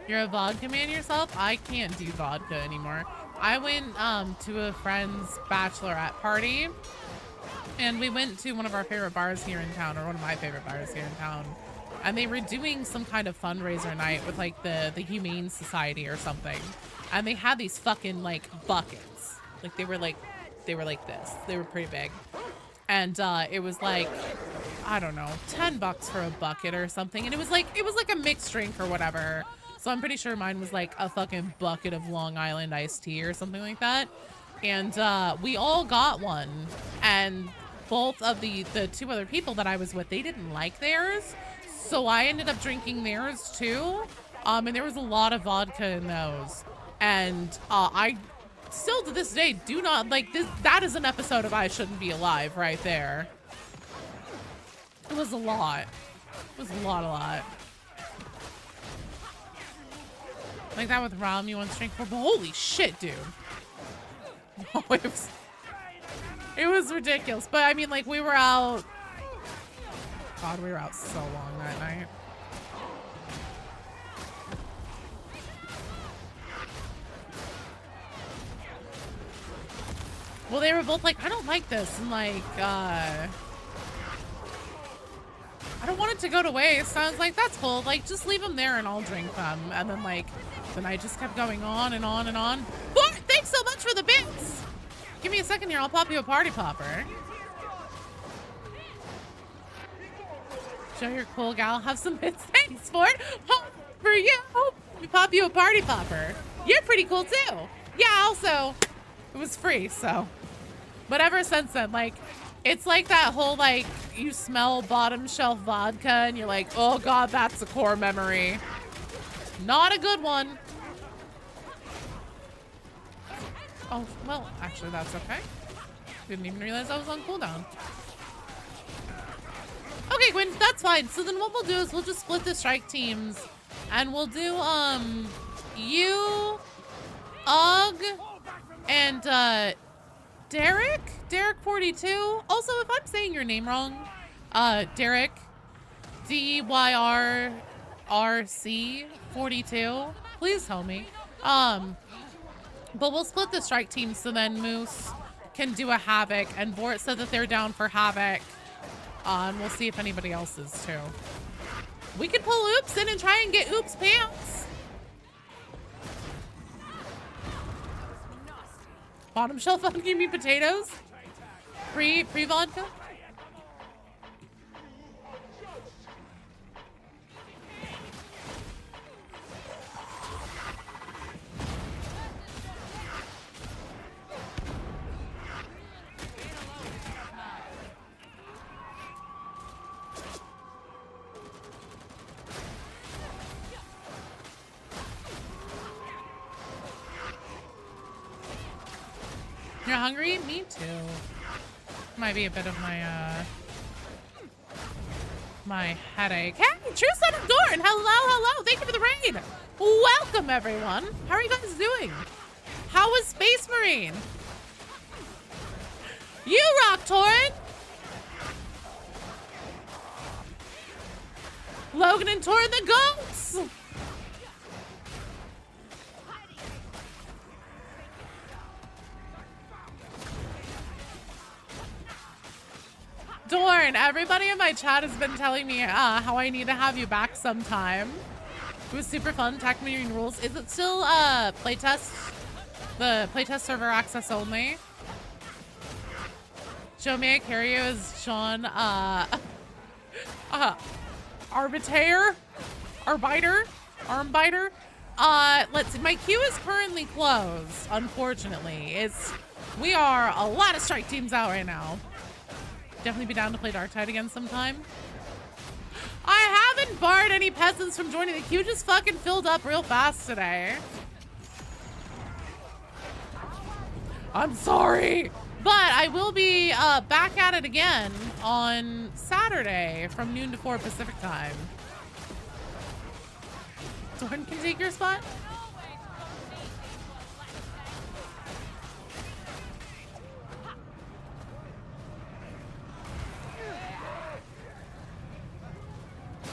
You're a vodka man yourself? I can't do vodka anymore. I went to a friend's bachelorette party, and we went to one of our favorite bars here in town, or one of my favorite bars here in town, and they were doing some kind of fundraiser night with like the Humane Society or something, and they had these fucking like buckets. Like they were like this. They were pretty big. And it was like, I don't know, $10 for a bucket or something. And it was like a mixed drink or whatever. So I'm pretty sure mine was like a fucking bucket of Long Island iced tea or something like that. And we all got one. And both of the 2 other people that I was with, they didn't like theirs. So I ended up drinking theirs too. And there was a lot of vodka in those. And I still to this day do not like this. That is an episode of I Shouldn't Be Alive right there. It was a lot. It was a lot. Like that with Ram, you want strength 4, but holy shit, dude. Oh, it was ridiculous. But I mean, like, we were out. God, we were out so long that night. Well, they were both like, I don't like this. And like, I don't want it to go to waste. So I was like, that's cool. Like, just leave them there and I'll drink them. And then like, the night just kept going on and on and on. What? Thanks so much for the bits. Give me a second here. I'll pop you a party popper. Show you're cool, gal. Have some bits. Thanks for it. Hope for you. Hope we pop you a party popper. You're pretty cool too. Yeah, also, it was free, so. But ever since then, like, it's like that whole, like, you smell bottom shelf vodka and you're like, oh God, that's a core memory. Not a good one. Oh, well, actually, that's okay. Didn't even realize I was on cooldown. Okay, Gwen, that's fine. So then what we'll do is we'll just split the strike teams and we'll do, you, and, Derek 42. Also, if I'm saying your name wrong, Derek, DYRRC 42, please tell me. But we'll split the strike team so then Moose can do a Havoc, and Bort said that they're down for Havoc. And we'll see if anybody else is too. We could pull Oops in and try and get Oops pants. Bottom shelf give me potatoes. Pre-vodka. You're hungry? Me too. Might be a bit of my my headache. Hey, true son of Dorn! Hello! Thank you for the raid! Welcome, everyone! How are you guys doing? How was Space Marine? You rock, Torrent! Logan and Torrent the goats! Dorn, everybody in my chat has been telling me how I need to have you back sometime. It was super fun. Tech Marine rules. Is it still playtest? The playtest server access only? Show me I carry you as Sean Arbiter? Armbiter? Let's see. My queue is currently closed, unfortunately. We are a lot of strike teams out right now. Definitely be down to play Darktide again sometime. I haven't barred any peasants from joining. The queue just fucking filled up real fast today. I'm sorry. But I will be back at it again on Saturday from noon to 4 Pacific time. Dorn can take your spot?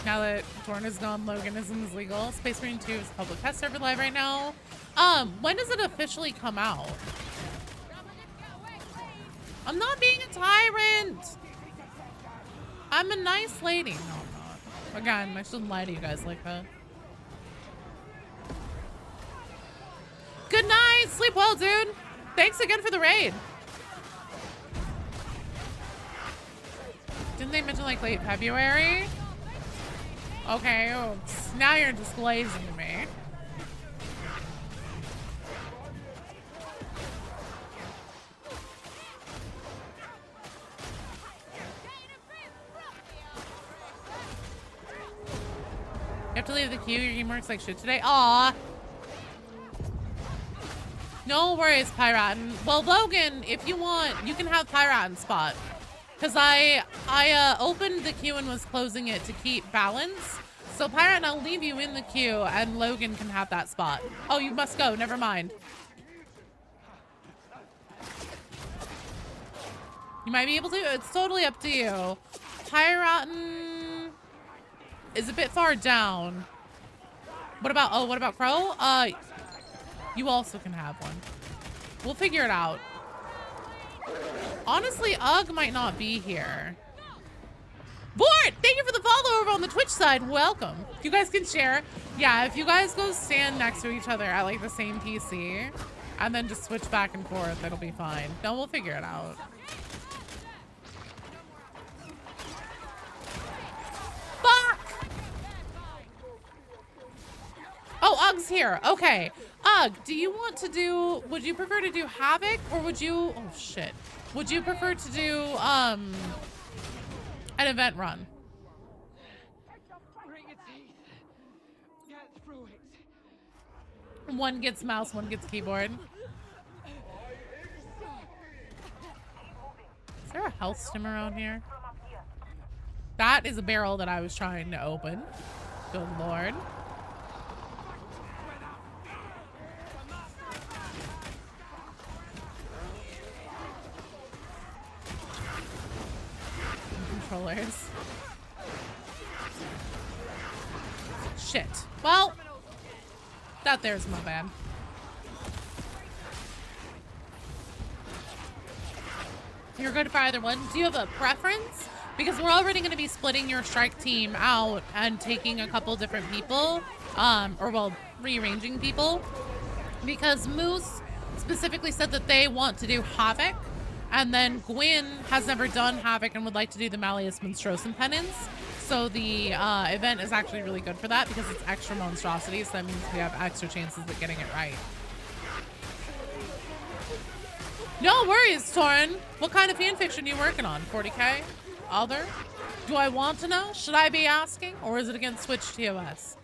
Now that Dorn is gone, Loganism is legal. Space Marine 2 is public test server live right now. When does it officially come out? I'm not being a tyrant. I'm a nice lady. No, I'm not. Again, I shouldn't lie to you guys like that. Good night. Sleep well, dude. Thanks again for the raid. Didn't they mention like late February? Okay, oops. Now you're just glazing to me. You have to leave the queue. Your game works like shit today. Aw. No worries, Pyratin. Well, Logan, if you want, you can have Pyratin spot. Because I opened the queue and was closing it to keep balance. So Pirate, I'll leave you in the queue and Logan can have that spot. Oh, you must go. Never mind. You might be able to. It's totally up to you. Piraten is a bit far down. What about Crow? You also can have one. We'll figure it out. Honestly, Ugg might not be here. Bort, thank you for the follow over on the Twitch side. Welcome. If you guys can share. Yeah, if you guys go stand next to each other at like the same PC and then just switch back and forth, it'll be fine. No, we'll figure it out. Fuck! Oh, Ugg's here. Okay. Ugg, do you want to do, would you prefer to do Havoc or would you, oh shit. Would you prefer to do, an event run? One gets mouse, one gets keyboard. Is there a health stim around here? That is a barrel that I was trying to open. Good lord. Controllers. Shit. Well, that there's my bad. You're good for either one. Do you have a preference? Because we're already going to be splitting your strike team out and taking a couple different people, or well, rearranging people. Because Moose specifically said that they want to do Havoc, and then Gwyn has never done Havoc and would like to do the Malleus Monstrosum penance. So the event is actually really good for that because it's extra monstrosity, so that means we have extra chances of getting it right. No worries, Torin. What kind of fanfiction are you working on? 40k? Other? Do I want to know? Should I be asking? Or is it against Switch TOS?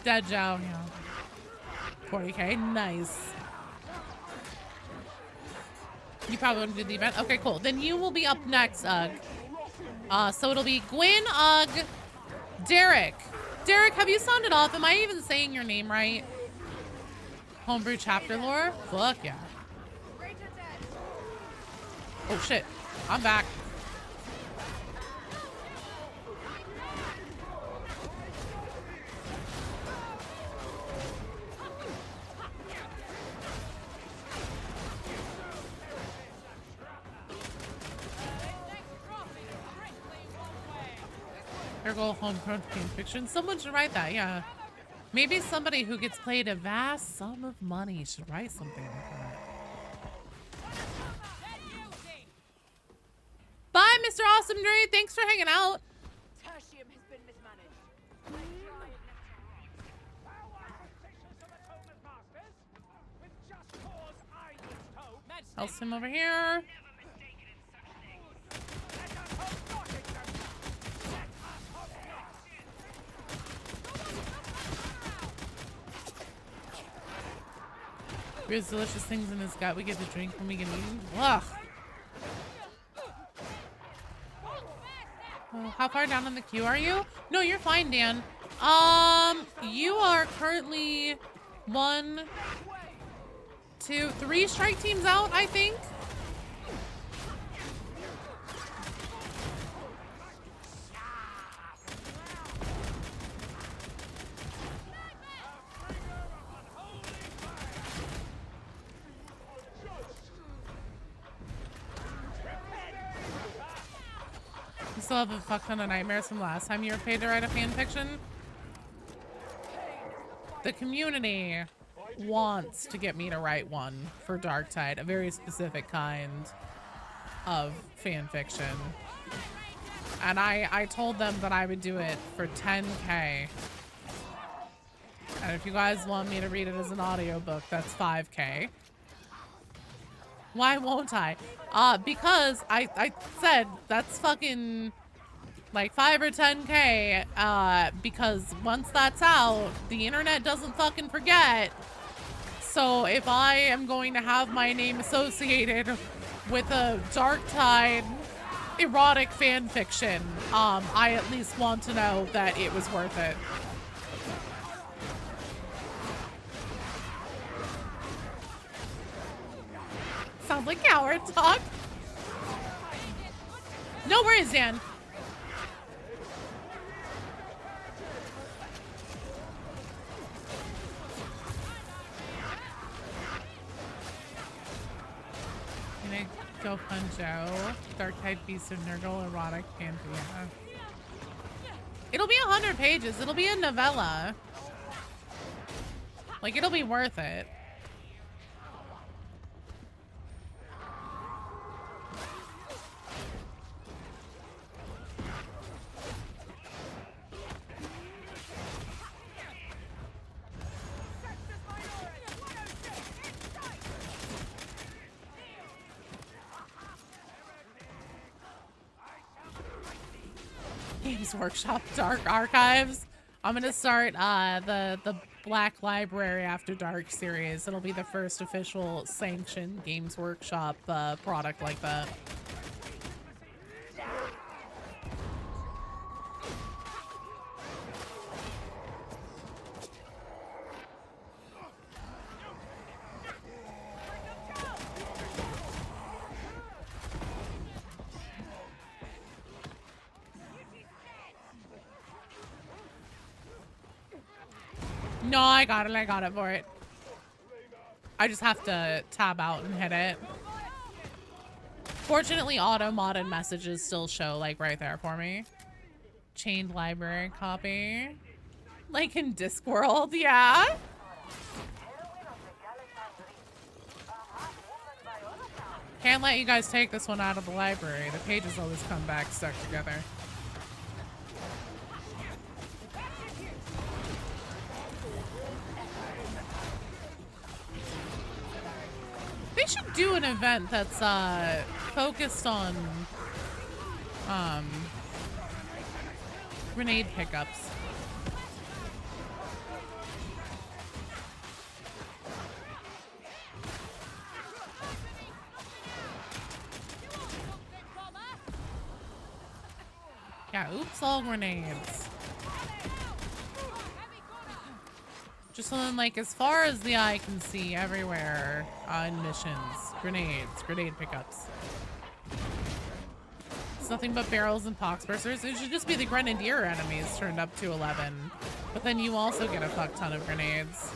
Dead Jow, yeah. 40k, nice. You probably want to do the event? Okay, cool. Then you will be up next, Ugg. So it'll be Gwyn, Ugg, Derek. Derek, have you sounded off? Am I even saying your name right? Homebrew chapter lore? Fuck yeah. Oh shit, I'm back. There go homegrown fiction. Someone should write that, yeah. Maybe somebody who gets paid a vast sum of money should write something like that. Bye, Mr. Awesome Dude. Thanks for hanging out. Tertium has been mismanaged. Else him over here. There's delicious things in his gut we get to drink when we get eaten. Ugh. Oh, how far down on the queue are you? No, you're fine, Dan. You are currently 1, 2, 3 strike teams out, I think. You still have a fuck ton of nightmares from last time you were paid to write a fanfiction? The community wants to get me to write one for Darktide, a very specific kind of fanfiction. And I told them that I would do it for 10k. And if you guys want me to read it as an audiobook, that's 5k. Why won't I? Because I said that's fucking like 5 or 10k, because once that's out, the internet doesn't fucking forget. So if I am going to have my name associated with a Darktide erotic fan fiction, I at least want to know that it was worth it. Sounds like coward talk. No worries, Dan. Can I go Punjo? Darktide Beast of Nurgle erotic pantheon. It'll be 100 pages. It'll be a novella. Like, it'll be worth it. Games Workshop Dark Archives. I'm gonna start the Black Library After Dark series. It'll be the first official sanctioned Games Workshop product like that. No, I got it for it. I just have to tab out and hit it. Fortunately, auto-modded messages still show, like, right there for me. Chained library copy. Like in Discworld, yeah. Can't let you guys take this one out of the library. The pages always come back stuck together. They should do an event that's focused on grenade pickups. Yeah, oops, all grenades. Just so then, like, as far as the eye can see, everywhere in missions, grenade pickups. It's nothing but barrels and poxbursters. It should just be the grenadier enemies turned up to 11. But then you also get a fuck ton of grenades.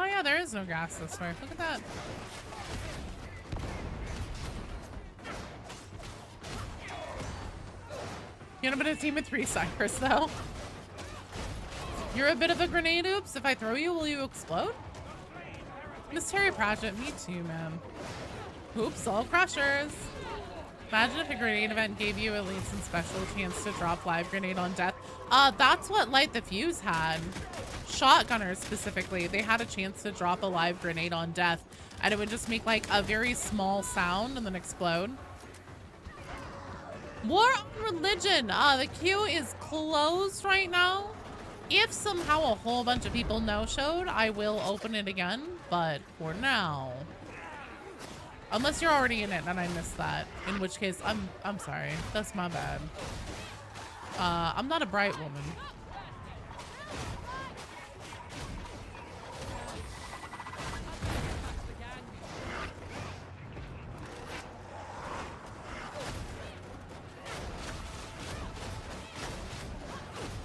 Oh yeah, there is no gas this way. Look at that. You end up in a team with 3 Cypress though. You're a bit of a grenade oops. If I throw you, will you explode? Miss Terry Pratchett, me too, man. Oops, all crushers. Imagine if a grenade event gave you at least a special chance to drop live grenade on death. That's what Light the Fuse had. Shotgunners specifically, they had a chance to drop a live grenade on death and it would just make like a very small sound and then explode. War on Religion. The queue is closed right now. If somehow a whole bunch of people no-showed, I will open it again, but for now, unless you're already in it and I missed that, in which case I'm sorry. That's my bad. I'm not a bright woman.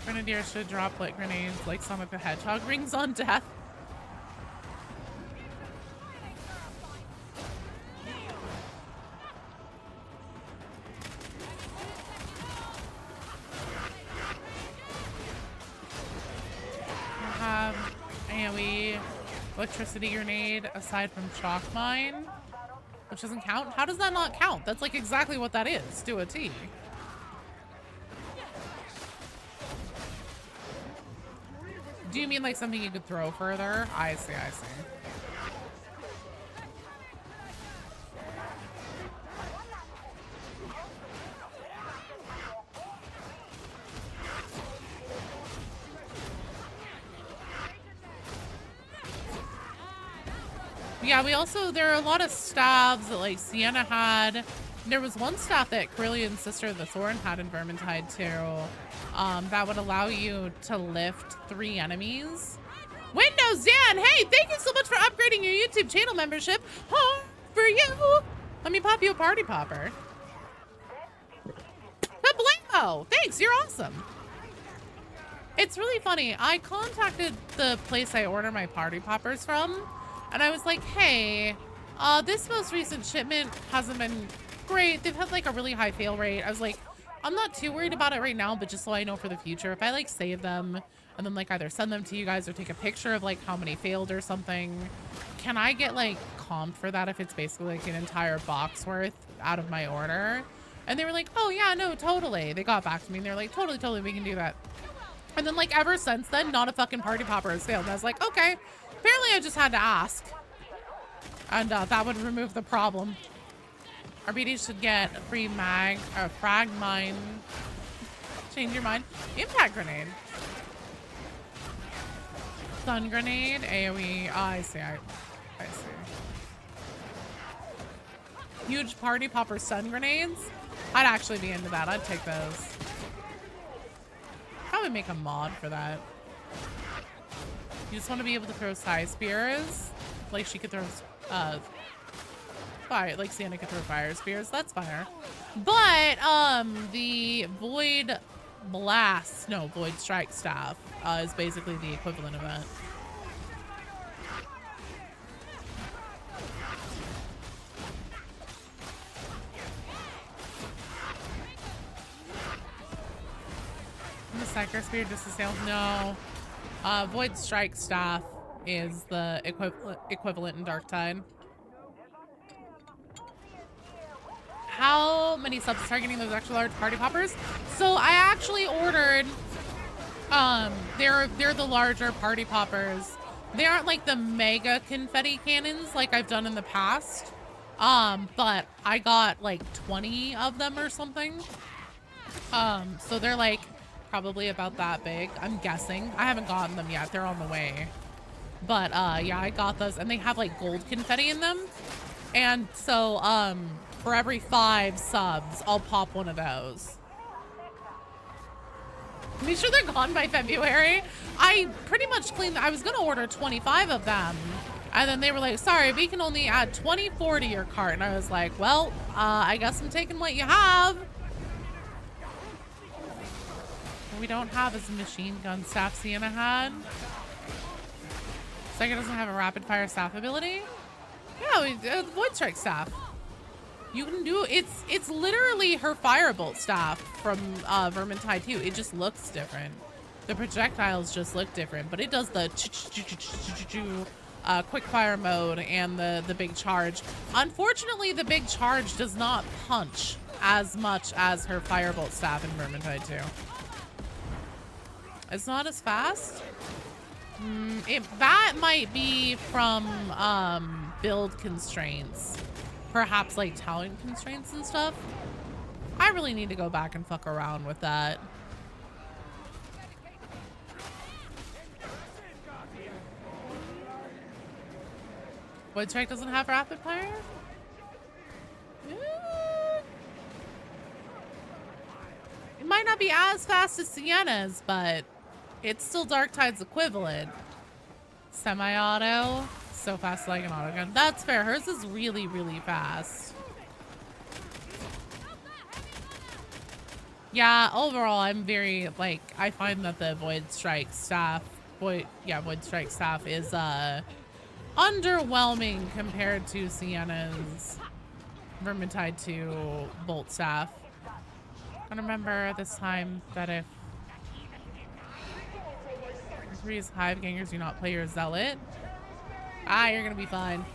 Grenadier should drop like grenades like Sonic the Hedgehog rings on death. Have AoE electricity grenade aside from chalk mine, which doesn't count. How does that not count? That's like exactly what that is to a T. Do you mean like something you could throw further? I see, I see. Yeah, there are a lot of staffs that like Sienna had. There was one staff that Corellian's sister, the Thorn, had in Vermintide too. That would allow you to lift 3 enemies. Windows Dan, hey, thank you so much for upgrading your YouTube channel membership. Oh, for you. Let me pop you a party popper. Kablamo! Thanks, you're awesome. It's really funny. I contacted the place I order my party poppers from, and I was like, hey, this most recent shipment hasn't been great. They've had like a really high fail rate. I was like, I'm not too worried about it right now, but just so I know for the future, if I like save them and then like either send them to you guys or take a picture of like how many failed or something, can I get like comped for that if it's basically like an entire box worth out of my order? And they were like, oh yeah, no, totally. They got back to me and they're like, totally, we can do that. And then like ever since then, not a fucking party popper has failed. And I was like, okay, apparently I just had to ask. And that would remove the problem. RBD should get a free frag mine. Change your mind. Impact grenade. Stun grenade, AoE. Oh, I see. I see. Huge party popper stun grenades. I'd actually be into that. I'd take those. Probably make a mod for that. You just want to be able to throw side spears. Like she could throw fire, like Sienna could throw fire spears. That's fire. But the void strike staff is basically the equivalent of that. The Psycho Spear just a sale? No. Void Strike Staff is the equivalent in Darktide. How many subs is targeting those extra large party poppers? So I actually ordered, they're the larger party poppers. They aren't like the mega confetti cannons like I've done in the past. But I got like 20 of them or something. So they're like probably about that big, I'm guessing. I haven't gotten them yet. They're on the way. But yeah, I got those and they have like gold confetti in them. And so for every 5 subs, I'll pop one of those. Make sure they're gone by February. I pretty much cleaned, I was gonna order 25 of them. And then they were like, sorry, we can only add 24 to your cart. And I was like, well, I guess I'm taking what you have. We don't have as machine gun staff Sienna had. Sega doesn't have a rapid fire staff ability. Yeah, Void Strike staff. You can do, it's literally her firebolt staff from Vermintide 2. It just looks different. The projectiles just look different, but it does the quick fire mode and the big charge. Unfortunately, the big charge does not punch as much as her firebolt staff in Vermintide 2. It's not as fast. That might be from build constraints. Perhaps like talent constraints and stuff. I really need to go back and fuck around with that. Void Strike doesn't have rapid fire? It might not be as fast as Sienna's, but it's still Darktide's equivalent. Semi-auto. So fast like an auto gun. That's fair. Hers is really, really fast. Yeah, overall, I'm very, like, I find that the Void Strike staff is, underwhelming compared to Sienna's Vermintide 2 Bolt staff. I remember this time that if these Hive Gangers do not play your Zealot, you're gonna be fine.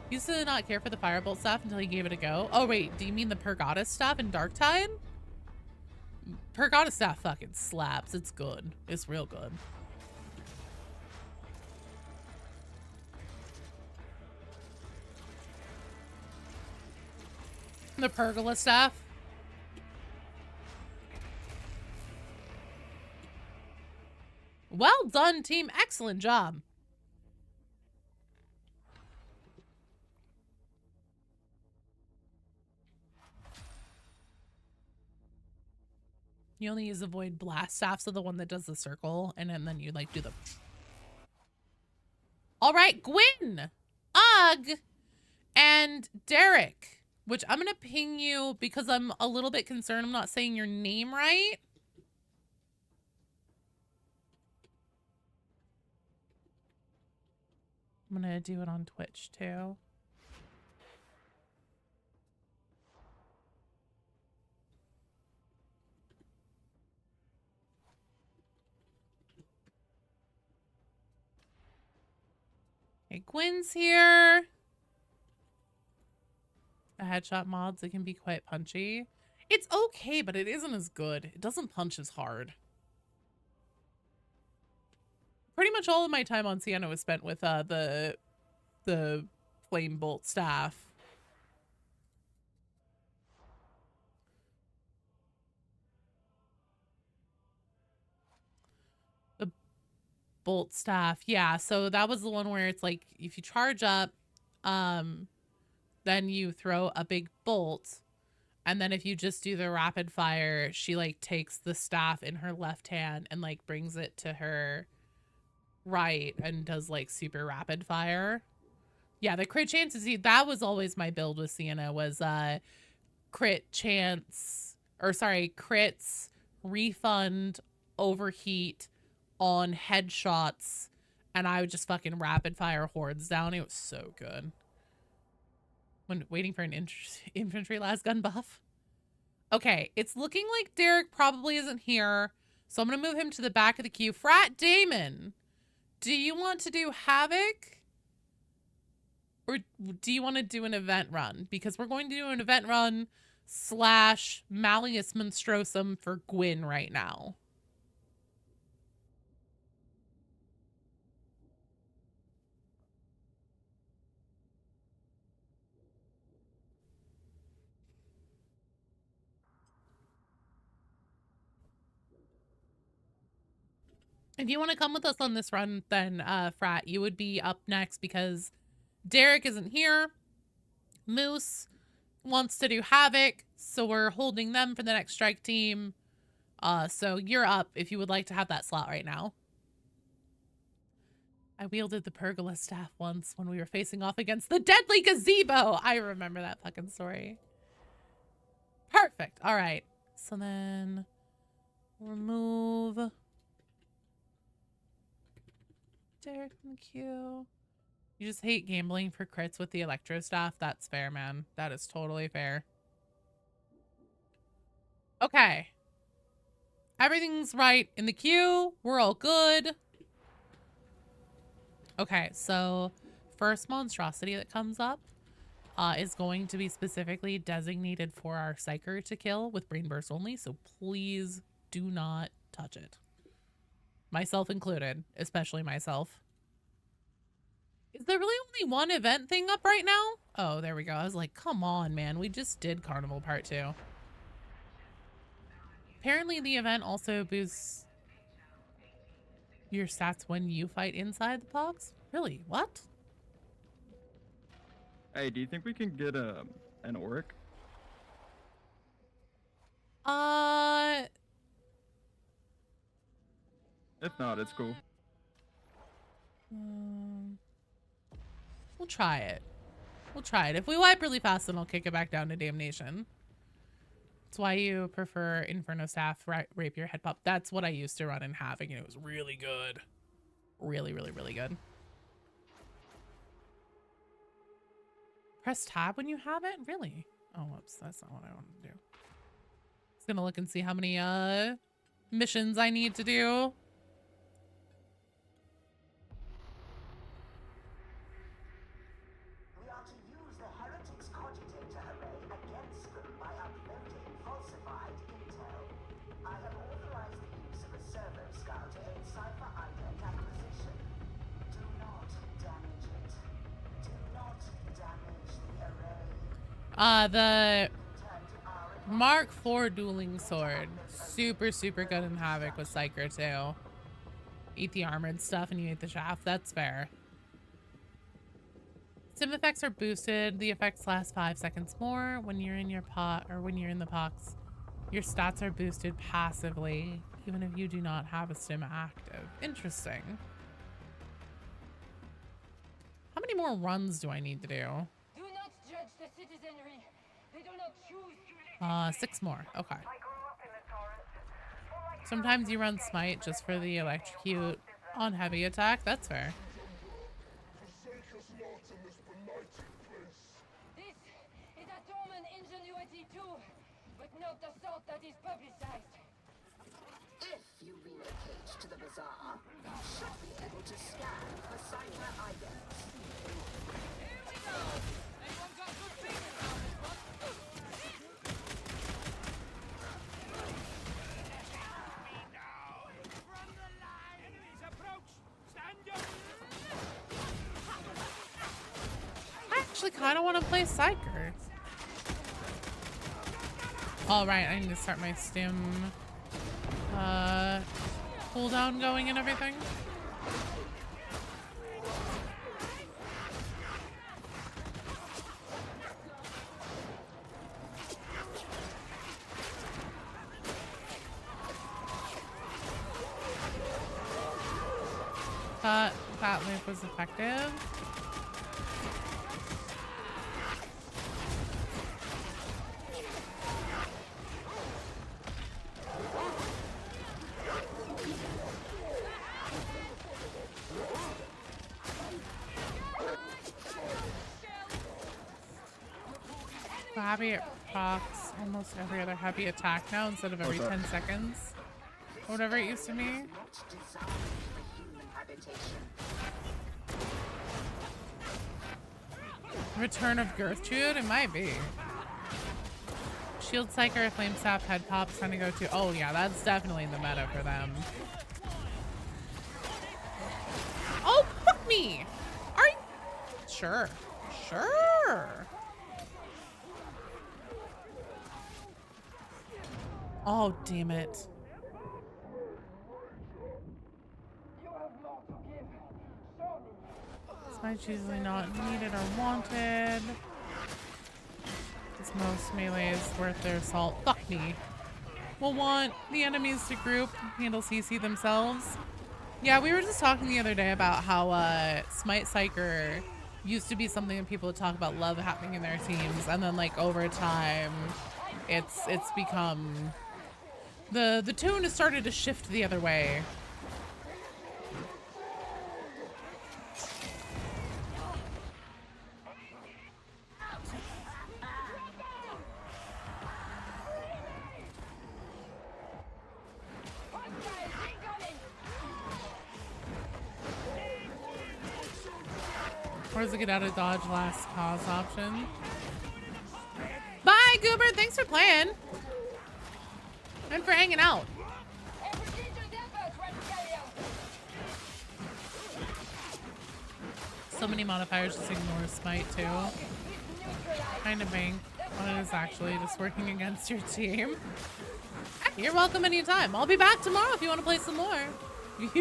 Used to not care for the Firebolt staff until he gave it a go. Oh wait, do you mean the Pergoddess staff in Darktide? Pergata staff fucking slaps. It's good. It's real good. The pergola staff. Well done, team. Excellent job. You only use the void blast staff, so the one that does the circle, and then you like do the. All right, Gwyn, Ugh, and Derek, which I'm gonna ping you because I'm a little bit concerned I'm not saying your name right. I'm gonna do it on Twitch too. Okay, Gwyn's here. A headshot mods, it can be quite punchy. It's okay, but it isn't as good. It doesn't punch as hard. Pretty much all of my time on Sienna was spent with the flame bolt staff. The bolt staff, yeah. So that was the one where it's like if you charge up, then you throw a big bolt, and then if you just do the rapid fire, she like takes the staff in her left hand and like brings it to her right and does like super rapid fire. Yeah, the crit chances, that was always my build with Sienna, was crit chance, or sorry, crits, refund, overheat on headshots, and I would just fucking rapid fire hordes down. It was so good. When waiting for an infantry last gun buff. Okay, it's looking like Derek probably isn't here, so I'm gonna move him to the back of the queue. Frat Damon, do you want to do Havoc? Or do you want to do an event run? Because we're going to do an event run / Malleus Monstrosum for Gwyn right now. If you want to come with us on this run, then Frat, you would be up next because Derek isn't here. Moose wants to do Havoc, so we're holding them for the next strike team. So you're up if you would like to have that slot right now. I wielded the pergola staff once when we were facing off against the deadly gazebo. I remember that fucking story. Perfect. All right. So then remove Derek from the queue. You just hate gambling for crits with the electro staff. That's fair, man. That is totally fair. Okay. Everything's right in the queue. We're all good. Okay, so first monstrosity that comes up is going to be specifically designated for our Psyker to kill with Brain Burst only, so please do not touch it. Myself included, especially myself. Is there really only one event thing up right now? Oh, there we go. I was like, come on, man. We just did Carnival Part 2. Apparently the event also boosts your stats when you fight inside the box? Really? What? Hey, do you think we can get an Auric? If not, it's cool. We'll try it. We'll try it. If we wipe really fast, then I'll kick it back down to Damnation. That's why you prefer Inferno Staff, Rapier, Head Pop. That's what I used to run in Havoc, and it was really good. Really, really, really good. Press tab when you have it? Really? Oh, whoops. That's not what I wanted to do. Just gonna look and see how many missions I need to do. We are to use the heretics cogitator array against them by uploading falsified intel. I have The Mark IV dueling sword. Super, super good in Havoc with Psyker too. Eat the armored stuff and you eat the shaft. That's fair. Stim effects are boosted. The effects last 5 seconds more. When you're in your pot or when you're in the pox, your stats are boosted passively, even if you do not have a stim active. Interesting. How many more runs do I need to do? Do not judge the citizenry. They do not choose. 6 more. Okay. I grew up in the Torrent. Sometimes you run smite just for the electrocute on heavy attack. That's fair. This is a dormant ingenuity too, but not the sort that is publicized. If you relocate to the bazaar, you should be able to scan for cyber items. I actually kind of want to play Psyker. All right, I need to start my stim cooldown going and everything. That loop was effective. Heavy procs almost every other heavy attack now instead of every 10 seconds. Or whatever it used to be. Not designed for human habitation. Return of Gertrude? It might be. Shield Psyker, Flame Staff, Head Pop's trying to go to. Oh yeah, that's definitely the meta for them. Oh, fuck me! Are you? Sure. Sure. Oh, damn it. Smite's usually not needed or wanted. Because most melee is worth their salt. Fuck me. We'll want the enemies to group, handle CC themselves. Yeah, we were just talking the other day about how Smite Psyker used to be something that people would talk about love happening in their teams, and then like over time, it's become the tune has started to shift the other way. Or does it get out of dodge last cause option? Bye, Goober. Thanks for playing. And for hanging out. So many modifiers, just ignore Smite too. Kind of bank when it is actually just working against your team. You're welcome anytime. I'll be back tomorrow if you want to play some more. If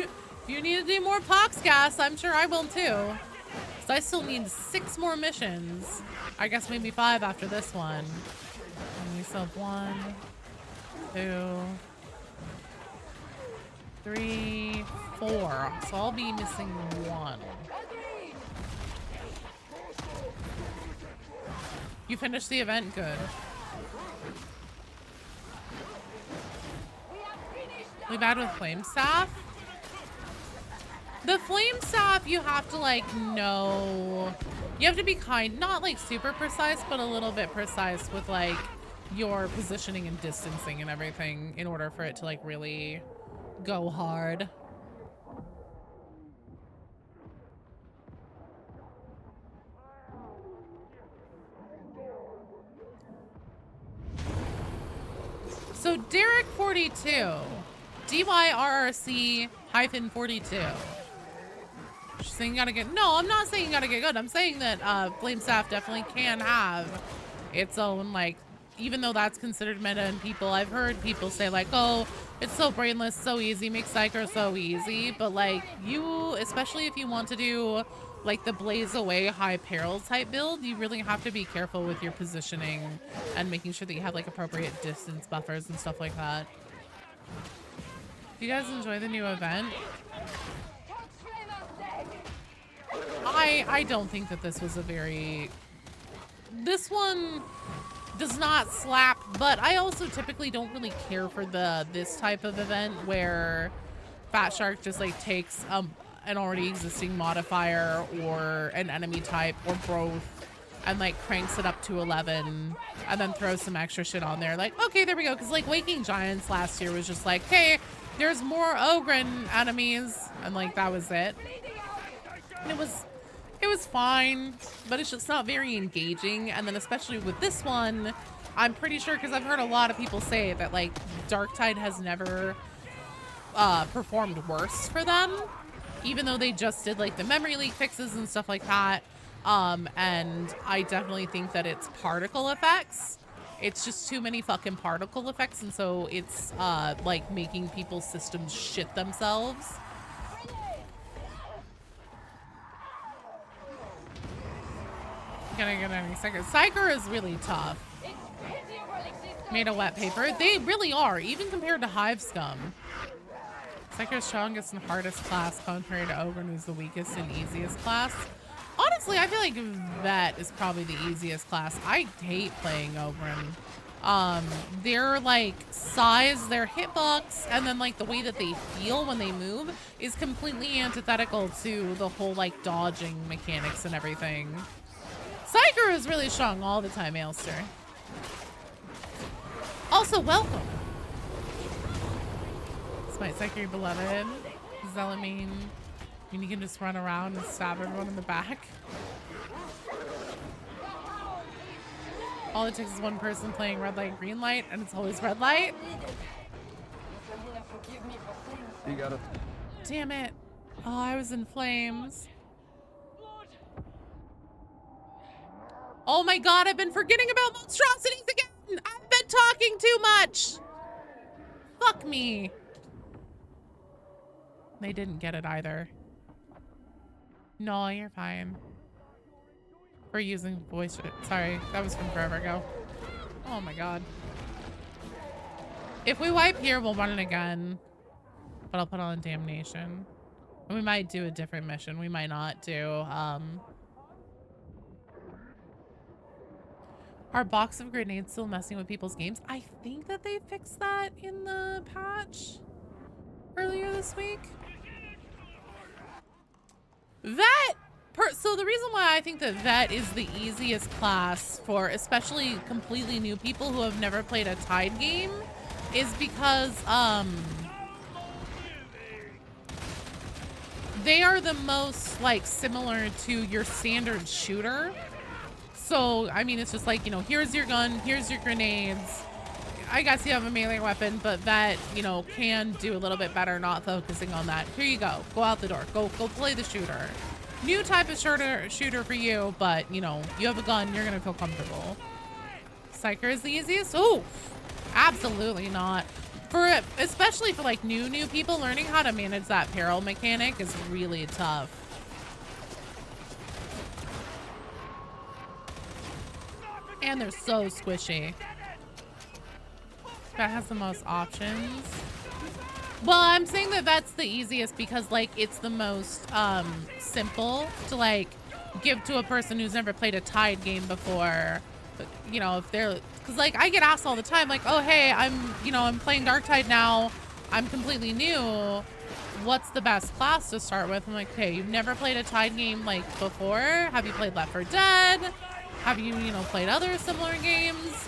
you need to do more Poxcast, I'm sure I will too. So I still need 6 more missions. I guess maybe 5 after this one. And we still have 1, 2, 3, 4. So I'll be missing 1. You finished the event? Good. We bad with Flame Staff? The Flame Staff, you have to like know, you have to be not like super precise, but a little bit precise with like your positioning and distancing and everything in order for it to like really go hard. So Derek 42, DYRRC-42. She's saying you gotta get, no, I'm not saying you gotta get good. I'm saying that Flame Staff definitely can have its own, like, even though that's considered meta and people, I've heard people say like, oh, it's so brainless, so easy, make Psyker so easy. But like you, especially if you want to do like the blaze away high peril type build, you really have to be careful with your positioning and making sure that you have like appropriate distance buffers and stuff like that. Do you guys enjoy the new event? I don't think that this was a very... This one does not slap, but I also typically don't really care for this type of event where Fat Shark just like takes an already existing modifier or an enemy type or both and like cranks it up to 11 and then throws some extra shit on there. Like, okay, there we go. Because like Waking Giants last year was just like, hey, there's more Ogren enemies, and like that was it. And it was fine, but it's just not very engaging. And then especially with this one, I'm pretty sure, because I've heard a lot of people say that like Darktide has never performed worse for them, even though they just did like the memory leak fixes and stuff like that. And I definitely think that it's particle effects. It's just too many fucking particle effects, and so it's like making people's systems shit themselves. Gonna get any second. Psyker is really tough. Made of wet paper. They really are, even compared to Hive Scum. Psyker's strongest and hardest class, contrary to Ogren, who's the weakest and easiest class. Honestly, I feel like Vet is probably the easiest class. I hate playing Ogren. Their like size, their hitbox, and then like the way that they feel when they move is completely antithetical to the whole like dodging mechanics and everything. Psyker is really strong all the time, Ailster. Also, welcome. Smite Psyker, beloved. Does that mean you can just run around and stab everyone in the back? All it takes is one person playing red light, green light, and it's always red light. You got it. Damn it. Oh, I was in flames. Oh my god, I've been forgetting about monstrosities again! I've been talking too much! Fuck me. They didn't get it either. No, you're fine. We're using voice. Sorry, that was from forever ago. Oh my god. If we wipe here, we'll run it again. But I'll put on Damnation. And we might do a different mission. We might not do, Are box of grenades still messing with people's games? I think that they fixed that in the patch earlier this week. So the reason why I think that Vet is the easiest class for especially completely new people who have never played a Tide game is because they are the most like similar to your standard shooter. So, I mean, it's just like, you know, here's your gun, here's your grenades. I guess you have a melee weapon, but that, you know, can do a little bit better not focusing on that. Here you go. Go out the door. Go play the shooter. New type of shooter for you, but, you know, you have a gun, you're going to feel comfortable. Psyker is the easiest? Oh, absolutely not. Especially for, like, new people, learning how to manage that peril mechanic is really tough. And they're so squishy. That has the most options. Well, I'm saying that that's the easiest because like it's the most simple to like give to a person who's never played a Tide game before. But, you know, if they're, because like I get asked all the time like, oh hey, I'm playing Darktide now, I'm completely new, what's the best class to start with? I'm like, okay, you've never played a Tide game like before? Have you played Left 4 Dead? Have you, played other similar games?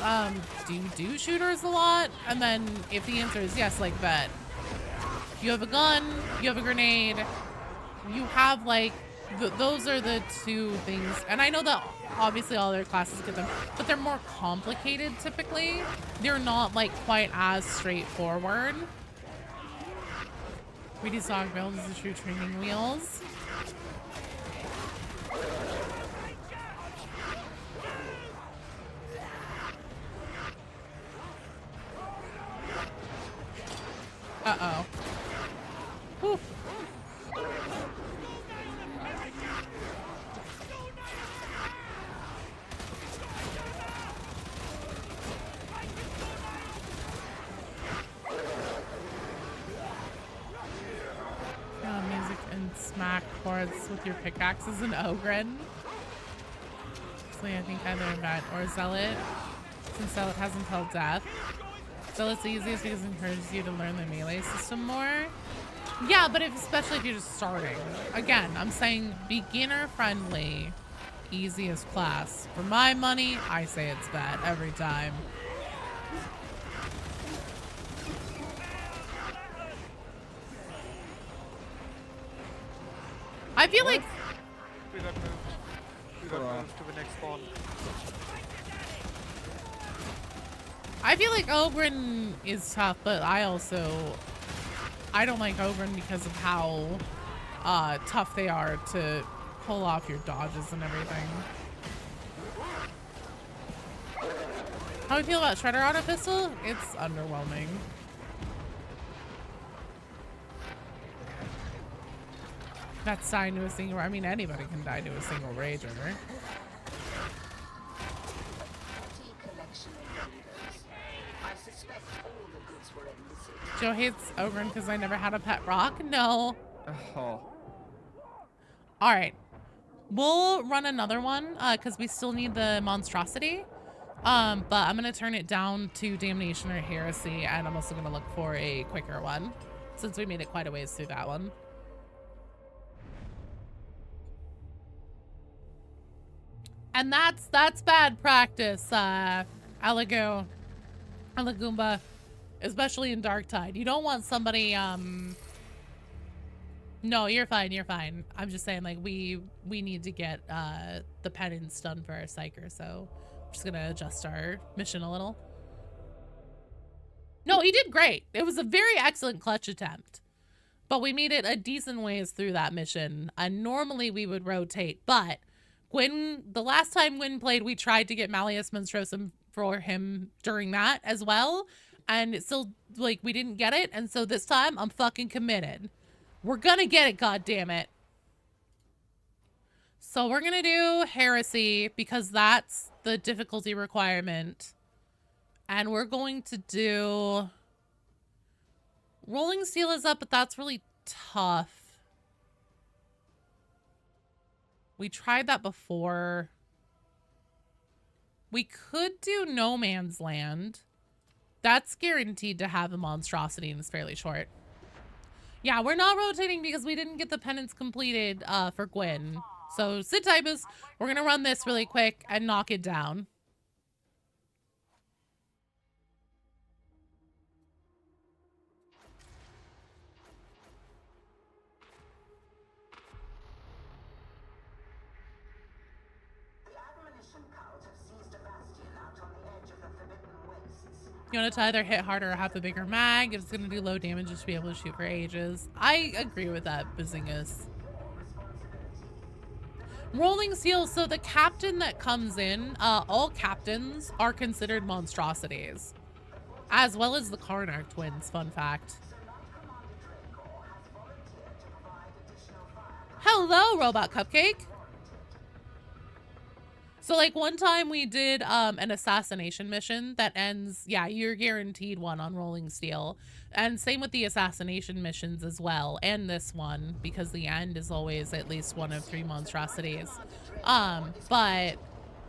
Do you do shooters a lot? And then if the answer is yes, like Vet. You have a gun, you have a grenade, you have like, those are the two things. And I know that obviously all other classes get them, but they're more complicated typically. They're not like quite as straightforward. 3D Sog build is the true training wheels. Uh-oh. Whew. Music and smack chords with your pickaxes and Ogren. So I think either Vet or Zealot, since Zealot has until death. Zealot's the easiest because it encourages you to learn the melee system more. Yeah, but especially if you're just starting. Again, I'm saying beginner friendly, easiest class. For my money, I say it's Vet every time. I feel like We got moved. We got moved to the next spawn. I feel like Ogren is tough, but I don't like Ogren because of how tough they are to pull off your dodges and everything. How do you feel about Shredder Auto Pistol? It's underwhelming. That's dying to a single. I mean, anybody can die to a single rager. Joe hates Ogren because I never had a pet rock. No. Oh. All right. We'll run another one because we still need the monstrosity. But I'm going to turn it down to Damnation or Heresy, and I'm also going to look for a quicker one since we made it quite a ways through that one. And that's bad practice, Alagumba, especially in Darktide. You don't want somebody, no, you're fine, you're fine. I'm just saying, like, we need to get, the penance done for our psyker, so I'm just gonna adjust our mission a little. No, he did great. It was a very excellent clutch attempt, but we made it a decent ways through that mission, and normally we would rotate, but the last time Gwyn played, we tried to get Malleus Monstrosum for him during that as well. And it's still, like, we didn't get it. And so this time, I'm fucking committed. We're gonna get it, goddammit. So we're gonna do Heresy because that's the difficulty requirement. And we're going to do... Rolling Steel is up, but that's really tough. We tried that before. We could do No Man's Land. That's guaranteed to have a monstrosity and it's fairly short. Yeah, we're not rotating because we didn't get the penance completed for Gwyn. So sit tight, Moose. We're going to run this really quick and knock it down. You want to either hit harder or have a bigger mag. If it's going to do low damage, just be able to shoot for ages. I agree with that, Bazingus. Rolling Steel. So the captain that comes in, all captains are considered monstrosities, as well as the Karnak twins. Fun fact. Hello, Robot Cupcake. So, like, one time we did an assassination mission that ends, yeah, you're guaranteed one on Rolling Steel. And same with the assassination missions as well, and this one, because the end is always at least one of 3 monstrosities. But,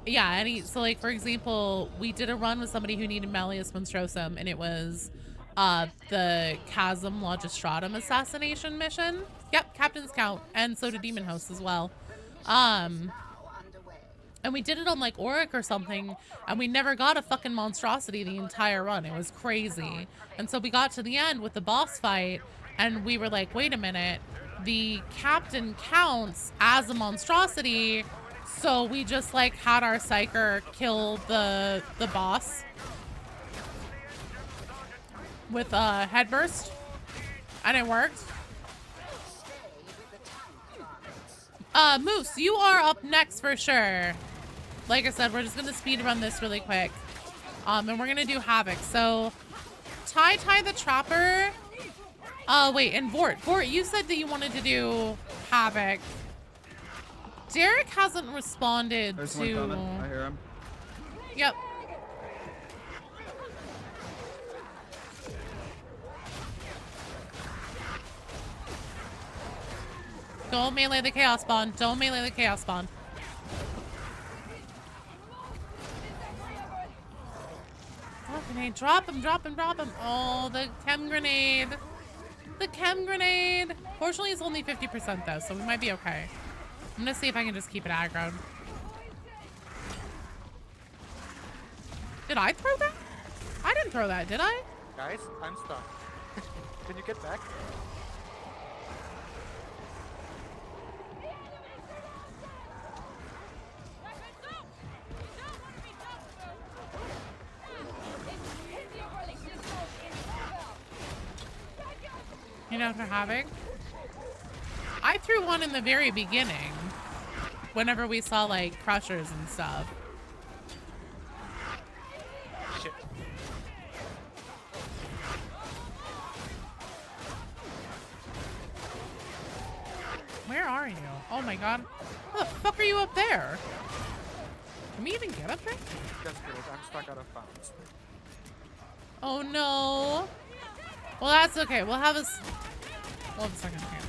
yeah, so, like, for example, we did a run with somebody who needed Malleus Monstrosum, and it was the Chasm Logistratum assassination mission. Yep, captains count, and so do Demon Hosts as well. And we did it on, like, Auric or something, and we never got a fucking monstrosity the entire run. It was crazy. And so we got to the end with the boss fight, and we were like, wait a minute. The captain counts as a monstrosity, so we just, like, had our psyker kill the boss with a headburst, and it worked. Moose, you are up next for sure. Like I said, we're just gonna speed run this really quick. And we're gonna do Havoc. So tie the Trapper Wait, and Vort, you said that you wanted to do Havoc. Derek hasn't responded There's to... one coming. I hear him. Yep. Don't melee the Chaos Spawn. Don't melee the Chaos Spawn. Drop grenade. Drop him, drop him, drop him. Oh, the chem grenade. The chem grenade. Fortunately, it's only 50% though, so we might be okay. I'm gonna see if I can just keep it aggroed. Did I throw that? I didn't throw that, did I? Guys, I'm stuck. Can you get back? You know, for Havoc? I threw one in the very beginning. Whenever we saw, like, crushers and stuff. Shit. Where are you? Oh my god. How the fuck are you up there? Can we even get up there? That's good. I'm stuck out of bounds. Oh no. Well, that's okay. We'll have a second chance.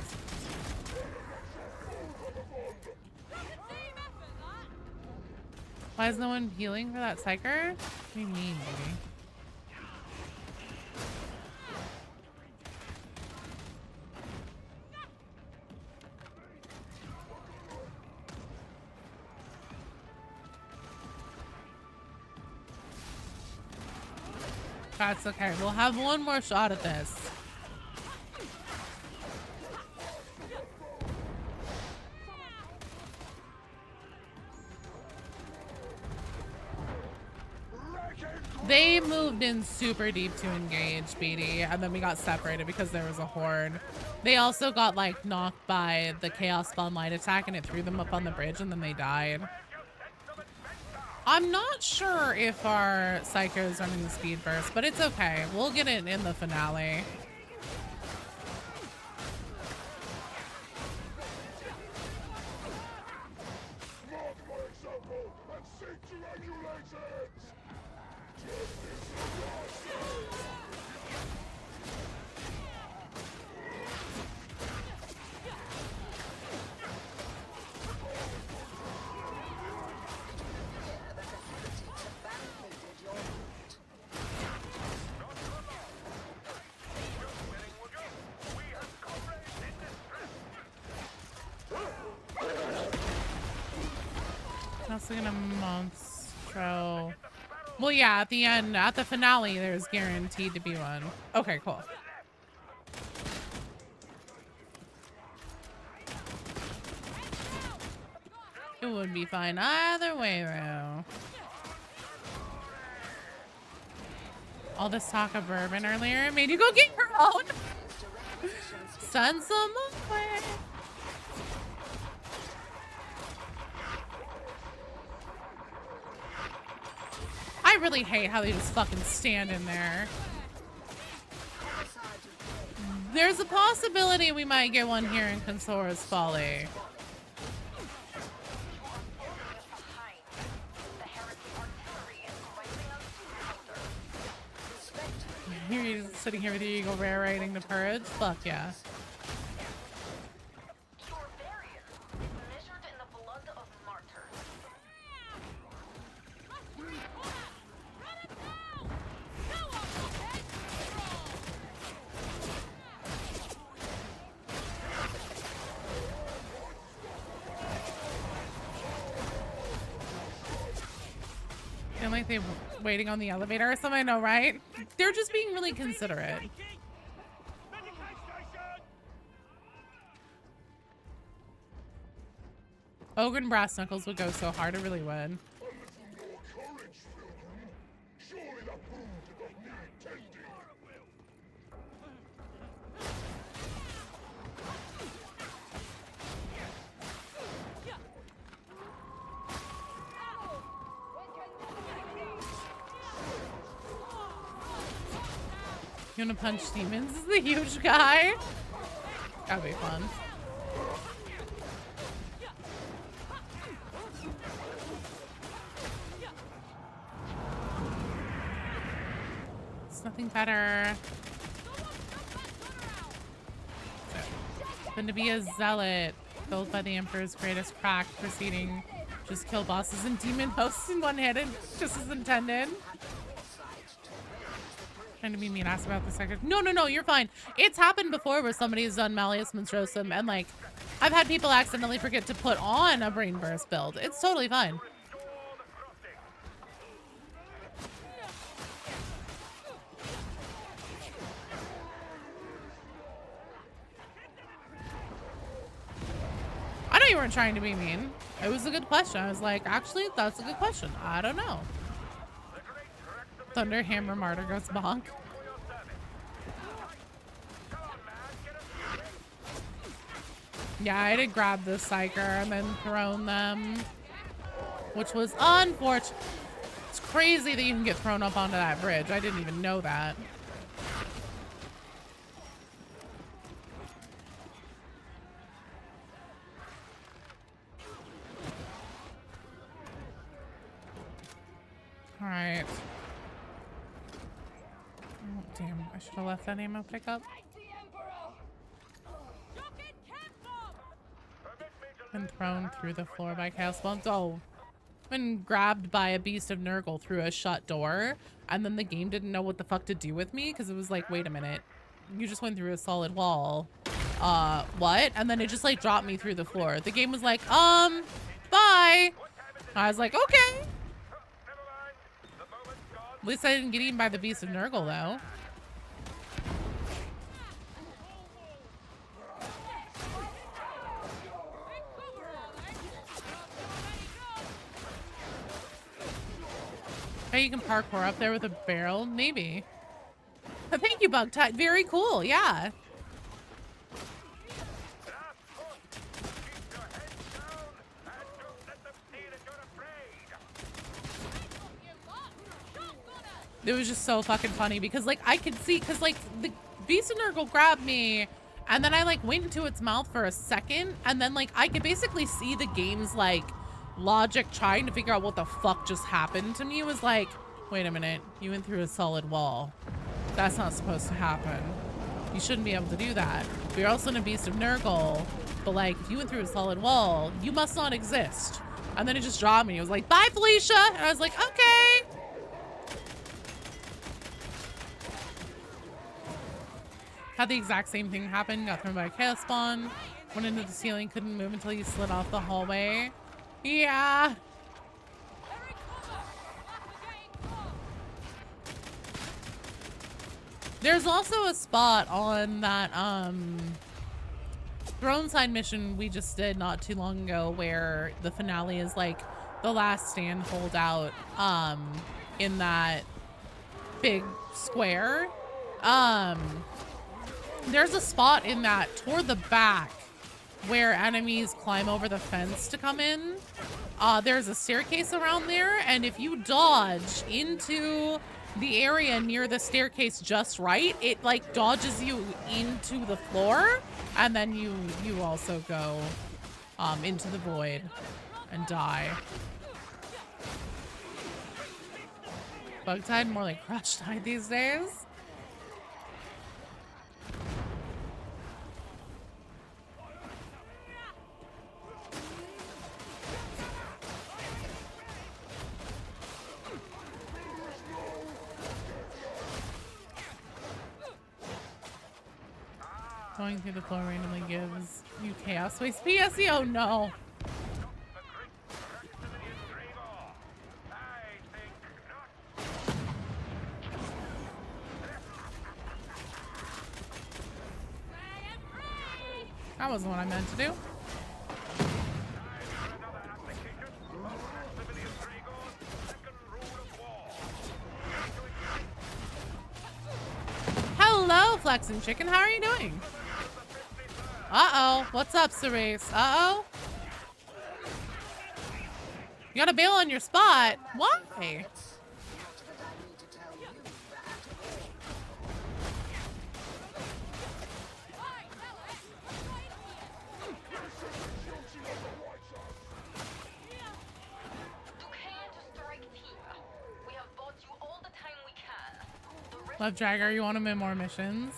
Why is no one healing for that psyker? What do you mean, baby? That's okay. We'll have one more shot at this. They moved in super deep to engage, BD, and then we got separated because there was a horde. They also got, like, knocked by the Chaos Spawn light attack, and it threw them up on the bridge, and then they died. I'm not sure if our Psycho is running the speed burst, but it's okay. We'll get it in the finale. Also gonna monstro. Well, yeah, at the end, at the finale, there's guaranteed to be one. Okay, cool. It would be fine either way, though. All this talk of bourbon earlier made you go get your own. Send some away. I really hate how they just fucking stand in there. There's a possibility we might get one here in Consora's Folly. You're just sitting here with your eagle rare writing the purge? Fuck yeah. Feel like they're waiting on the elevator or something, I know, right? They're just being really considerate. Ogre and Brass Knuckles would go so hard, it really would. You wanna punch demons? This is the huge guy. That'd be fun. It's nothing better than to be a zealot filled by the Emperor's greatest crack, proceeding just kill bosses and demon hosts in one hit, and just as intended. Trying to be mean ass about the second. No, you're fine. It's happened before where somebody's done Malleus Monstrosum, and like, I've had people accidentally forget to put on a Brain Burst build. It's totally fine. I know you weren't trying to be mean. It was a good question. I was like, actually, that's a good question. I don't know. Thunderhammer Martyr goes bonk. Yeah, I did grab the Psyker and then thrown them, which was unfortunate. It's crazy that you can get thrown up onto that bridge. I didn't even know that. All right. Oh, damn. I should have left that ammo pickup. Been thrown through the floor by chaos bombs. Oh. Been grabbed by a beast of Nurgle through a shut door. And then the game didn't know what the fuck to do with me. Because it was like, wait a minute. You just went through a solid wall. What? And then it just like dropped me through the floor. The game was like, bye. I was like, okay. At least I didn't get eaten by the beast of Nurgle, though. Hey, you can parkour up there with a barrel? Maybe. Thank you, Bugtide. Very cool, yeah. It was just so fucking funny because like I could see, because like the beast of Nurgle grabbed me and then I like went into its mouth for a second and then like I could basically see the game's like logic trying to figure out what the fuck just happened to me. It was like, wait a minute, you went through a solid wall. That's not supposed to happen. You shouldn't be able to do that. We're also in a beast of Nurgle, but like if you went through a solid wall, you must not exist. And then it just dropped me. It was like, bye Felicia. And I was like, okay. Had the exact same thing happen. Got thrown by a chaos spawn. Went into the ceiling. Couldn't move until you slid off the hallway. Yeah. There's also a spot on that throne side mission we just did not too long ago where the finale is like the last stand holdout in that big square. There's a spot in that toward the back where enemies climb over the fence to come in. There's a staircase around there, and if you dodge into the area near the staircase just right, it like dodges you into the floor, and then you also go into the void and die. Bugtide, more like Crushtide these days. Going through the floor randomly gives you chaos waste PSE. Oh no. That wasn't what I meant to do. Hello, Flexing Chicken. How are you doing? Uh-oh. What's up, Cerise? Uh-oh. You gotta bail on your spot. Why? Love Jagger, you want him in more missions?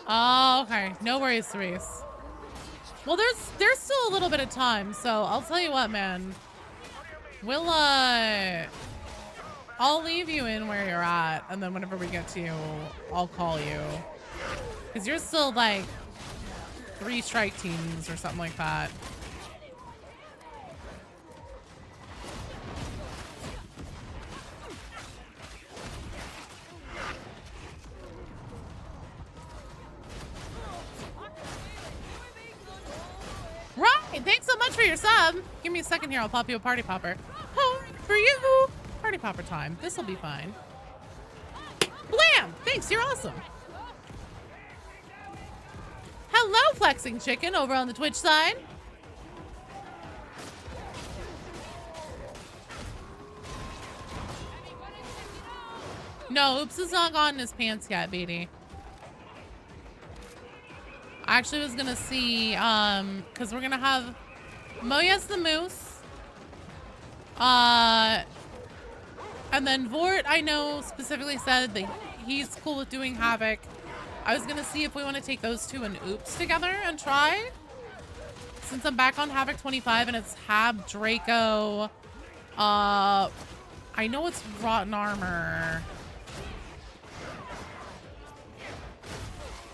Oh, okay. No worries, Reese. Well, there's still a little bit of time, so I'll tell you what, man. We'll, I'll leave you in where you're at, and then whenever we get to you, I'll call you. Because you're still, like, 3 strike teams or something like that. Right, thanks so much for your sub. Give me a second here, I'll pop you a party popper. Oh, for you. Party popper time. This'll be fine. Blam! Thanks, you're awesome. Hello, Flexing Chicken over on the Twitch side. No, Oops has not gotten his pants yet, Beatty. I actually was gonna see, because we're gonna have Moyes the Moose. And then Vort, I know, specifically said that he's cool with doing Havoc. I was gonna see if we want to take those two and Oops together and try. Since I'm back on Havoc 25 and it's Hab, Draco, I know it's Rotten Armor.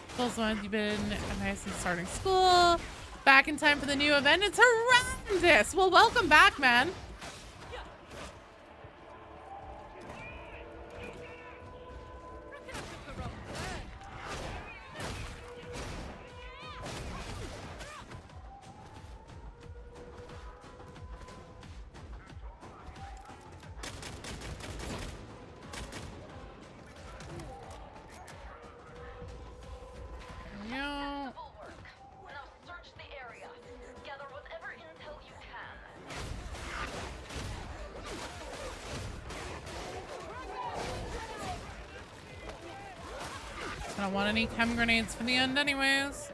Feels like you've been nice since starting school. Back in time for the new event. It's horrendous. Well, welcome back, man. I don't want any chem grenades for the end anyways.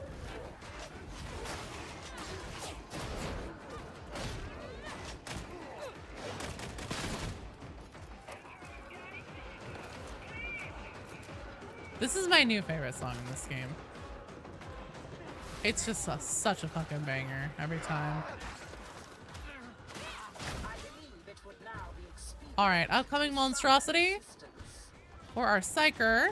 This is my new favorite song in this game. It's just such a fucking banger every time. Alright, upcoming monstrosity for our Psyker.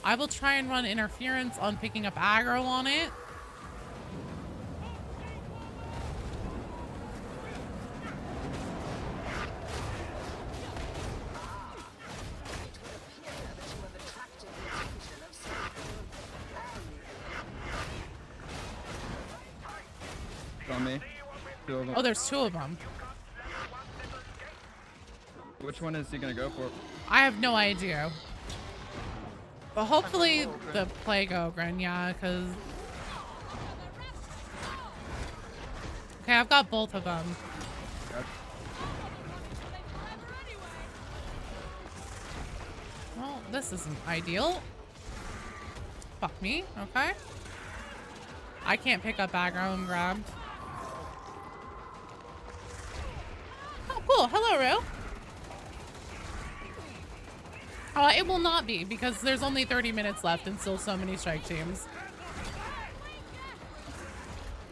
I will try and run interference on picking up aggro on it. On me. Two of them. Oh, there's 2 of them. Which one is he gonna go for? I have no idea. But hopefully the Plague Ogre, yeah, because... Okay, I've got both of them. Okay. Well, this isn't ideal. Fuck me, okay. I can't pick up aggro and grabbed. Oh, cool. Hello, Rue. It will not be because there's only 30 minutes left and still so many strike teams.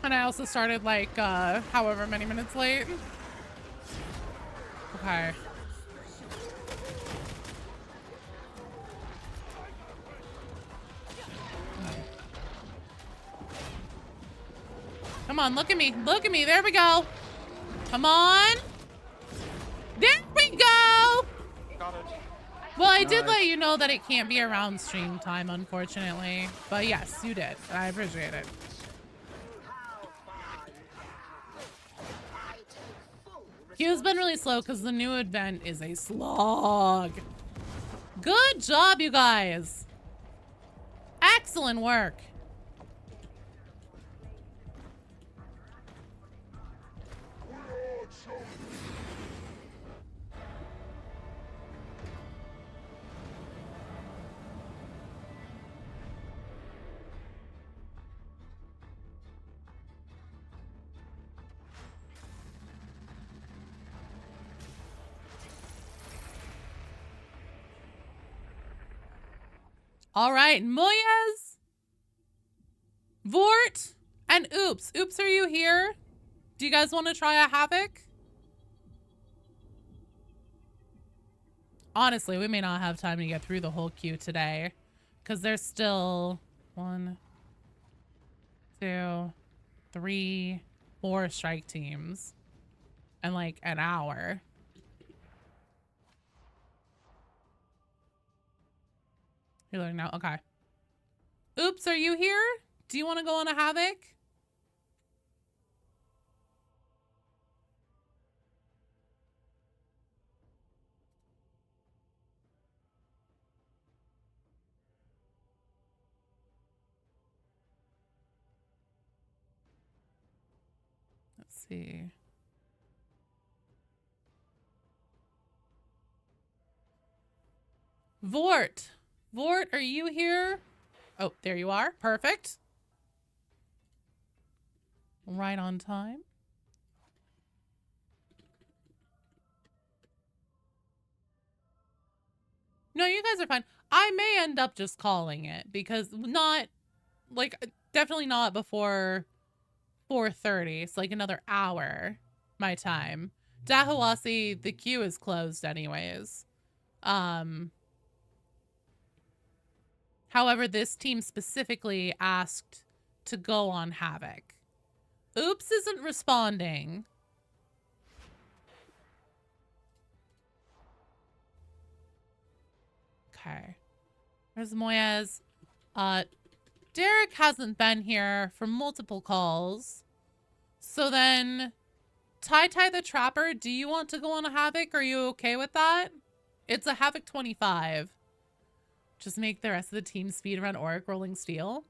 And I also started like however many minutes late. Okay. Come on, look at me. Look at me. There we go. Come on. There we go. Got it. Well, I did let you know that it can't be around stream time, unfortunately. But yes, you did. I appreciate it. Q's been really slow because the new event is a slog. Good job, you guys. Excellent work. All right, Moyes, Vort, and Oops. Oops, are you here? Do you guys want to try a Havoc? Honestly, we may not have time to get through the whole queue today because there's still 1, 2, 3, 4 strike teams and like an hour. You're learning now? Okay. Oops, are you here? Do you want to go on a Havoc? Let's see. Vort. Vort, are you here? Oh, there you are. Perfect. Right on time. No, you guys are fine. I may end up just calling it because not, like, definitely not before 4:30. It's like another hour my time. Dahawasi, the queue is closed anyways. However, this team specifically asked to go on Havoc. Oops isn't responding. Okay. There's Moyes. Derek hasn't been here for multiple calls. So then, Tai the Trapper, do you want to go on a Havoc? Are you okay with that? It's a Havoc 25. Just make the rest of the team speedrun Auric Rolling Steel.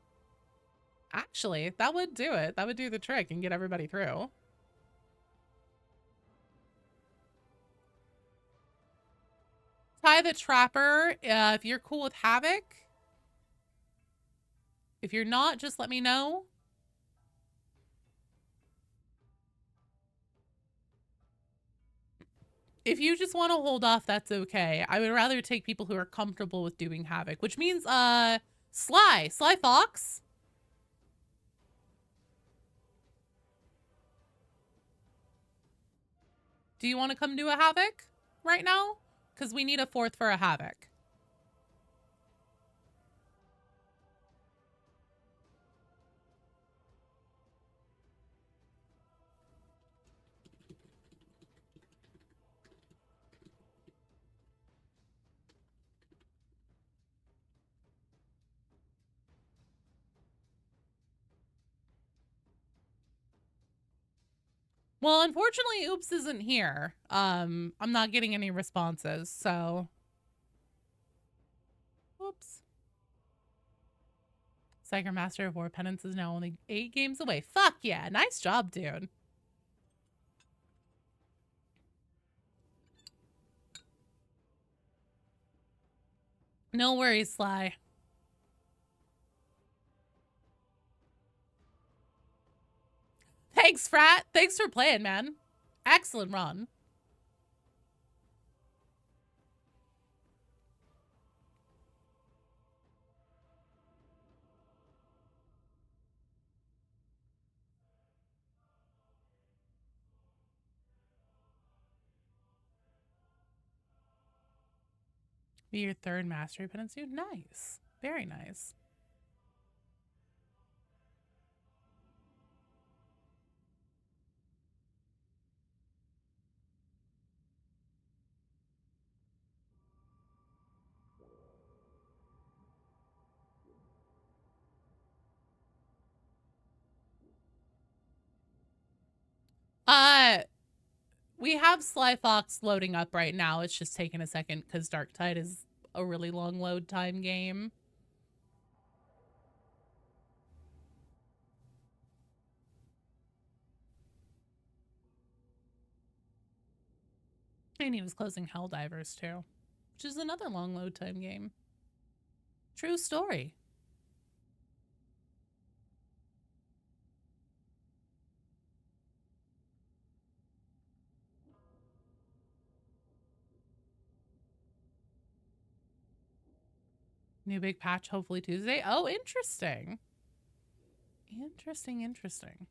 Actually, that would do it. That would do the trick and get everybody through. Tai the Trapper, if you're cool with Havoc. If you're not, just let me know. If you just want to hold off, that's okay. I would rather take people who are comfortable with doing Havoc, which means, Sly Fox. Do you want to come do a Havoc right now? Because we need a 4th for a Havoc. Well, unfortunately, Oops isn't here. I'm not getting any responses, so. Whoops. Psyker Master of War Penance is now only 8 games away. Fuck yeah. Nice job, dude. No worries, Sly. Thanks, Frat. Thanks for playing, man. Excellent run. Be your 3rd Mastery Penance, dude. Nice. Very nice. We have Sly Fox loading up right now. It's just taking a second because Darktide is a really long load time game. And he was closing Helldivers too, which is another long load time game. True story. New big patch, hopefully Tuesday. Oh, interesting. Interesting.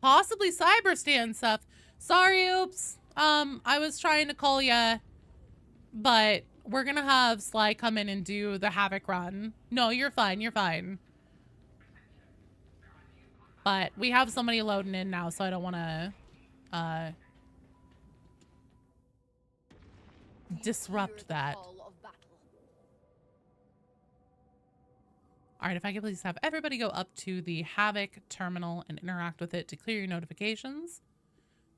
Possibly Cyberstand stuff. Sorry, oops. I was trying to call ya, but we're gonna have Sly come in and do the Havoc run. No, you're fine. But we have somebody loading in now, so I don't want to, disrupt that. All right, if I could please have everybody go up to the Havoc terminal and interact with it to clear your notifications.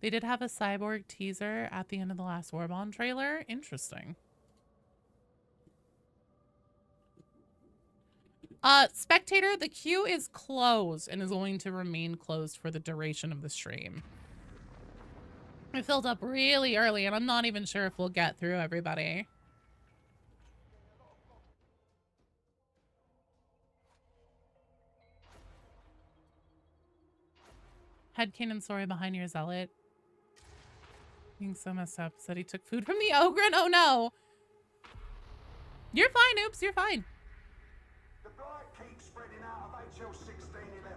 They did have a cyborg teaser at the end of the last Warbond trailer. Interesting. Spectator, the queue is closed and is going to remain closed for the duration of the stream. It filled up really early, and I'm not even sure if we'll get through everybody. Head cannon story behind your zealot. Being so messed up. Said he took food from the ogre. Oh no. You're fine, oops, you're fine. The blight keeps spreading out of HL 1611.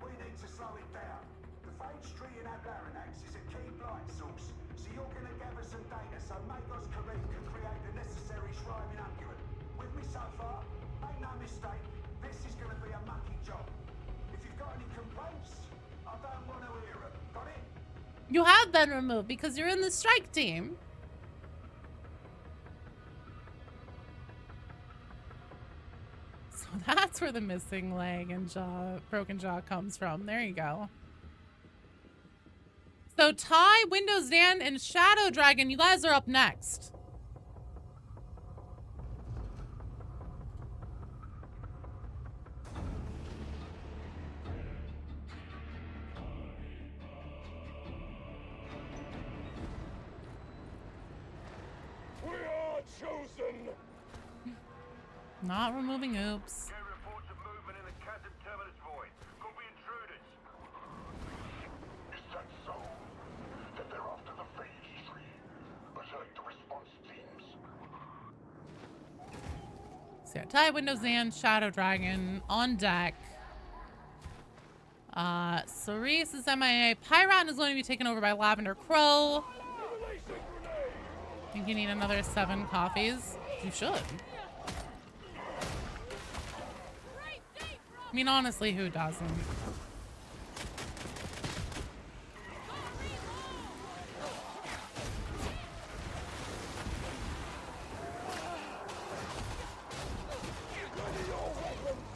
We need to slow it down. The phage tree in Ablarax is a key blight source, so you're going to gather some data so Magos Kareem can create the necessary shrine in Unguent. With me so far? Make no mistake, this is going to be a mucky job. If you've got any complaints, I don't want to hear them. Got it? You have been removed because you're in the strike team. So that's where the missing leg and broken jaw comes from. There you go. So Ty, Windows Dan, and Shadow Dragon, you guys are up next. We are chosen! Not removing oops. Get reports of movement in the chasm terminus void. Could be intruders. Is that so? That they're after the phage tree. Alert the response teams. So yeah, Ty, Windows Dan, Shadow Dragon on deck. Cerise is MIA. Pyron is going to be taken over by Lavender Crow. Think you need another 7 coffees? You should. I mean, honestly, who doesn't?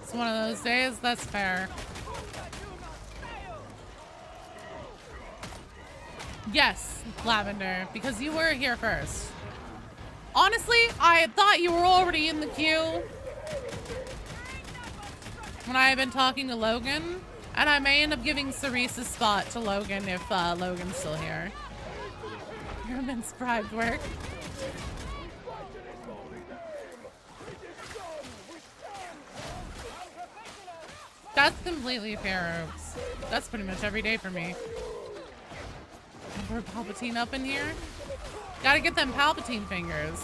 It's one of those days, that's fair. Yes, Lavender, because you were here first. Honestly, I thought you were already in the queue when I had been talking to Logan, and I may end up giving Cerise's spot to Logan if Logan's still here. Your inscribed work. That's completely fair, Oops. That's pretty much every day for me. Emperor Palpatine up in here? Gotta get them Palpatine fingers.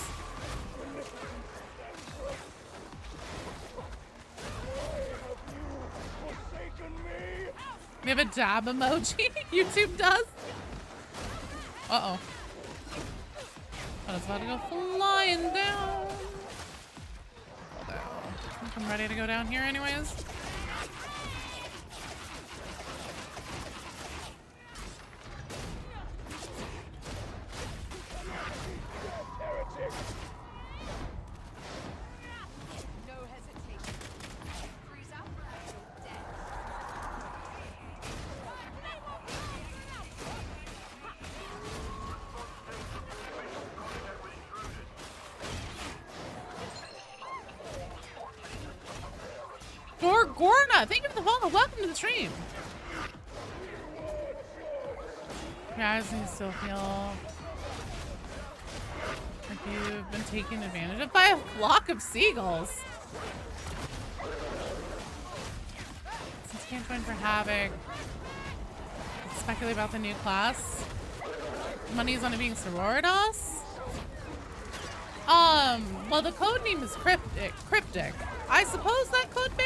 We have a dab emoji. YouTube does. Uh-oh. I was about to go flying down. I think I'm ready to go down here anyways. Gorna, thank you for the follow. Welcome to the stream. Guys, you still feel like you've been taken advantage of by a flock of seagulls. Since you can't join for Havoc, let's speculate about the new class. money's on it being sororitas? Well, the code name is cryptic. I suppose that could be.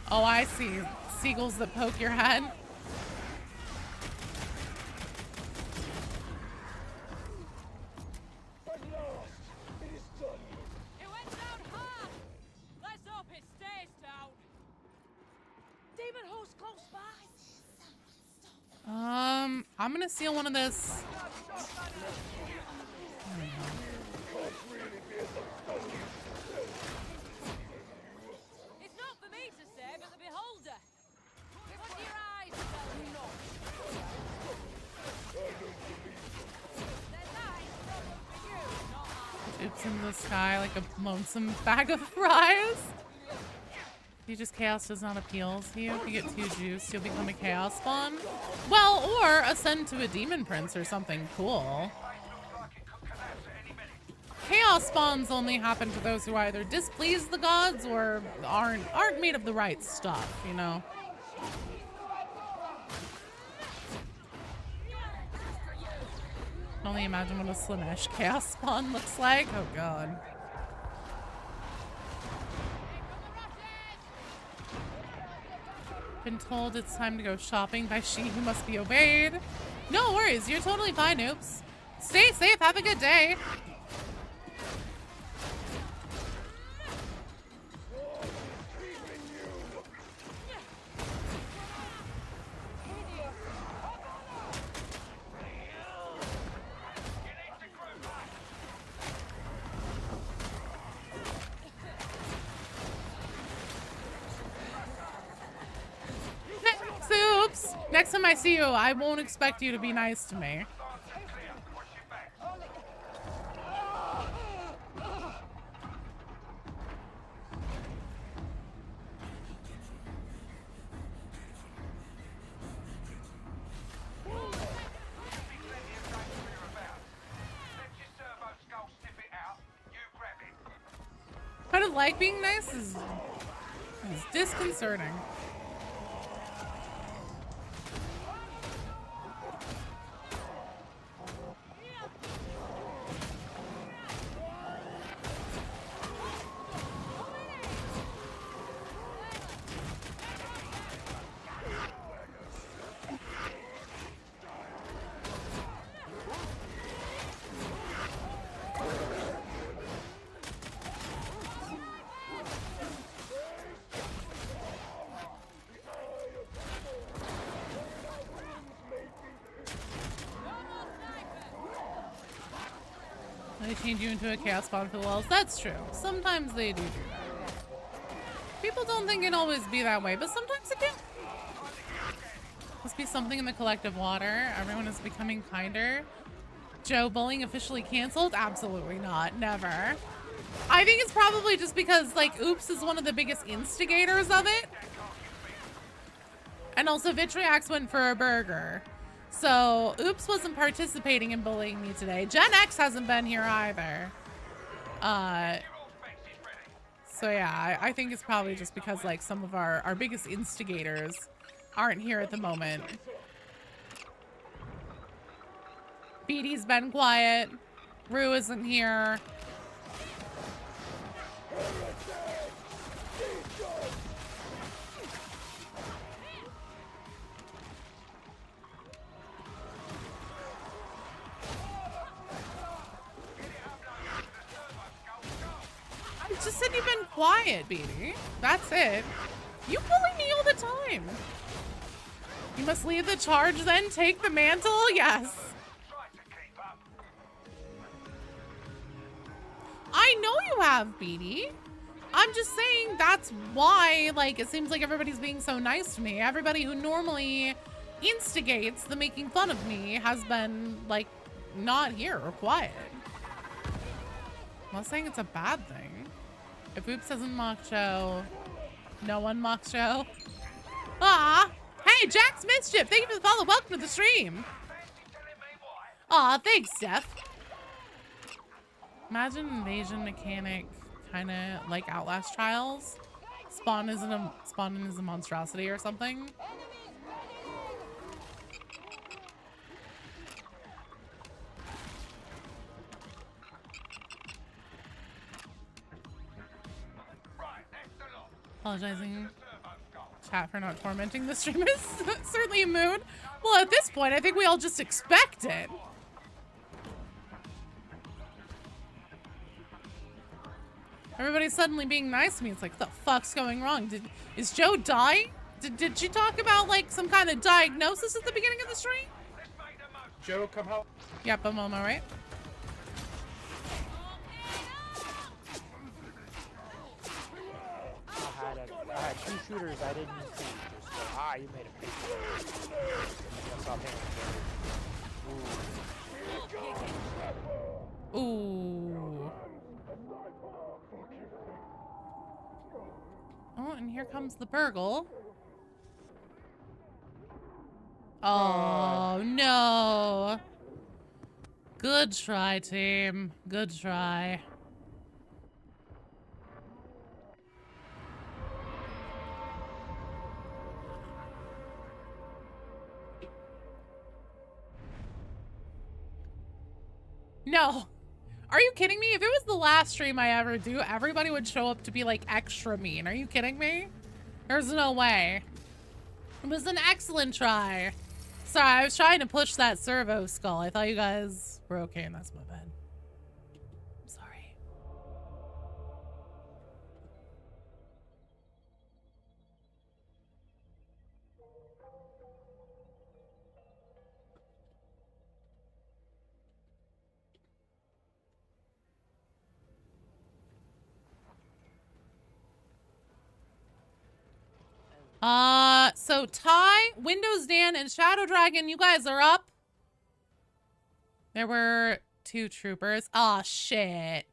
Oh, I see. Seagulls that poke your head. It went down hard. Let's hope it stays down. Demon host close by. I'm gonna steal one of this. It's not for me to say, but the beholder. What your eyes tell you not. Then that is a problem for you, not ours. Oops in the sky like a lonesome bag of fries. You just chaos does not appeal to you. If you get 2 juice, you'll become a chaos spawn. Well, or ascend to a demon prince or something cool. Chaos spawns only happen to those who either displease the gods or aren't made of the right stuff, you know. I can only imagine what a Slanesh chaos spawn looks like. Oh god. Been told it's time to go shopping by she who must be obeyed. No worries, you're totally fine, Oops. Stay safe, have a good day. Oops. Next time I see you, I won't expect you to be nice to me. Kind of like being nice is disconcerting. They change you into a chaos spawn for the lulz. That's true. Sometimes they do that. People don't think it'd always be that way, but sometimes it do. Must be something in the collective water. Everyone is becoming kinder. Joe, bullying officially canceled? Absolutely not. Never. I think it's probably just because, like, Oops is one of the biggest instigators of it. And also, Vitriax went for a burger. So, Oops wasn't participating in bullying me today. Gen X hasn't been here either. So yeah, I think it's probably just because, like, some of our biggest instigators aren't here at the moment. Beatty's been quiet. Rue isn't here. I just said you've been quiet, Beatty. That's it. You bully me all the time. You must lead the charge, then take the mantle? Yes. I know you have, Beatty. I'm just saying that's why, like, it seems like everybody's being so nice to me. Everybody who normally instigates the making fun of me has been, like, not here or quiet. I'm not saying it's a bad thing. If Oops doesn't mock show, no one mocks show. Ah! Hey, Jack's Mischief! Thank you for the follow. Welcome to the stream. Aw, thanks, Steph. Imagine invasion mechanic, kind of like Outlast Trials. Spawn is a monstrosity or something. Apologizing, chat, for not tormenting the stream is certainly a mood. Well, at this point, I think we all just expect it. Everybody's suddenly being nice to me. It's like, the fuck's going wrong? Is Joe dying? Did she talk about like some kind of diagnosis at the beginning of the stream? Joe, come help. Yep, I'm on my right. I had 2 shooters I didn't see. Just go, you made a big That's off hand. Ooh. Oh, and here comes the burgle. Oh, no. Good try, team. Good try. No. Are you kidding me? If it was the last stream I ever do, everybody would show up to be like extra mean. Are you kidding me? There's no way. It was an excellent try. Sorry, I was trying to push that servo skull. I thought you guys were okay, and that's my bad. I'm sorry. So Ty, Windows Dan, and Shadow Dragon, you guys are up. There were 2 troopers. Aw, shit.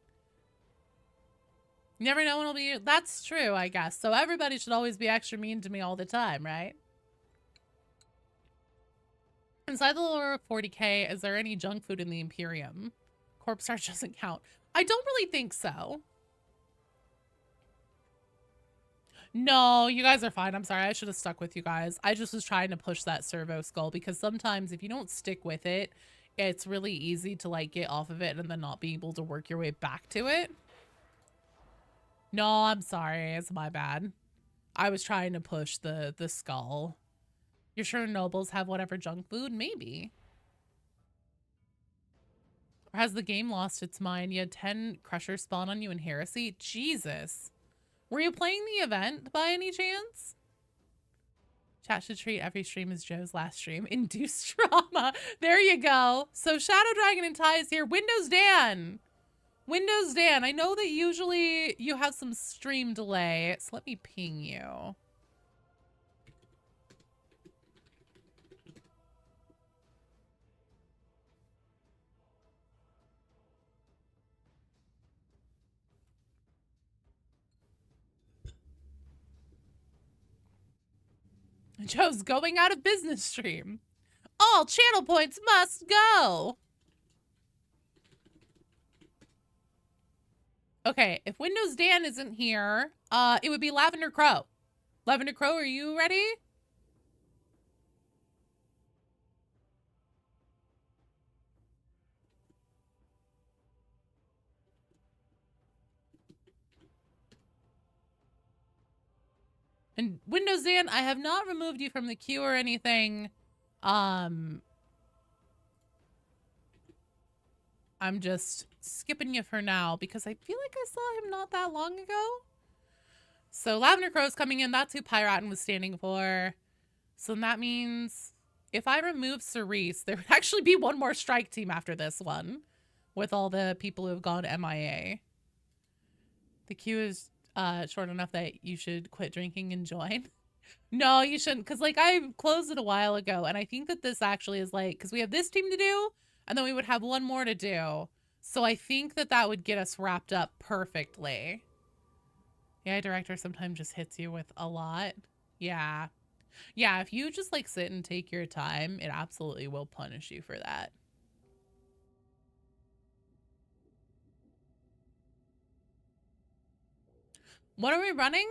You never know when it'll be. That's true, I guess. So everybody should always be extra mean to me all the time, right? Inside the lower 40K, is there any junk food in the Imperium? Corpse Starch doesn't count. I don't really think so. No, you guys are fine. I'm sorry. I should have stuck with you guys. I just was trying to push that servo skull because sometimes if you don't stick with it, it's really easy to like get off of it and then not be able to work your way back to it. No, I'm sorry. It's my bad. I was trying to push the skull. You're sure nobles have whatever junk food? Maybe. Or has the game lost its mind? You had 10 crushers spawn on you in Heresy? Jesus. Were you playing the event by any chance? Chat should treat every stream as Joe's last stream. Induced trauma. There you go. So Shadow Dragon and Ty is here. Windows Dan. Windows Dan. I know that usually you have some stream delay. So let me ping you. Joe's going out of business stream. All channel points must go. Okay, if Windows Dan isn't here, it would be Lavender Crow. Lavender Crow, are you ready? And Windows Dan, I have not removed you from the queue or anything. I'm just skipping you for now because I feel like I saw him not that long ago. So Lavender Crow's coming in. That's who Pyrotin was standing for. So that means if I remove Cerise, there would actually be one more strike team after this one with all the people who have gone MIA. The queue is short enough that you should quit drinking and join. No, you shouldn't, because like I closed it a while ago, and I think that this actually is like, because we have this team to do, and then we would have one more to do. So I think that that would get us wrapped up perfectly. Yeah, director sometimes just hits you with a lot. Yeah. Yeah, if you just like sit and take your time, it absolutely will punish you for that. What are we running?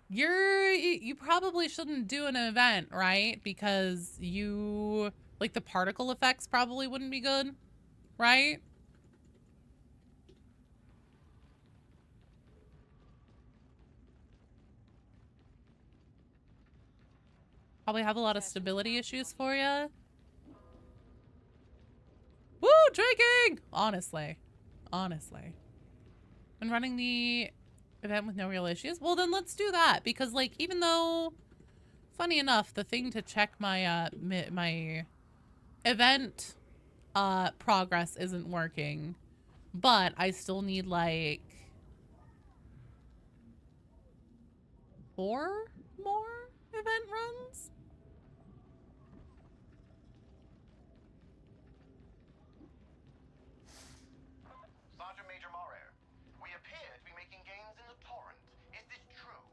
You probably shouldn't do an event, right? Because you, like, the particle effects probably wouldn't be good, right? Probably have a lot of stability issues for you. Woo, drinking! Honestly. Honestly. And running the event with no real issues? Well, then let's do that. Because, like, even though, funny enough, the thing to check my, my event, progress isn't working. But I still need, like, 4 more event runs? Sergeant Major Marer, we appear to be making gains in the torrent. Is this true?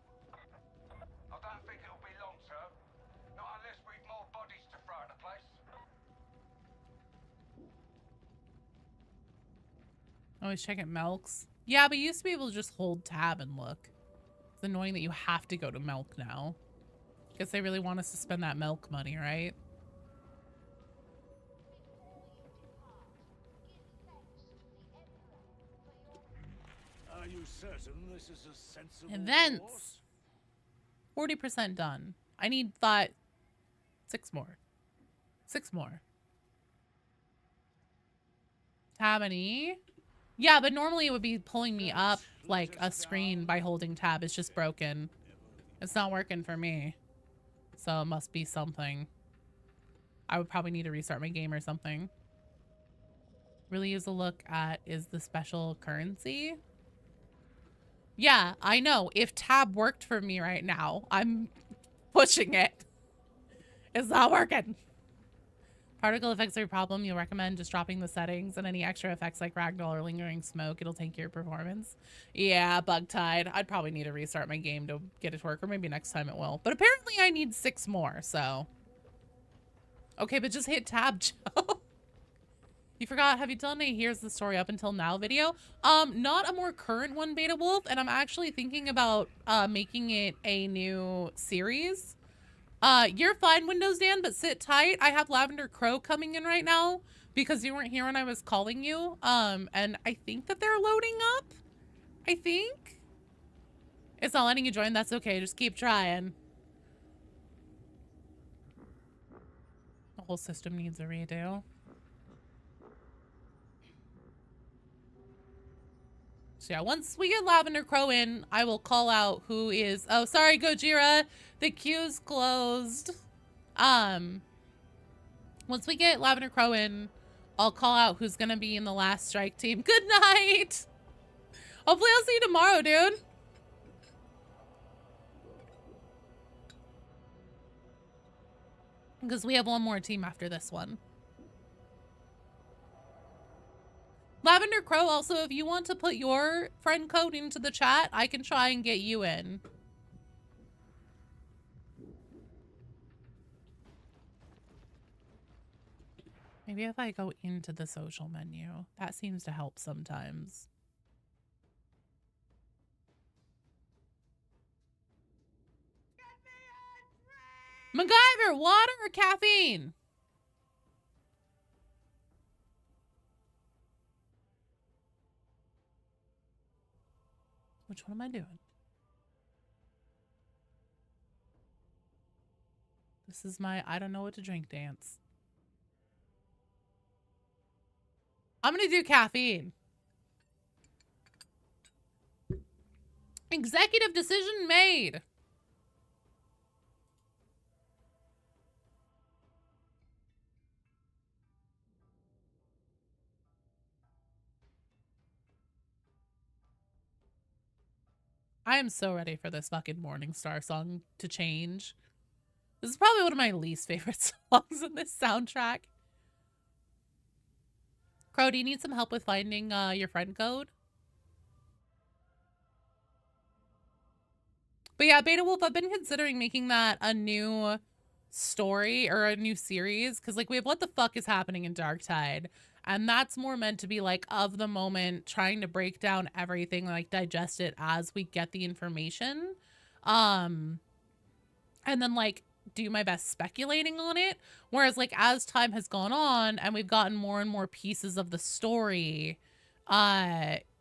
I don't think it'll be long, sir. Not unless we've more bodies to throw at the place. Always check it Melks. Yeah, but you used to be able to just hold tab and look. It's annoying that you have to go to Melk now. Guess they really want us to spend that Melk money, right? Are you certain this is a sensible Events. course? 40% done. I need 6 more. 6 more. Tab and E. Yeah, but normally it would be pulling me up like a screen by holding tab. It's just broken. It's not working for me. So it must be something. I would probably need to restart my game or something. Really use a look at is the special currency. Yeah, I know. If tab worked for me right now, I'm pushing it. It's not working. Particle effects are a problem. You'll recommend just dropping the settings and any extra effects like ragdoll or lingering smoke. It'll tank your performance. Yeah, Bugtide. I'd probably need to restart my game to get it to work, or maybe next time it will. But apparently I need 6 more, so. Okay, but just hit tab, Joe. You forgot, have you done a Here's the Story Up Until Now video? Not a more current one, Beta Wolf, and I'm actually thinking about making it a new series. You're fine, Windows Dan, but sit tight. I have Lavender Crow coming in right now because you weren't here when I was calling you. And I think that they're loading up. I think. It's not letting you join. That's okay. Just keep trying. The whole system needs a redo. So yeah, once we get Lavender Crow in, I will call out who is... Oh, sorry, Gojira. The queue's closed. Once we get Lavender Crow in, I'll call out who's gonna be in the last strike team. Good night! Hopefully I'll see you tomorrow, dude. Because we have one more team after this one. Lavender Crow, also, if you want to put your friend code into the chat, I can try and get you in. Maybe if I go into the social menu, that seems to help sometimes. MacGyver, water or caffeine? Which one am I doing? This is my I don't know what to drink dance. I'm gonna do caffeine. Executive decision made. I am so ready for this fucking Morningstar song to change. This is probably one of my least favorite songs in this soundtrack. Crow, do you need some help with finding your friend code? But yeah, Beta Wolf, I've been considering making that a new story or a new series. Because, like, we have What the Fuck is Happening in Darktide. And that's more meant to be, like, of the moment, trying to break down everything, like, digest it as we get the information. And then, like, do my best speculating on it. Whereas, like, as time has gone on and we've gotten more and more pieces of the story,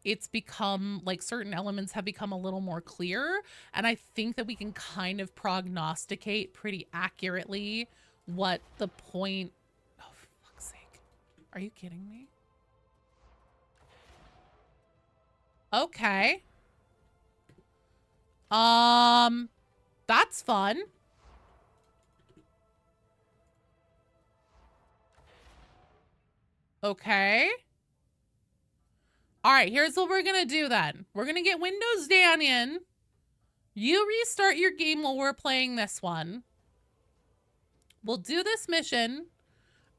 it's become like certain elements have become a little more clear. And I think that we can kind of prognosticate pretty accurately what the point. Oh, for fuck's sake. Are you kidding me? Okay. That's fun. Okay. All right, here's what we're gonna do then. We're gonna get Windows Dan in. You restart your game while we're playing this one. We'll do this mission,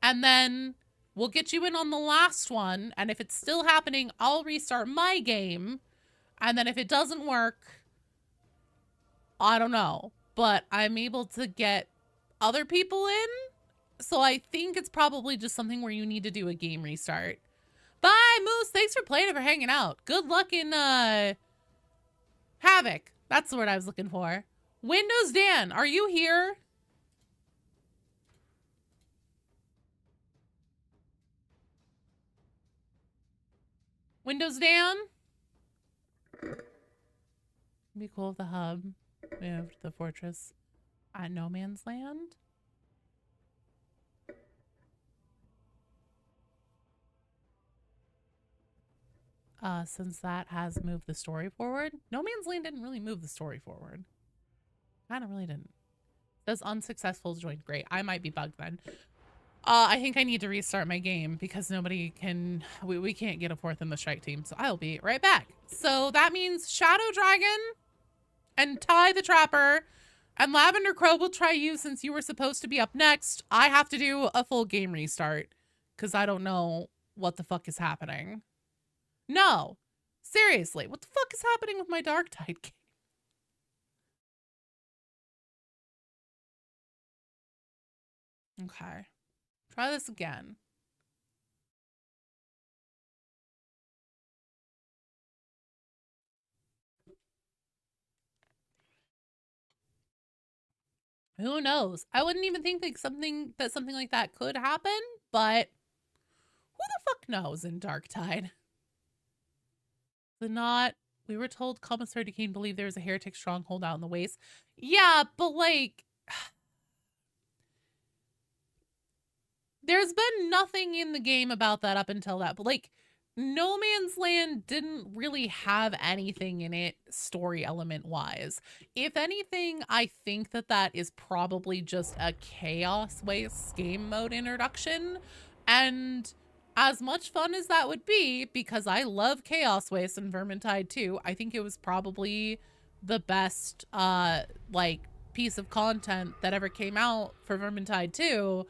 and then we'll get you in on the last one. And if it's still happening, I'll restart my game. And then if it doesn't work, I don't know. But I'm able to get other people in. So I think it's probably just something where you need to do a game restart. Bye, Moose. Thanks for playing and for hanging out. Good luck in Havoc. That's the word I was looking for. Windows Dan, are you here? Windows Dan? It'd be cool if the hub moved the fortress at No Man's Land. Since that has moved the story forward. No Man's Land didn't really move the story forward. Kind of really didn't. Does unsuccessful joined. Great. I might be bugged then. I think I need to restart my game because nobody can, we can't get a fourth in the strike team. So I'll be right back. So that means Shadow Dragon and Ty the Trapper and Lavender Crow will try you since you were supposed to be up next. I have to do a full game restart because I don't know what the fuck is happening. No, seriously, what the fuck is happening with my Darktide game? Okay, try this again. Who knows? I wouldn't even think like something like that could happen, but who the fuck knows in Darktide? We were told Commissary Decane believed there was a heretic stronghold out in the waste. Yeah, but like, there's been nothing in the game about that up until that. But like, No Man's Land didn't really have anything in it story element wise. If anything, I think that is probably just a chaos waste game mode introduction. And as much fun as that would be, because I love Chaos Waste and Vermintide 2, I think it was probably the best like piece of content that ever came out for Vermintide 2.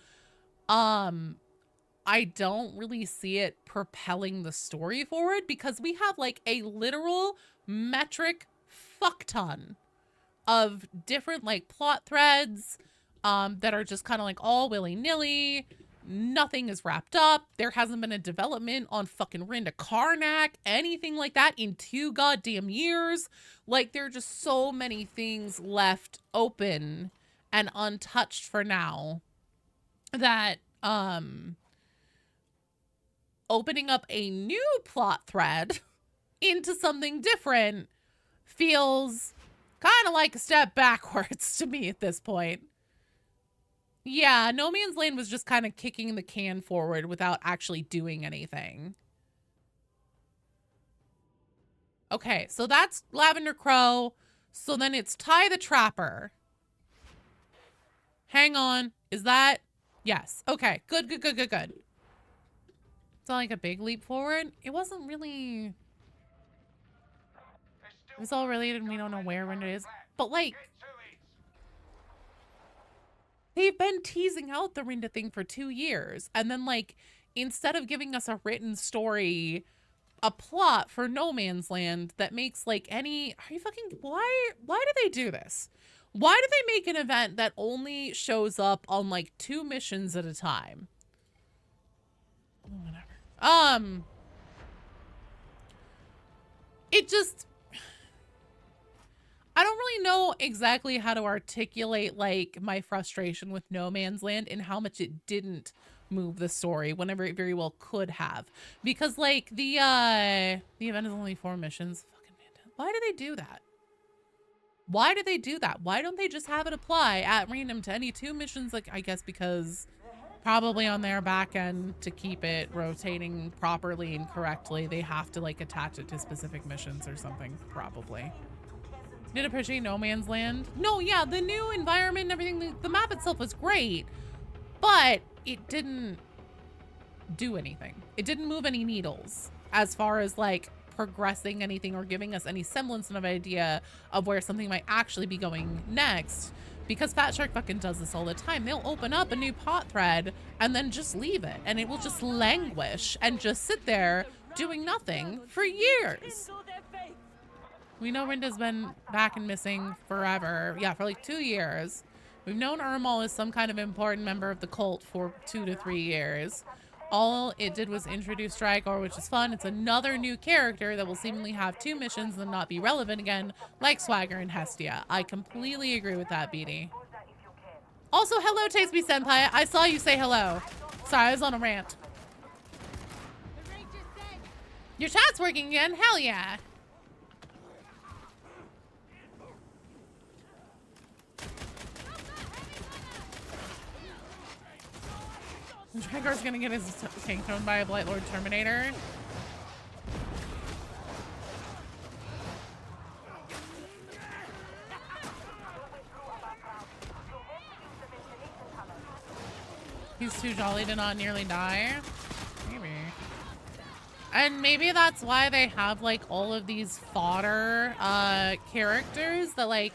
I don't really see it propelling the story forward because we have like a literal metric fuck ton of different like plot threads that are just kind of like all willy-nilly. Nothing is wrapped up. There hasn't been a development on fucking Rinda Karnak, anything like that in 2 goddamn years. Like, there are just so many things left open and untouched for now that opening up a new plot thread into something different feels kind of like a step backwards to me at this point. Yeah, No Man's Land was just kind of kicking the can forward without actually doing anything. Okay, so that's Lavender Crow. So then it's Ty the Trapper. Hang on. Is that? Yes. Okay, good. It's not like a big leap forward. It wasn't really... It's all related and we don't know where when it is. But like... They've been teasing out the Rinda thing for 2 years. And then, like, instead of giving us a written story, a plot for No Man's Land that makes, like, any... Are you fucking... Why do they do this? Why do they make an event that only shows up on, like, 2 missions at a time? Whatever. It just... I don't really know exactly how to articulate like my frustration with No Man's Land and how much it didn't move the story whenever it very well could have. Because like the event is only 4 missions. Fucking man, why do they do that? Why do they do that? Why don't they just have it apply at random to any 2 missions? Like, I guess because probably on their back end to keep it rotating properly and correctly, they have to like attach it to specific missions or something, probably. Did appreciate No Man's Land. No, yeah, the new environment and everything, the map itself was great, but it didn't do anything. It didn't move any needles as far as like progressing anything or giving us any semblance of an idea of where something might actually be going next, because Fat Shark fucking does this all the time. They'll open up a new pot thread and then just leave it, and it will just languish and just sit there doing nothing for years. We know Rinda's been back and missing forever. Yeah, for like 2 years. We've known Ermal is some kind of important member of the cult for 2 to 3 years. All it did was introduce Dragor, which is fun. It's another new character that will seemingly have 2 missions and not be relevant again, like Swagger and Hestia. I completely agree with that, BD. Also, hello, Tasty Senpai. I saw you say hello. Sorry, I was on a rant. Your chat's working again? Hell yeah. Dragor's gonna get his tank thrown by a Blight Lord Terminator. He's too jolly to not nearly die. Maybe. And maybe that's why they have like all of these fodder characters that like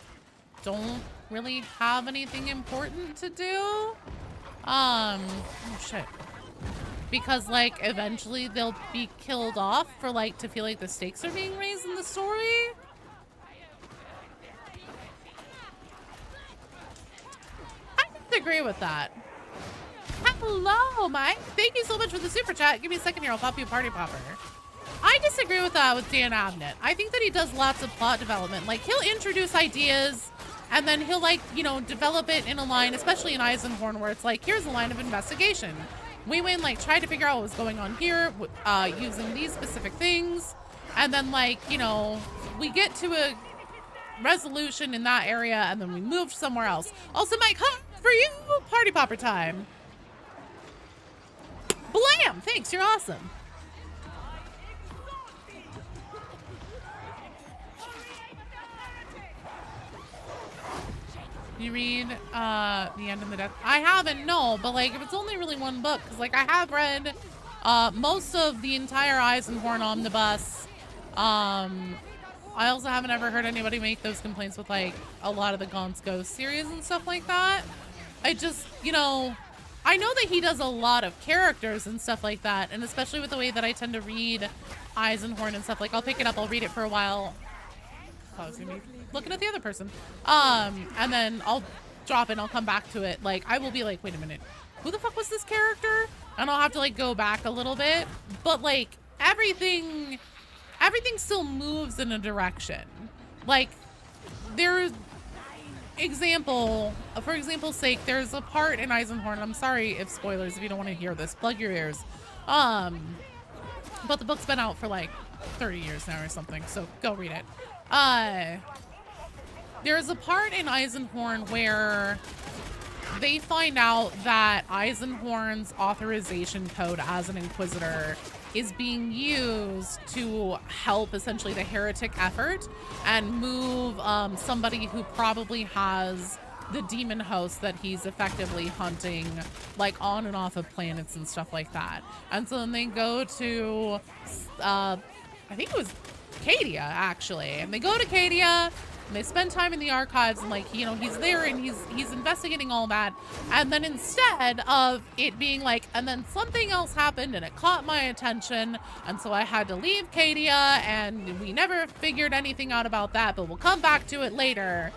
don't really have anything important to do. Oh shit. Because like eventually they'll be killed off for like to feel like the stakes are being raised in the story. I disagree with that. Hello, Mike. Thank you so much for the super chat. Give me a second here. I'll pop you a party popper. I disagree with that with Dan Abnett. I think that he does lots of plot development. Like he'll introduce ideas and then he'll like, you know, develop it in a line, especially in Eisenhorn, where it's like, here's a line of investigation. We went like try to figure out what was going on here using these specific things. And then like, you know, we get to a resolution in that area and then we move somewhere else. Also, Mike, for you, party popper time. Blam! Thanks, you're awesome. You read The End of the Death? I haven't, no, but like if it's only really one book, because like I have read most of the entire Eisenhorn omnibus. I also haven't ever heard anybody make those complaints with like a lot of the Gaunt's Ghost series and stuff like that. I just, you know, I know that he does a lot of characters and stuff like that, and especially with the way that I tend to read Eisenhorn and stuff, like I'll pick it up, I'll read it for a while. I was gonna be looking at the other person. And then I'll drop it and I'll come back to it. Like I will be like, wait a minute, who the fuck was this character? And I'll have to like go back a little bit. But like everything still moves in a direction. Like there's for example's sake, there's a part in Eisenhorn. I'm sorry if spoilers if you don't want to hear this. Plug your ears. But the book's been out for like 30 years now or something, so go read it. There's a part in Eisenhorn where they find out that Eisenhorn's authorization code as an Inquisitor is being used to help essentially the heretic effort and move somebody who probably has the demon host that he's effectively hunting like on and off of planets and stuff like that. And so then they go to I think it was Cadia actually, and they go to Cadia and they spend time in the archives and like, you know, he's there and he's investigating all that, and then instead of it being like, and then something else happened and it caught my attention and so I had to leave Cadia and we never figured anything out about that, but we'll come back to it later.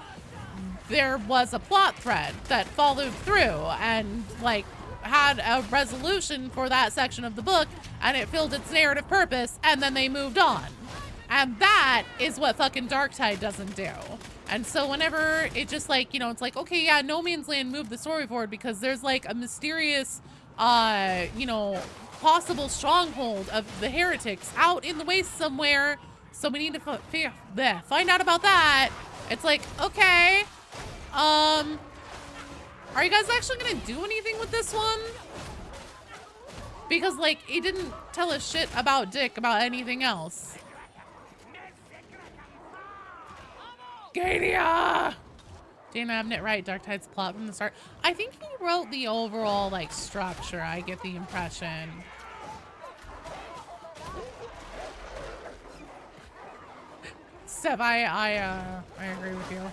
There was a plot thread that followed through and like had a resolution for that section of the book and it filled its narrative purpose, and then they moved on. And that is what fucking Darktide doesn't do. And so whenever it just like, you know, it's like, okay, yeah, No Man's Land moved the story forward because there's like a mysterious you know, possible stronghold of the heretics out in the waste somewhere. So we need to find out about that. It's like, okay, are you guys actually gonna do anything with this one? Because, like, it didn't tell us shit about Dick about anything else. Gadia! Dana Abnett right, Darktide's plot from the start. I think he wrote the overall, like, structure. I get the impression. Seb, I agree with you.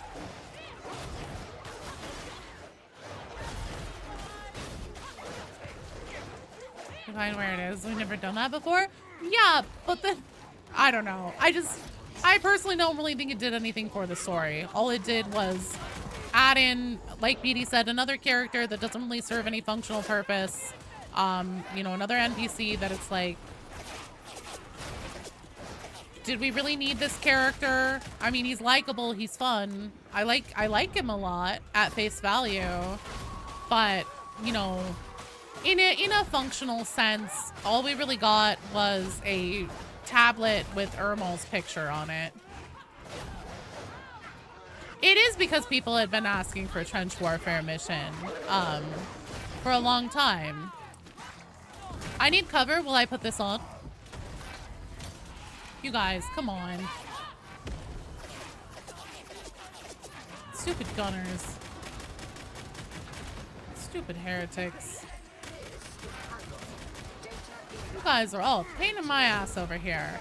Find where it is. We've never done that before. Yeah, but then I don't know. I personally don't really think it did anything for the story. All it did was add in, like BD said, another character that doesn't really serve any functional purpose. You know, another NPC that it's like, did we really need this character? I mean, he's likable, he's fun. I like him a lot at face value, but you know, in a functional sense, all we really got was a tablet with Ermal's picture on it. It is because people had been asking for a trench warfare mission for a long time. I need cover. Will I put this on? You guys, come on. Stupid gunners. Stupid heretics. You guys are all a pain in my ass over here.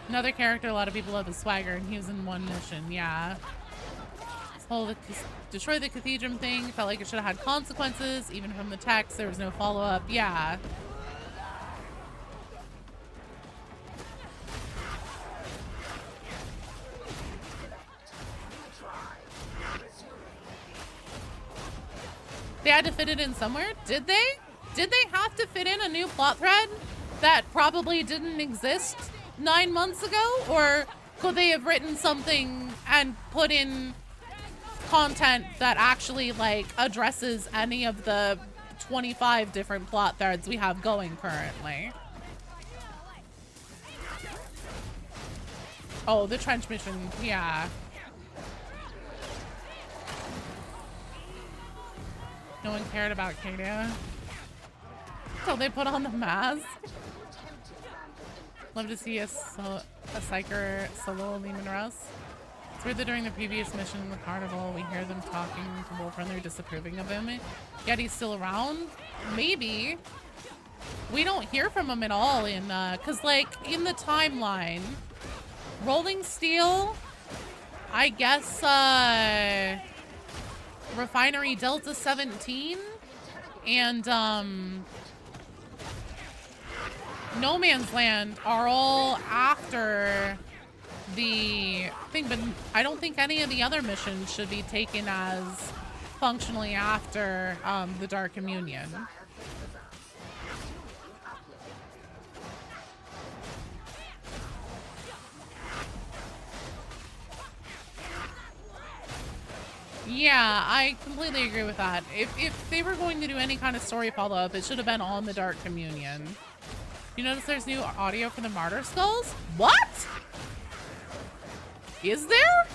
Another character a lot of people love is Swagger, and he was in one mission, yeah. This whole destroy the cathedral thing felt like it should have had consequences, even from the text. There was no follow-up, yeah. They had to fit it in somewhere? Did they? Did they have to fit in a new plot thread that probably didn't exist 9 months ago? Or could they have written something and put in content that actually, like, addresses any of the 25 different plot threads we have going currently? Oh, the trench mission, yeah. No one cared about Kadia until they put on the mask. Love to see a Psyker solo Lehman Russ. It's weird that during the previous mission in the carnival, we hear them talking to Wolf and they're disapproving of him. Yet he's still around? Maybe. We don't hear from him at all in, cause like in the timeline, Rolling Steel, I guess, Refinery Delta 17 and No Man's Land are all after the thing, but I don't think any of the other missions should be taken as functionally after the Dark Communion. Yeah, I completely agree with that. If they were going to do any kind of story follow-up, it should have been on the Dark Communion. You notice there's new audio for the Martyr Skulls? What? Is there?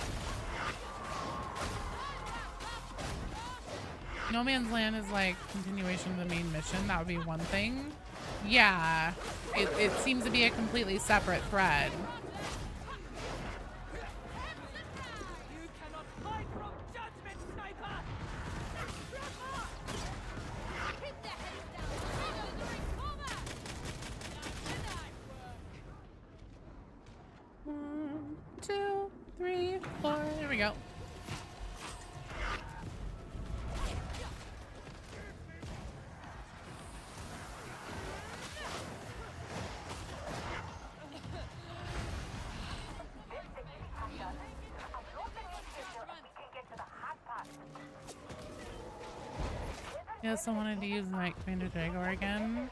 No Man's Land is like continuation of the main mission. That would be one thing. Yeah, it seems to be a completely separate thread. One, two, three, four. There we go. Yes, I wanted to use Knight Commander Dragor again.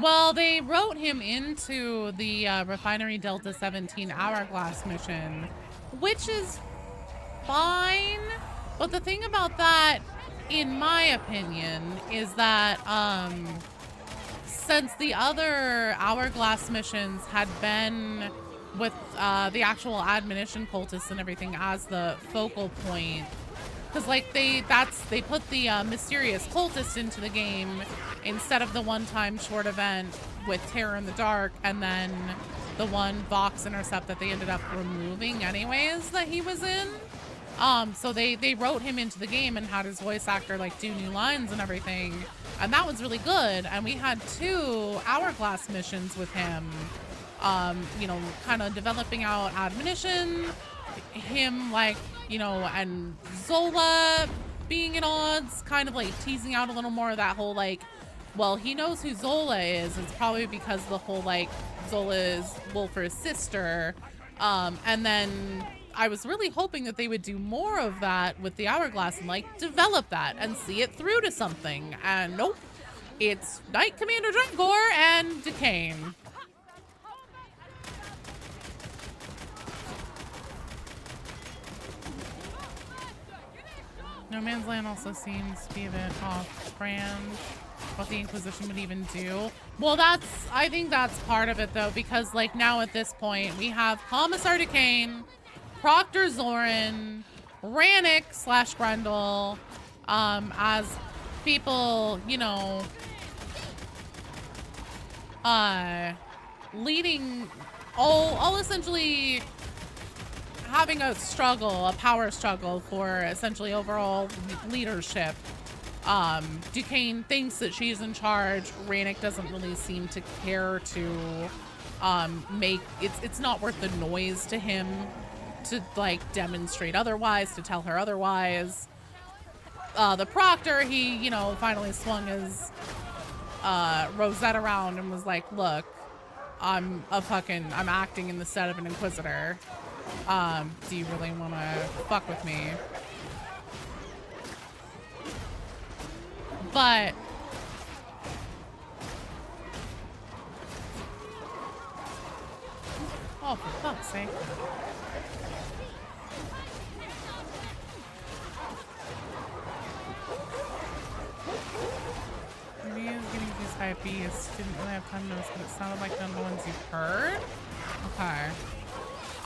Well, they wrote him into the Refinery Delta 17 Hourglass mission, which is fine. But the thing about that in my opinion, is that since the other Hourglass missions had been with the actual admonition cultists and everything as the focal point, because like they put the mysterious cultist into the game instead of the one-time short event with Terror in the Dark, and then the one Vox intercept that they ended up removing anyways that he was in. So they wrote him into the game and had his voice actor like do new lines and everything, and that was really good. And we had 2 Hourglass missions with him, you know, kind of developing out admonition, him like, you know, and Zola being at odds, kind of like teasing out a little more of that whole like, well, he knows who Zola is. It's probably because the whole like Zola is Wolfer's sister. And then I was really hoping that they would do more of that with the Hourglass and like develop that and see it through to something. And nope, it's Knight Commander Drengor and Decane. No Man's Land also seems to be a bit off-brand. What the Inquisition would even do. Well, I think that's part of it though, because like now at this point we have Commissar Decane, Proctor Zorin, Rannick / Grendel, as people, you know, leading, all essentially having a struggle, a power struggle for essentially overall leadership. Duquesne thinks that she's in charge. Rannick doesn't really seem to care to make it's not worth the noise to him to like demonstrate otherwise, to tell her otherwise. The Proctor, he, you know, finally swung his rosette around and was like, look, I'm acting in the stead of an Inquisitor. Do you really want to fuck with me? But oh, for fuck's sake. Maybe getting these by a beast. Didn't really have time to notice, but it sounded like none of the ones you've heard. Okay.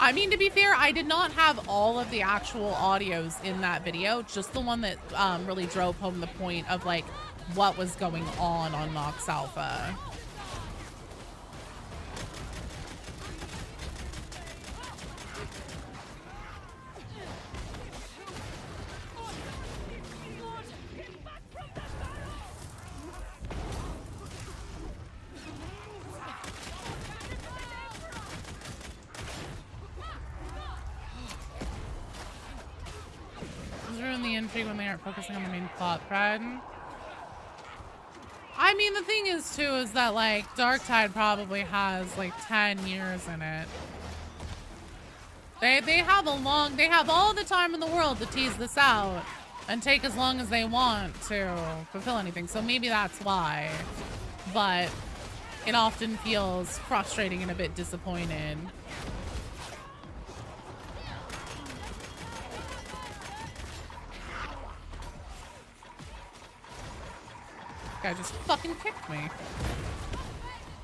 I mean, to be fair, I did not have all of the actual audios in that video, just the one that really drove home the point of like what was going on Nox Alpha. Ruin the intrigue when they aren't focusing on the main plot thread. I mean, the thing is too is that like Darktide probably has like 10 years in it. They have all the time in the world to tease this out and take as long as they want to fulfill anything. So maybe that's why. But it often feels frustrating and a bit disappointing. Guy just fucking kicked me.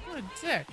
What a dick.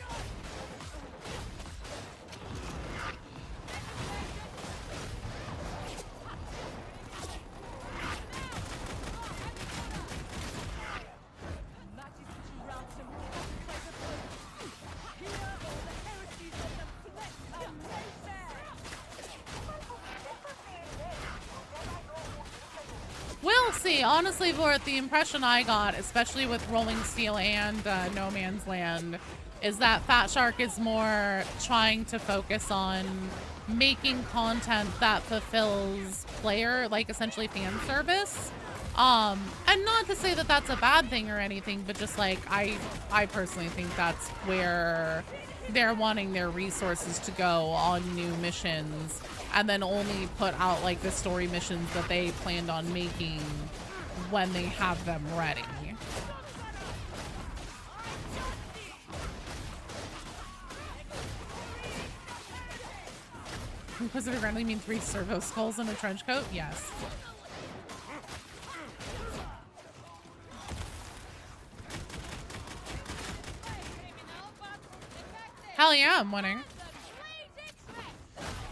We'll see. Honestly, Vort, the impression I got, especially with Rolling Steel and No Man's Land, is that Fat Shark is more trying to focus on making content that fulfills player, like essentially fan service. And not to say that that's a bad thing or anything, but just like I personally think that's where they're wanting their resources to go on new missions, and then only put out like the story missions that they planned on making when they have them ready. Inquisitor Grandly mean 3 servo skulls and a trench coat? Yes. Hell yeah, I'm winning.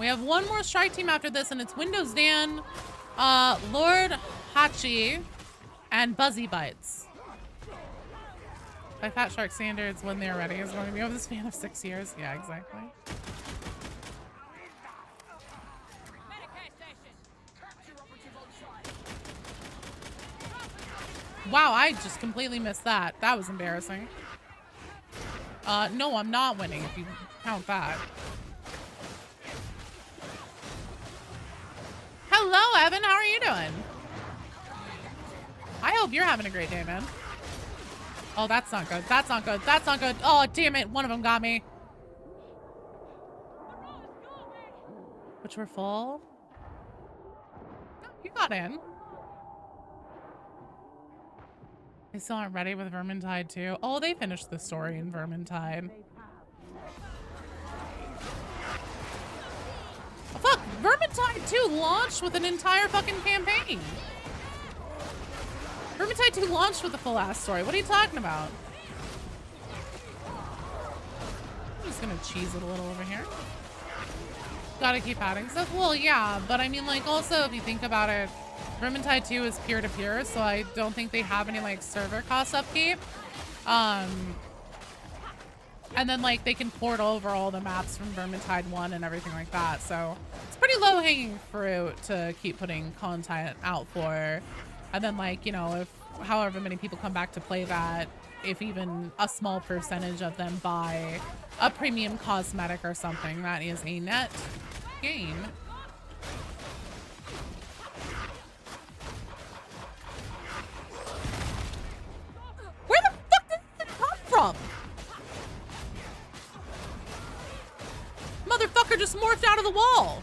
We have one more strike team after this, and it's Windows Dan, Lord Hachi, and Buzzy Bites. By Fat Shark standards, when they're ready, is going to be over the span of 6 years. Yeah, exactly. Wow, I just completely missed that. That was embarrassing. No, I'm not winning if you count that. Hello, Evan. How are you doing? I hope you're having a great day, man. Oh, that's not good. That's not good. That's not good. Oh, damn it. One of them got me. Which were full? No, you got in. They still aren't ready with Vermintide 2. Oh, they finished the story in Vermintide. Oh, fuck! Vermintide 2 launched with an entire fucking campaign! Vermintide 2 launched with a full-ass story. What are you talking about? I'm just gonna cheese it a little over here. Gotta keep adding stuff. Well, yeah, but I mean, like, also, if you think about it, Vermintide 2 is peer-to-peer, so I don't think they have any, like, server cost upkeep. And then, like, they can port over all the maps from Vermintide 1 and everything like that, so it's pretty low-hanging fruit to keep putting content out for. And then, like, you know, if however many people come back to play that, if even a small percentage of them buy a premium cosmetic or something, that is a net gain. Where the fuck did it come from? Motherfucker just morphed out of the wall.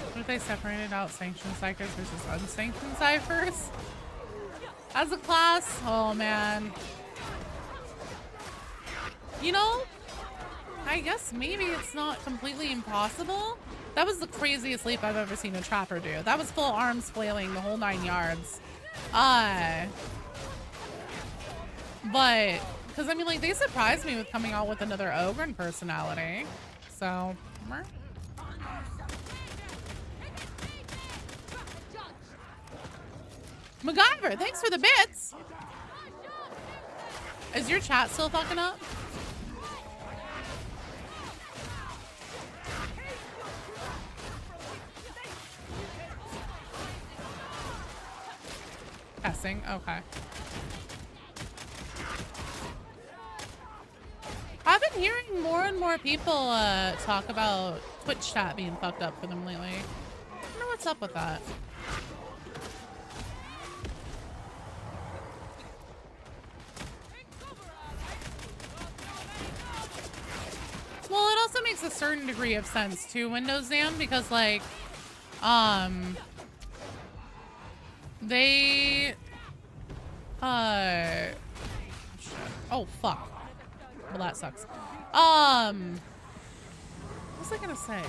What if they separated out sanctioned ciphers versus unsanctioned ciphers? As a class? Oh man. You know, I guess maybe it's not completely impossible. That was the craziest leap I've ever seen a trapper do. That was full arms flailing the whole 9 yards. But, because I mean, like, they surprised me with coming out with another Ogren personality. So, MacGyver, thanks for the bits. Is your chat still fucking up? Testing, okay. I've been hearing more and more people talk about Twitch chat being fucked up for them lately. I don't know what's up with that. Well, it also makes a certain degree of sense to Windows Dan because, like, they, shit. Oh, fuck. Well, that sucks. What was I gonna say?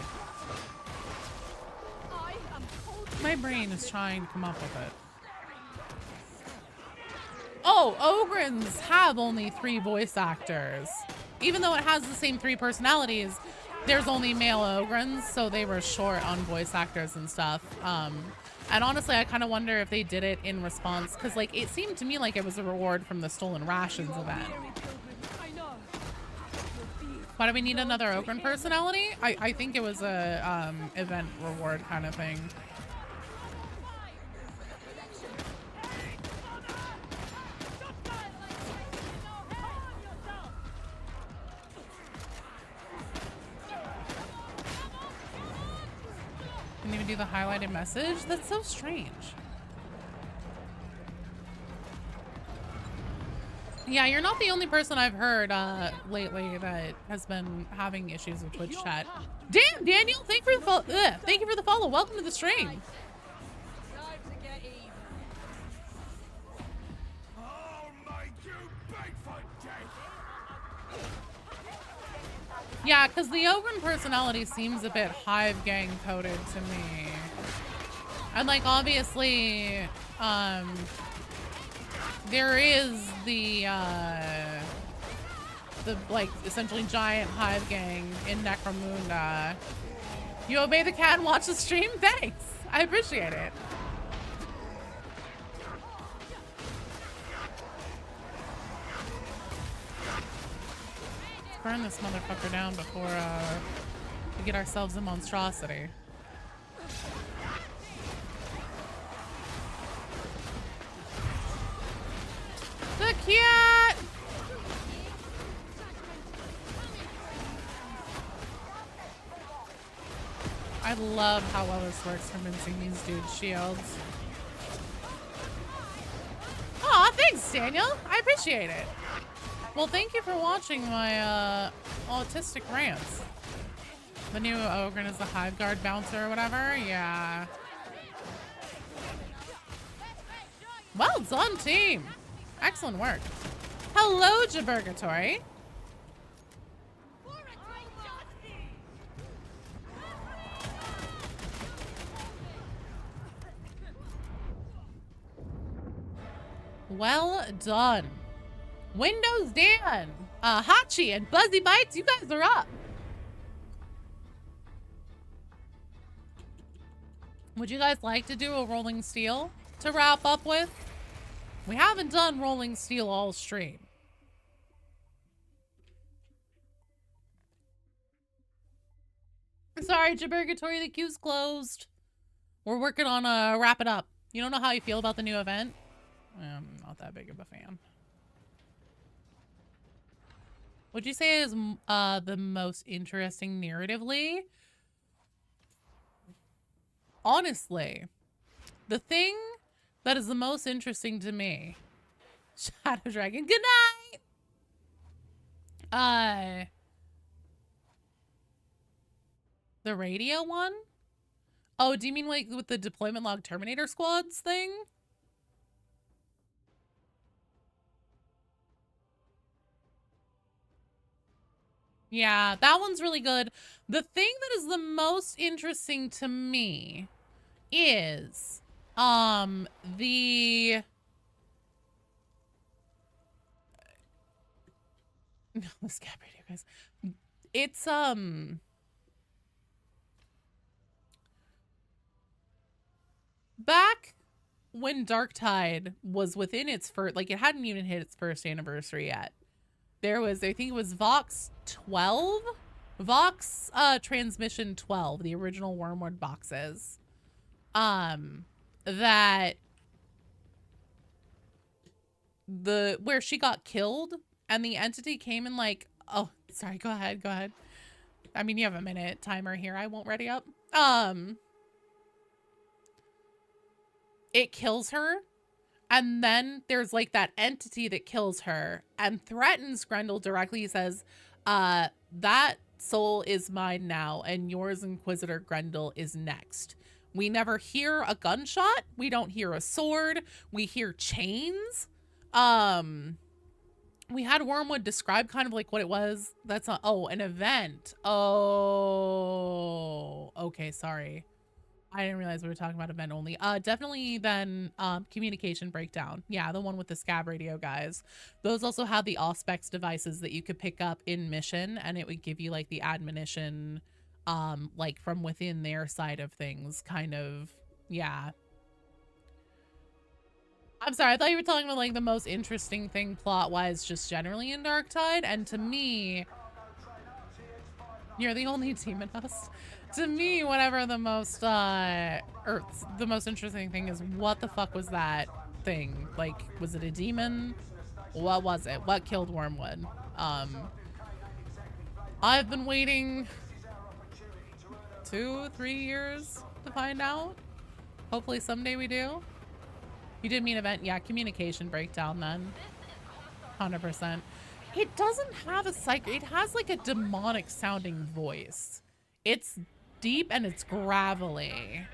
My brain is trying to come up with it. Oh, Ogrins have only 3 voice actors. Even though it has the same 3 personalities, there's only male Ogrins, so they were short on voice actors and stuff. And honestly, I kind of wonder if they did it in response, because, like, it seemed to me like it was a reward from the Stolen Rations event. Why do we need another Ogren personality? I think it was a event reward kind of thing. Didn't even do the highlighted message? That's so strange. Yeah, you're not the only person I've heard lately that has been having issues with Twitch chat. Damn, Daniel, thank you for the follow. Welcome to the stream. Yeah, because the Ogren personality seems a bit Hive Gang coded to me. And like obviously, there is the like essentially giant Hive Gang in Necromunda. You obey the cat and watch the stream? Thanks. I appreciate it. Let's burn this motherfucker down before we get ourselves a monstrosity. The cat! I love how well this works for mincing these dudes' shields. Aw, thanks, Daniel. I appreciate it. Well, thank you for watching my autistic rants. The new Ogren is the Hive Guard bouncer or whatever? Yeah. Well done, team. Excellent work. Hello, Jaburgatory. Well done. Windows Dan, Hachi, and Buzzy Bites, you guys are up. Would you guys like to do a Rolling Steel to wrap up with? We haven't done Rolling Steel all stream. Sorry, Jaburgatory, the queue's closed. We're working on wrap it up. You don't know how you feel about the new event? I'm not that big of a fan. Would you say is the most interesting narratively? Honestly, the thing that is the most interesting to me, Shadow Dragon, good night. The radio one? Oh, do you mean like with the deployment log Terminator squads thing? Yeah, that one's really good. The thing that is the most interesting to me is the scab radio, guys. It's back when Darktide was within its first, like it hadn't even hit its first anniversary yet. There was, I think it was Vox 12? Vox Transmission 12, the original Wormwood boxes. That where she got killed and the entity came and like, oh, sorry, go ahead. I mean, you have a minute timer here. I won't ready up. It kills her. And then there's like that entity that kills her and threatens Grendel directly. He says, that soul is mine now and yours, Inquisitor Grendel, is next. We never hear a gunshot. We don't hear a sword. We hear chains. We had Wormwood describe kind of like what it was. That's not, oh, an event. Oh, okay, sorry. I didn't realize we were talking about event only. Definitely then communication breakdown. Yeah, the one with the scab radio guys. Those also had the Auspex devices that you could pick up in mission and it would give you like the admonition like from within their side of things, kind of. Yeah. I'm sorry, I thought you were talking about like the most interesting thing plot-wise just generally in Darktide, and to me, you're the only demon host. To me, whatever the most or the most interesting thing is, what the fuck was that thing? Like, was it a demon? What was it? What killed Wormwood? I've been waiting 2-3 years to find out. Hopefully someday we do. You did mean event, yeah, communication breakdown then. 100%. It doesn't have a it has like a demonic sounding voice. It's deep and it's gravelly.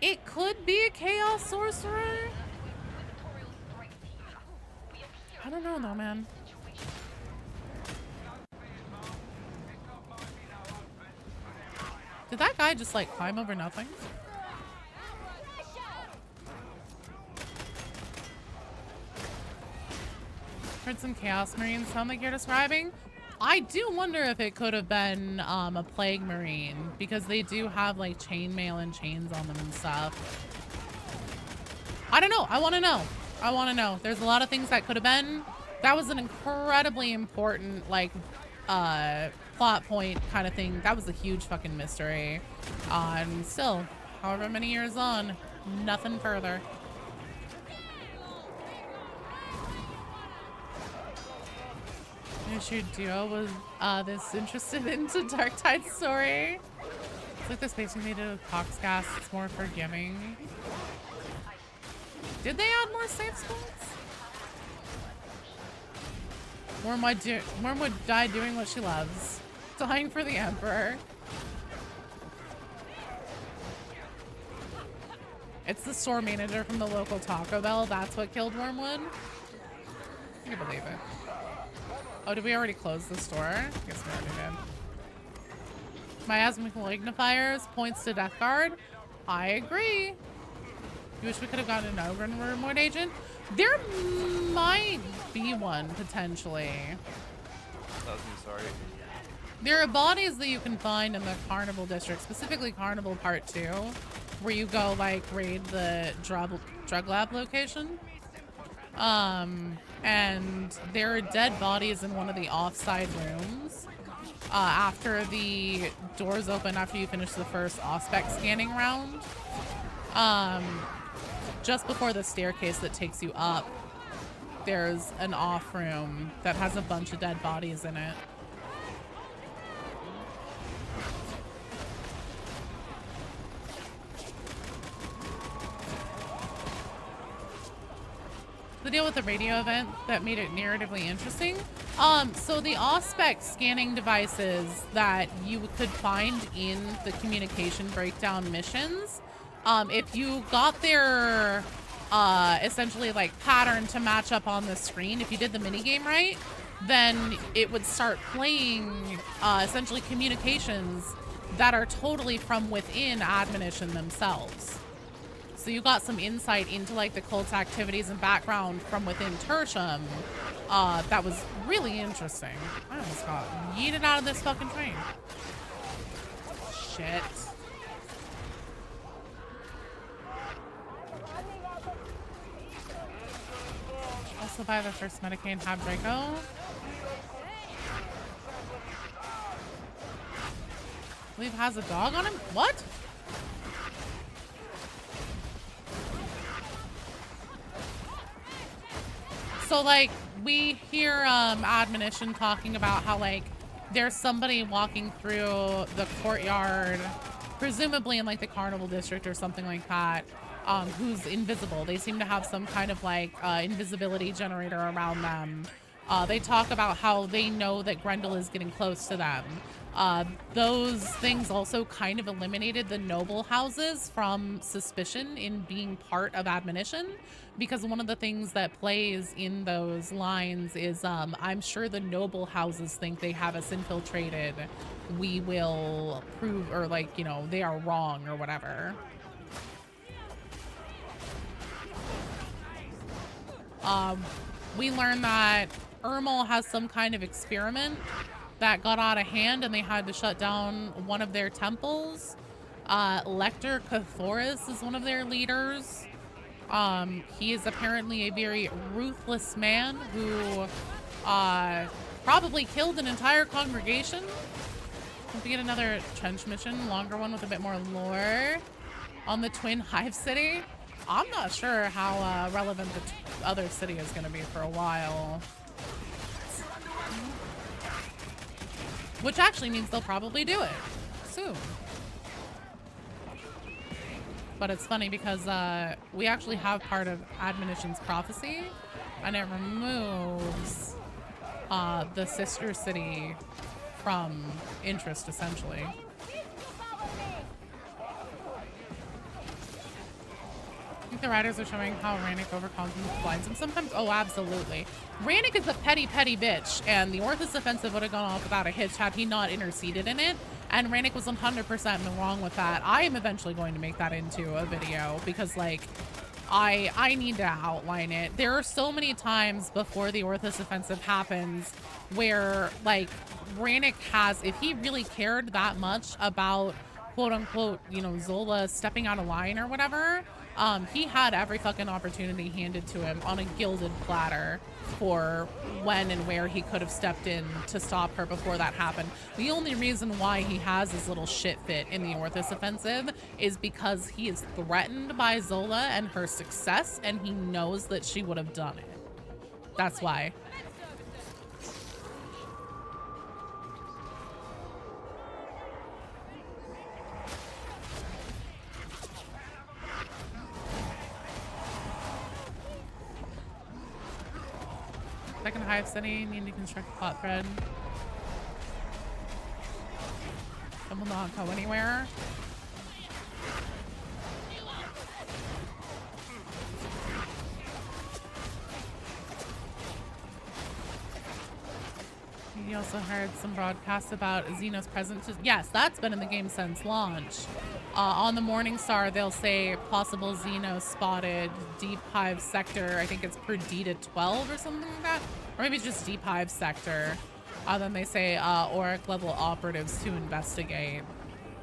It could be a chaos sorcerer. I don't know though, man. Did that guy just like climb over nothing? Heard some Chaos Marines sound like you're describing. I do wonder if it could have been a Plague Marine, because they do have like chainmail and chains on them and stuff. I don't know. I want to know. I want to know. There's a lot of things that could have been. That was an incredibly important like plot point kind of thing. That was a huge fucking mystery. And still, however many years on, nothing further. Your duo was this interested into Darktide story. It's like the space we made it with Pox gas. It's more forgiving. Did they add more safe spots? Worm would die doing what she loves. Dying for the Emperor. It's the store manager from the local Taco Bell. That's what killed Wormwood. I can believe it. Oh, did we already close the store? I guess we already did. Miasmical Ignifiers points to Death Guard. I agree. You wish we could have gotten an Ogre Wormwood agent? There might be one, potentially. Sorry. There are bodies that you can find in the Carnival District, specifically Carnival Part 2, where you go, like, raid the drug lab location. And there are dead bodies in one of the offside rooms. After the doors open, after you finish the first Auspex scanning round. Just before the staircase that takes you up, there's an off room that has a bunch of dead bodies in it. The deal with the radio event that made it narratively interesting. So the Auspex scanning devices that you could find in the communication breakdown missions, if you got their essentially like pattern to match up on the screen, if you did the minigame right, then it would start playing essentially communications that are totally from within Admonition themselves. So you got some insight into like the cult's activities and background from within Tertium. That was really interesting. I almost got yeeted out of this fucking train. Shit. Also buy the first Medicaid have Draco. I believe has a dog on him? What? So like we hear Admonition talking about how like there's somebody walking through the courtyard, presumably in like the Carnival District or something like that, who's invisible. They seem to have some kind of like invisibility generator around them. They talk about how they know that Grendel is getting close to them. Those things also kind of eliminated the noble houses from suspicion in being part of Admonition, because one of the things that plays in those lines is I'm sure the noble houses think they have us infiltrated. We will prove, or like, you know, they are wrong or whatever. We learned that Ermal has some kind of experiment that got out of hand and they had to shut down one of their temples. Lector Cathoris is one of their leaders. He is apparently a very ruthless man who probably killed an entire congregation. If we get another trench mission, longer one with a bit more lore on the Twin Hive City. I'm not sure how relevant the other city is going to be for a while. Which actually means they'll probably do it soon. But it's funny because we actually have part of Admonition's prophecy, and it removes the sister city from interest, essentially. the writers are showing how Rannick overconfidence blinds him sometimes? Oh, absolutely. Rannick is a petty, petty bitch, and the Orthus offensive would have gone off without a hitch had he not interceded in it, and Rannick was 100% wrong with that. I am eventually going to make that into a video because, like, I need to outline it. There are so many times before the Orthus offensive happens where, like, Rannick has, if he really cared that much about quote-unquote, you know, Zola stepping out of line or whatever, he had every fucking opportunity handed to him on a gilded platter for when and where he could have stepped in to stop her before that happened. The only reason why he has his little shit fit in the Orthus offensive is because he is threatened by Zola and her success, and he knows that she would have done it. That's why. Second Hive City, need to construct a plot thread. That will not go anywhere. You also heard some broadcasts about Xeno's presence. Yes, that's been in the game since launch. On the Morningstar, they'll say possible Xeno spotted Deep Hive sector. I think it's per D to 12 or something like that. Or maybe it's just Deep Hive sector. Then they say Auric level operatives to investigate.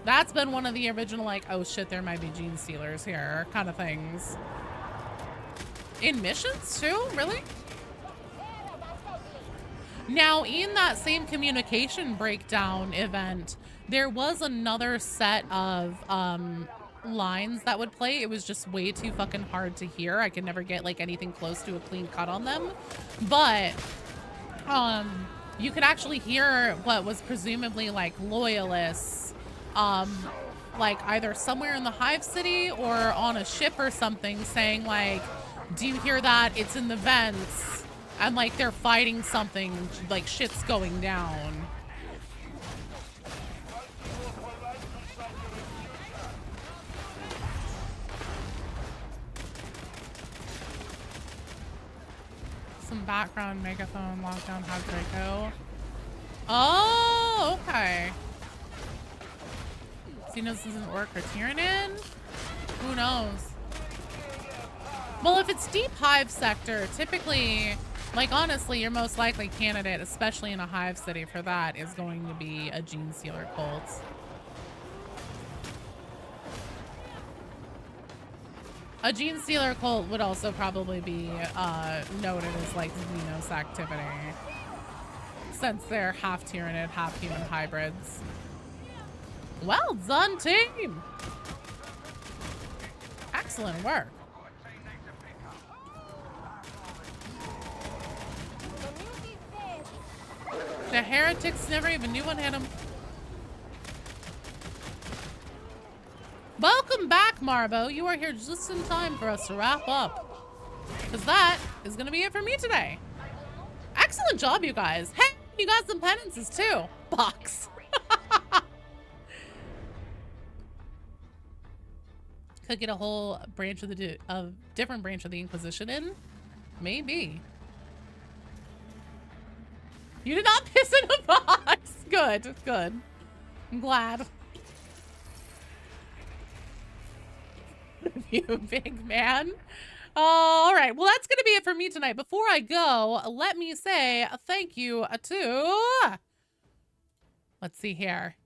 That's been one of the original, like, oh shit, there might be gene stealers here kind of things. In missions too? Really? Now, in that same communication breakdown event, there was another set of lines that would play. It was just way too fucking hard to hear. I could never get like anything close to a clean cut on them. But you could actually hear what was presumably like loyalists, like either somewhere in the Hive City or on a ship or something saying like, do you hear that? It's in the vents. And like they're fighting something, like shit's going down. Some background megaphone lockdown has Draco. Oh, okay. Xenos doesn't work for Tyranid? Who knows? Well, if it's Deep Hive sector, typically, like honestly, your most likely candidate, especially in a Hive City for that, is going to be a Gene Stealer cult. A Gene Stealer cult would also probably be noted as like Xenos activity, since they're half Tyranid, half human hybrids. Well done, team! Excellent work. The heretics never even knew what hit them. Welcome back, Marbo. You are here just in time for us to wrap up. Because that is going to be it for me today. Excellent job, you guys. Hey, you got some penances too. Box. Could get a whole branch of the different branch of the Inquisition in. Maybe. You did not piss in a box. Good, good. I'm glad. You big man. All right. Well, that's going to be it for me tonight. Before I go, let me say thank you to... Let's see here.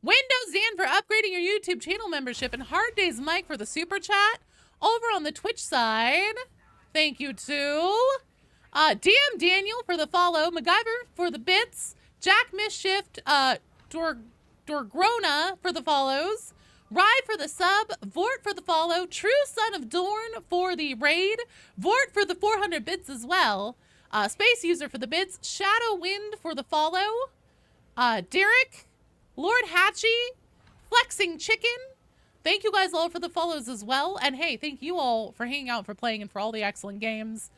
Windows Dan for upgrading your YouTube channel membership, and Hard Days Mike for the super chat. Over on the Twitch side, thank you to DM Daniel for the follow, MacGyver for the bits, Jack Mischief, Dorgrona for the follows, Ride for the sub, Vort for the follow, True Son of Dorn for the raid, Vort for the 400 bits as well, Space User for the bits, Shadow Wind for the follow, Derek, Lord Hatchie, Flexing Chicken. Thank you guys all for the follows as well. And hey, thank you all for hanging out, for playing, and for all the excellent games.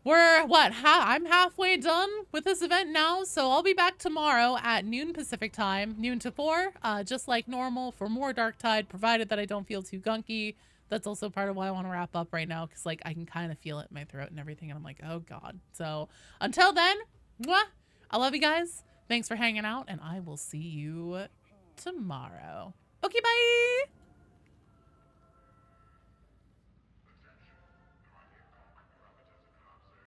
We're, what, I'm halfway done with this event now, so I'll be back tomorrow at noon Pacific time, noon to 4, just like normal, for more Darktide, provided that I don't feel too gunky. That's also part of why I want to wrap up right now, because like I can kind of feel it in my throat and everything, and I'm like, oh god. So until then, mwah, I love you guys. Thanks for hanging out, and I will see you tomorrow. Okay, bye.